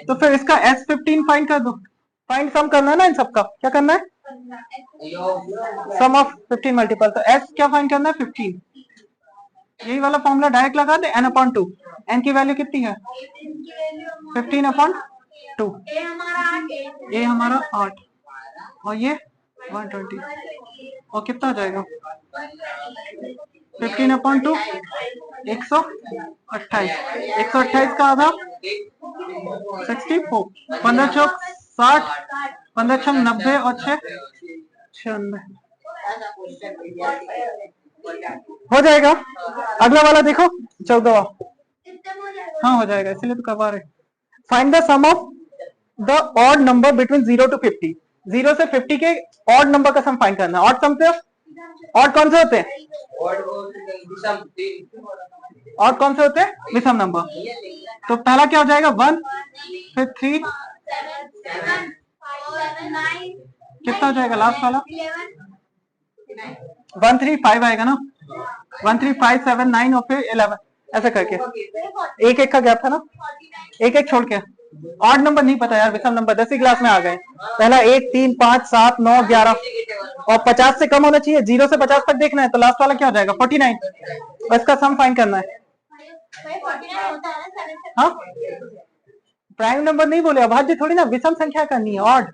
तो फिर इसका S15 फाइंड कर दो, फाइंड सम करना है ना इन सबका। क्या करना है, सम ऑफ 15 मल्टीपल। तो S क्या फाइंड करना है, 15। यही वाला फॉर्मूला डायरेक्ट लगा दे, n/2। n की वैल्यू कितनी है, 15/2। ये हमारा 8 और ये 120 और कितना आ जाएगा, 15/2 128। 128 का आधा 64, 15 चौक 60, 15 छम 90 और 6 96 हो जाएगा। अगला वाला देखो 14वां। हाँ हो जाएगा, इसलिए तो करवा रहे। Find the sum of the odd number between 0 to 50। 0 से 50 के ऑड नंबर का सम फाइंड करना है। ऑड सम से और कौन से होते हैं? और वो विषम 3 और कौन से होते हैं? विषम नंबर। तो पहला क्या हो जाएगा? 1, फिर 3, 7 7 9 कितना हो जाएगा लास्ट वाला? 1 3 5 आएगा ना, 1 3 5 7 9 और फिर 11, ऐसा करके एक एक का गैप था ना, एक एक छोड़ के। ऑड नंबर नहीं पता यार, विषम नंबर 10वीं क्लास में आ गए। पहला 1 3 5 7 9 11 और 50 से कम होना चाहिए, 0 से 50 तक देखना है। तो लास्ट वाला क्या हो जाएगा? 49। और इसका सम फाइंड करना है। हाँ, प्राइम नंबर नहीं बोले, अभाज्य थोड़ी ना, विषम संख्या करनी है, ऑड।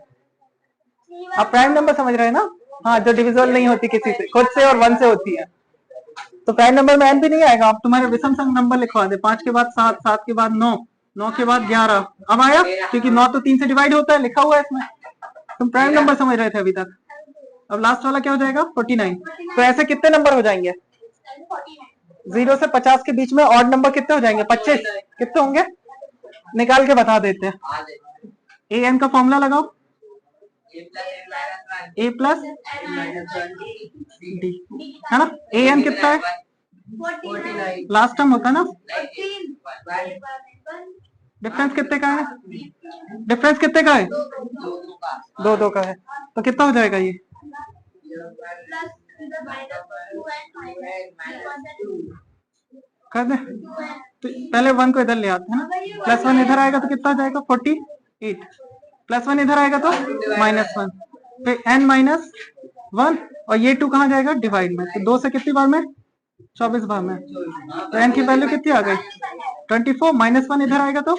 आप प्राइम नंबर समझ रहे हैं ना? हाँ, जो डिविजिबल नहीं होती किसी से, खुद से और 1 से होती है। तो प्राइम नंबर में n भी नहीं आएगा। आप तुम्हारे विषम संख्या नंबर लिखवा दे, 5 के बाद 7, 7 के बाद 9, 9 के बाद 11। अब आया, क्योंकि 9 तो 3 से डिवाइड होता है, लिखा हुआ है इसमें। तुम प्राइम नंबर समझ रहे थे अभी तक। अब लास्ट वाला क्या हो जाएगा? 49। तो ऐसे कितने नंबर हो जाएंगे? 0 से 50 के बीच में ऑड नंबर कितने हो जाएंगे? 25। कितने होंगे? निकाल के बता देते हैं। ए एन का फॉर्मूला लगाओ, ए प्लस डी, है ना। ए एन कितना है? 49 लास्ट टर्म होता है ना। डिफरेंस कितने का है? डिफरेंस कितने का है? 2 का है। तो कितना हो जाएगा ये? कर दे। तो पहले 1 को इधर ले आते हैं ना, +1 इधर आएगा तो कितना हो जाएगा? 48। +1 इधर आएगा तो -1, फिर n -1 और ये 2 कहाँ जाएगा? डिवाइड में। तो 2 से कितनी बार में? 24 बार में। तो n की वैल्यू कितनी आ गई? 24। -1 इधर आएगा तो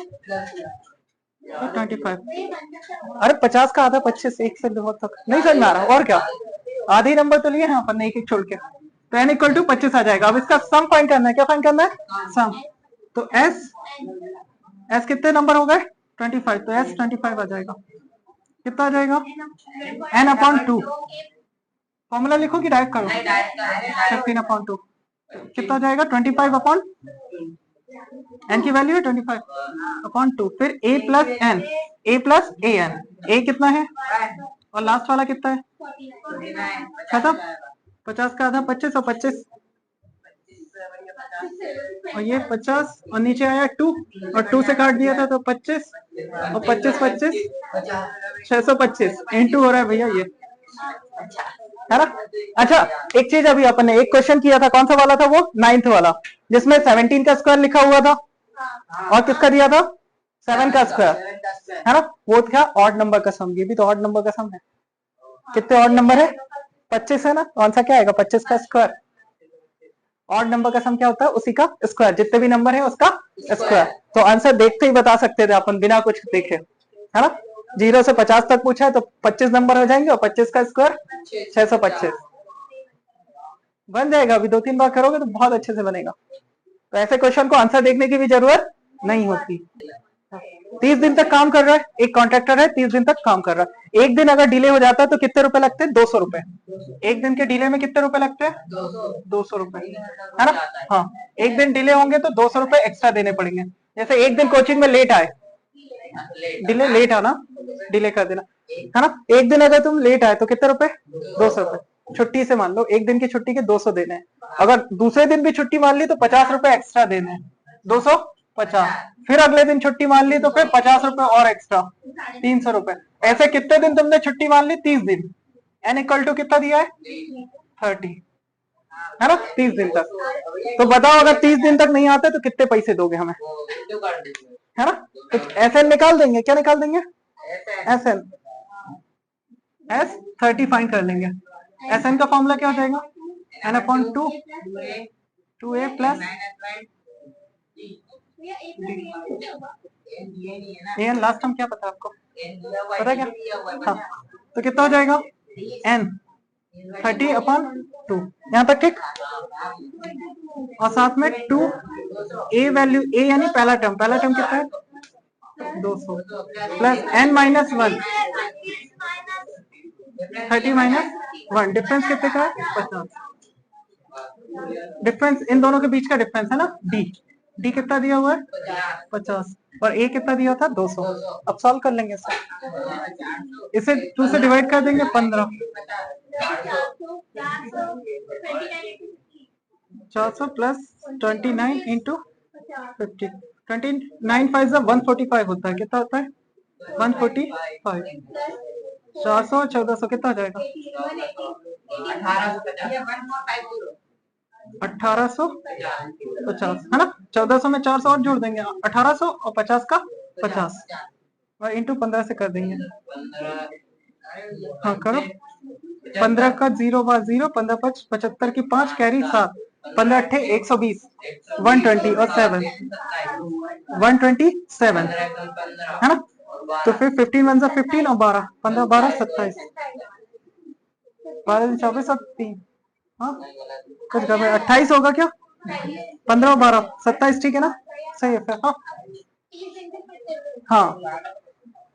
25। अरे 50 का आधा 25, एक से बहुत तक नहीं समझ में आ रहा। और क्या, आधे नंबर तो लिए हैं अपन ने, एक एक छोड़ के। तो n = 25 आ जाएगा। अब इसका सम फाइंड करना है। क्या फाइंड करना है? सम। तो s कितने नंबर हो गए? 25। तो s 25 आ जाएगा। कितना आ जाएगा? n/2। फॉर्मूला लिखो कि डायरेक्ट करो? 15/2। कितना आ जाएगा? 25/2। n की वैल्यू है 25/2। फिर a plus n, a plus a n। a कितना है और लास्ट वाला कितना है? खत्म। 50 का आधा 25 और 25 और ये 50 और नीचे आया 2 और 2 से काट दिया था तो 25 और 25 25 625 × हो रहा है भैया ये, है ना। अच्छा, एक चीज अभी अपन ने एक क्वेश्चन किया था, कौन सा वाला था वो? 9th वाला, जिसमें 17 का स्क्वायर लिखा हुआ था और किसका दिया था? 7 का स्क्वायर, है ना। वो क्या? ऑड नंबर का सम। ये भी तो ऑड नंबर का सम है। कितने ऑड नंबर है? 25 है ना। कौन सा क्या आएगा? 25 का स्क्वायर। ऑड नंबर का सम क्या होता है? उसी का स्क्वायर। जितने भी नंबर है उसका स्क्वायर। तो आंसर देखते ही बता सकते थे अपन, बिना कुछ देखे, है ना। 0 से 50 तक पूछा है तो 25 नंबर हो जाएंगे और 25 का स्क्वायर 625 बन जाएगा। अभी 2-3 बार करोगे तो बहुत अच्छे से बनेगा। तो ऐसे क्वेश्चन को आंसर देखने की भी जरूरत नहीं होती। 30 दिन तक काम कर रहा है एक कॉन्ट्रैक्टर है, 30 दिन तक काम कर रहा है। एक दिन अगर डिले हो जाता है तो कितने रुपए लगते हैं? 200 रुपए। एक दिन के डिले में कितने रुपए लगते हैं? 200 रुपए, है ना। हाँ, एक दिन डिले होंगे तो 200 रुपए एक्स्ट्रा देने पड़ेंगे। जैसे एक दिन कोचिंग में लेट आए, डिले लेट आना, डिले कर देना, है ना। एक दिन अगर तुम लेट आए तो कितने रुपए? 200 रुपए। छुट्टी से मान लो, एक दिन की छुट्टी के 200 देने हैं। अगर दूसरे दिन भी छुट्टी मान ली तो 50 रुपए एक्स्ट्रा देने हैं, 250। फिर अगले दिन छुट्टी मान ली तो फिर 50 रुपए और एक्स्ट्रा, 300 रुपए। ऐसे कितने दिन तुमने छुट्टी मान ली? 30 दिन। n = कितना दिया है? 30, है ना, 30 दिन तक। तो बताओ अगर 30 दिन तक नहीं आते तो कितने पैसे दोगे हमें, है ना। तो SN निकाल देंगे। क्या निकाल देंगे? SN S 30 फाइंड कर लेंगे। SN का फॉर्मूला क्या हो जाएगा? n/2 2a plus an। Last time क्या पता आपको? पता क्या? हाँ, तो कितना हो जाएगा? n 30/2। यहाँ तक ठीक। और साथ में 2 a वैल्यू, a यानी पहला टर्म। पहला टर्म कितना है? 200 प्लस n - 1 30 - 1। डिफरेंस कितने का है? 50। डिफरेंस इन दोनों के बीच का डिफरेंस है ना, d कितना दिया हुआ है? 50 और a कितना दिया था? 200। अब सॉल्व कर लेंगे इसे 2 से डिवाइड कर देंगे 15 400 प्लस 29 इंटू 50, 29 5 145 होता है। कितना होता है? 145। 400 1400 कितना हो जाएगा? 1850 है ना। 1400 में 400 और जोड़ देंगे, 1800 और 50 का 50 और इंटू 15 से कर देंगे। हाँ करो। 15 का 0 बार 0, 15 5 75 की 5 कैरी 7, 15 अट्ठे 120, 120 और 7 127 है ना। तो फिर 15 1 15 और 12 15 12 27 12 24 और 3, हाँ कुछ गड़बड़। 28 होगा क्या? 15 और 12 27, ठीक है ना, सही है फिर। हाँ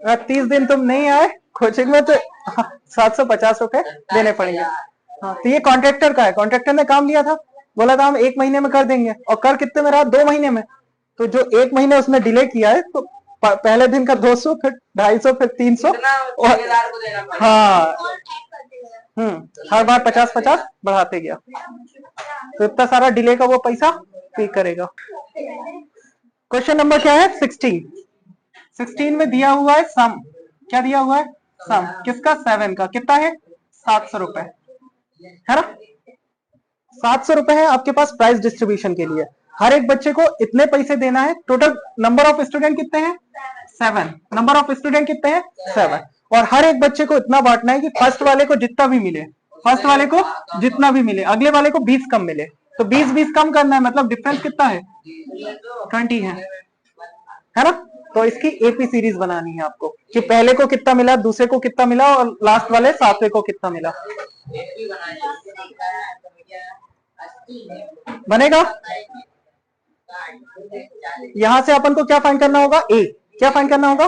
अगर 30 दिन तुम नहीं आए कोचिंग में तो 750 रुपए देने पड़ेंगे। हाँ तो ये कॉन्ट्रैक्टर का है, कॉन्ट्रैक्टर ने काम लिया था, बोला था हम 1 महीने में कर देंगे, और कर कितने में रहा? 2 महीने में। तो जो 1 महीने उसने डिले किया है, तो पहले दिन का 200, फिर 250, फिर 300 और हाँ हर बार 50-50 बढ़ाते गया, तो इतना सारा डिले का वो पैसा पे करेगा। क्वेश्चन नंबर क्या है? 16 में दिया हुआ है सम। क्या दिया हुआ है? सम किसका? 7 का। कितना है? 700 रुपए है ना। 700 रुपए है आपके पास प्राइस डिस्ट्रीब्यूशन के लिए। हर एक बच्चे को इतने पैसे देना है। टोटल नंबर ऑफ स्टूडेंट कितने हैं? 7। नंबर ऑफ स्टूडेंट कितने हैं? 7। और हर एक बच्चे को इतना बांटना है कि फर्स्ट वाले को जितना भी मिले, फर्स्ट वाले को जितना भी मिले, अगले वाले को 20 कम मिले। तो 20-20 कम करना है, मतलब डिफरेंस कितना है? 20 है ना। तो इसकी एपी सीरीज बनानी है आपको कि पहले को कितना मिला, दूसरे को कितना मिला, और लास्ट वाले 7वें को कितना मिला। बनेगा। यहां से अपन को क्या फाइंड करना होगा? ए। क्या फाइंड करना होगा?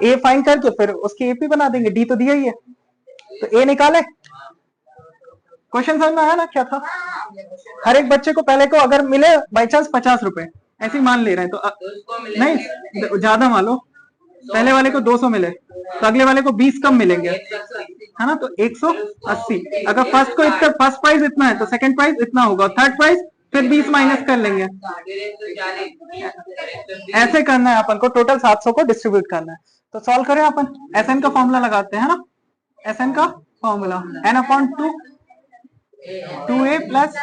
ए फाइंड करके फिर उसकी एपी बना देंगे। डी तो दिया ही है, तो ए निकाले। क्वेश्चन समझ में आया ना क्या था? हर एक बच्चे को पहले को अगर मिले बाई चांस 50 रुपए, ऐसे ही मान ले रहे हैं, तो नहीं ज्यादा मान लो, पहले वाले को 200 मिले तो अगले वाले को 20 कम मिलेंगे, है ना। तो 180। अगर फर्स्ट को इतना, फर्स्ट प्राइस इतना है तो सेकंड प्राइस इतना होगा, थर्ड प्राइस फिर 20 माइनस कर लेंगे। ऐसे करना है अपन को, टोटल 700 को डिस्ट्रीब्यूट करना है। तो सॉल्व करें अपन। एसएन का फॉर्मूला लगाते हैं, है ना। एसएन का फॉर्मूला n/2 2a प्लस,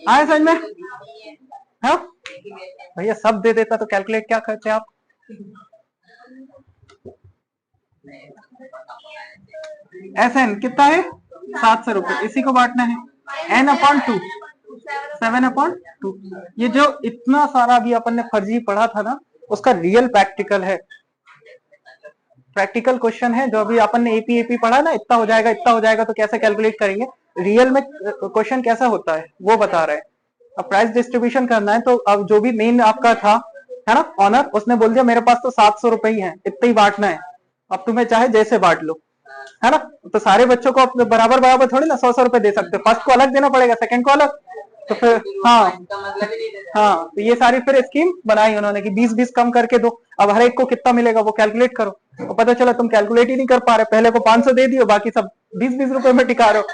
आया समझ में? हाँ भैया सब दे देता तो कैलकुलेट क्या करते आप? एसएन कितना है? 700 रुपए। इसी को बांटना है n/2 7/2। ये जो इतना सारा अभी अपन ने फर्जी पढ़ा था ना, उसका रियल प्रैक्टिकल है, प्रैक्टिकल क्वेश्चन है। जो अभी अपन ने एपी पढ़ा ना, इतना हो जाएगा इतना हो जाएगा, तो कैसे कैलकुलेट करेंगे, रियल में क्वेश्चन कैसा होता है वो बता रहे हैं। अब प्राइस डिस्ट्रीब्यूशन करना है, तो अब जो भी मेन आपका था, है ना, ऑनर, उसने बोल दिया मेरे पास तो 700 रुपए ही है, इतना ही बांटना है। अब तुम्हें चाहे जैसे बांट लो, है ना। तो सारे बच्चों को बराबर बराबर थोड़ी ना 100 रुपए दे सकते, फर्स्ट को अलग देना पड़ेगा, सेकंड को अलग। तो फिर हाँ तो ये सारी फिर स्कीम बनाई उन्होंने कि 20-20 कम करके दो। अब हर एक को कितना मिलेगा वो कैलकुलेट करो, तो पता चला तुम कैलकुलेट ही नहीं कर पा रहे, पहले को 500 दे दियो, बाकी सब 20-20 रुपए में टिका रहे हो,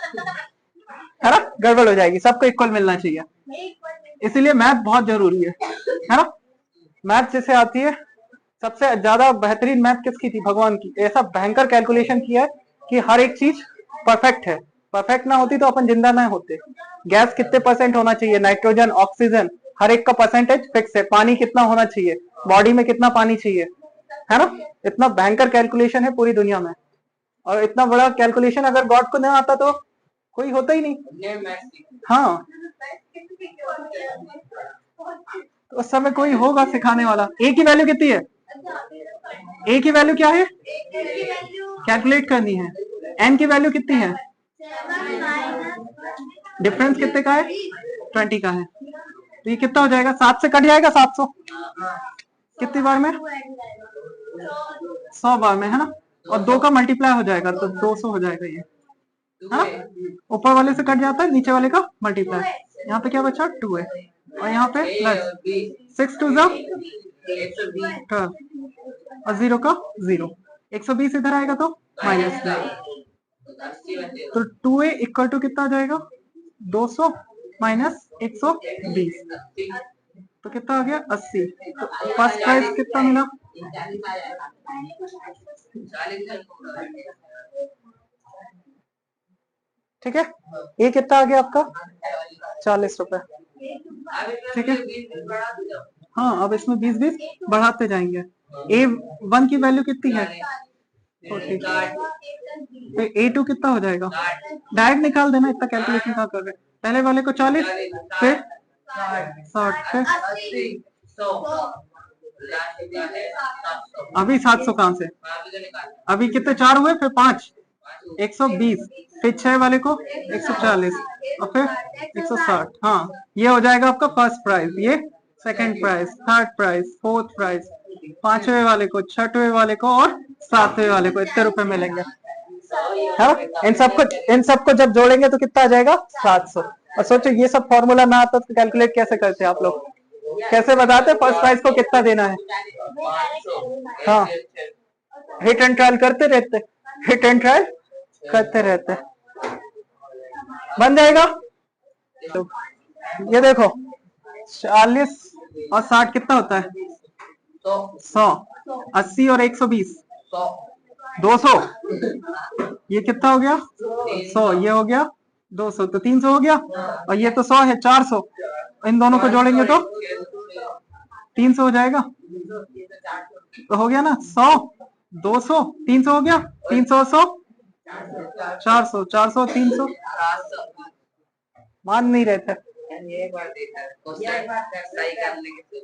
है ना। गड़बड़ हो जाएगी, सबको इक्वल मिलना चाहिए, इसीलिए मैथ बहुत जरूरी है ना। मैथ जैसे आती है, सबसे ज्यादा बेहतरीन मैथ किसकी थी? भगवान की। ऐसा भयंकर कैलकुलेशन किया है कि हर एक चीज परफेक्ट है। परफेक्ट ना होती तो अपन जिंदा ना होते। गैस कितने % होना चाहिए, नाइट्रोजन, ऑक्सीजन, हर एक का परसेंटेज फिक्स है। पानी कितना होना चाहिए, बॉडी में कितना पानी चाहिए, है ना। इतना भयंकर कैलकुलेशन है पूरी दुनिया में, और इतना बड़ा कैलकुलेशन अगर गॉड को नहीं आता तो कोई होता ही नहीं। हाँ तो उस समय कोई होगा सिखाने वाला। ए की वैल्यू कितनी है? ए की वैल्यू क्या है? कैलकुलेट करनी है। एन की वैल्यू कितनी है? डिफरेंस कितने का है? 20 का है। तो ये कितना हो जाएगा? 7 से कट जाएगा 700 कितनी बार में? 100 बार में, है ना। और 2 का मल्टीप्लाई हो जाएगा तो 200 हो जाएगा ये, है ना। ऊपर वाले से कट जाता है, नीचे वाले का मल्टीप्लाई। यहाँ पे क्या बचा? 2 है, और यहाँ पे प्लस 6 2 12 और 0 का 0। 120 इधर आएगा तो माइनस में, 80 बचे तो 2a इक्वल टू कितना आ जाएगा 200 माइनस 120, तो कितना आ गया 80। तो फर्स्ट प्राइस कितना मिला, 40 ठीक है। ये कितना आ गया आपका 40 रुपए, ठीक है। हाँ अब इसमें 20-20 बढ़ाते जाएंगे। A1 की वैल्यू कितनी है 40, फिर A2 कितना हो जाएगा, डायरेक्ट निकाल देना, इतना कैलकुलेशन कहाँ कर रहे हैं। पहले वाले को 40, फिर 60, फिर 80 100 अभी 700 कहाँ से, अभी कितने 4 हुए, फिर 5 120, फिर 6 वाले को 140 और फिर 160। हाँ ये हो जाएगा आपका फर्स्ट प्राइस, ये second price, third price, fourth price, 5वें वाले को, 6वें वाले को और 7वें वाले को, इतने रुपए मिलेंगे। हाँ इन सबको जब जोड़ेंगे तो कितना आ जाएगा 700। और सोचो ये सब फॉर्मूला ना आता तो कैलकुलेट कैसे करते आप लोग, कैसे बताते फर्स्ट प्राइस को कितना देना है। हाँ हिट एंड ट्रायल करते रहते, हिट एंड ट्रायल करते रहते, बन जाएगा। तो ये देखो 40 और 60 कितना होता है 100, 80 और 120 200, ये कितना हो गया 100, ये हो गया 200, तो 300 हो गया, और ये तो 100 है 400, इन दोनों को जोड़ेंगे तो 300 हो जाएगा, तो हो गया ना 100 200 300 हो गया, 300 100 400, 400 300, मान नहीं रहता। ये बार देखा है, सही करने के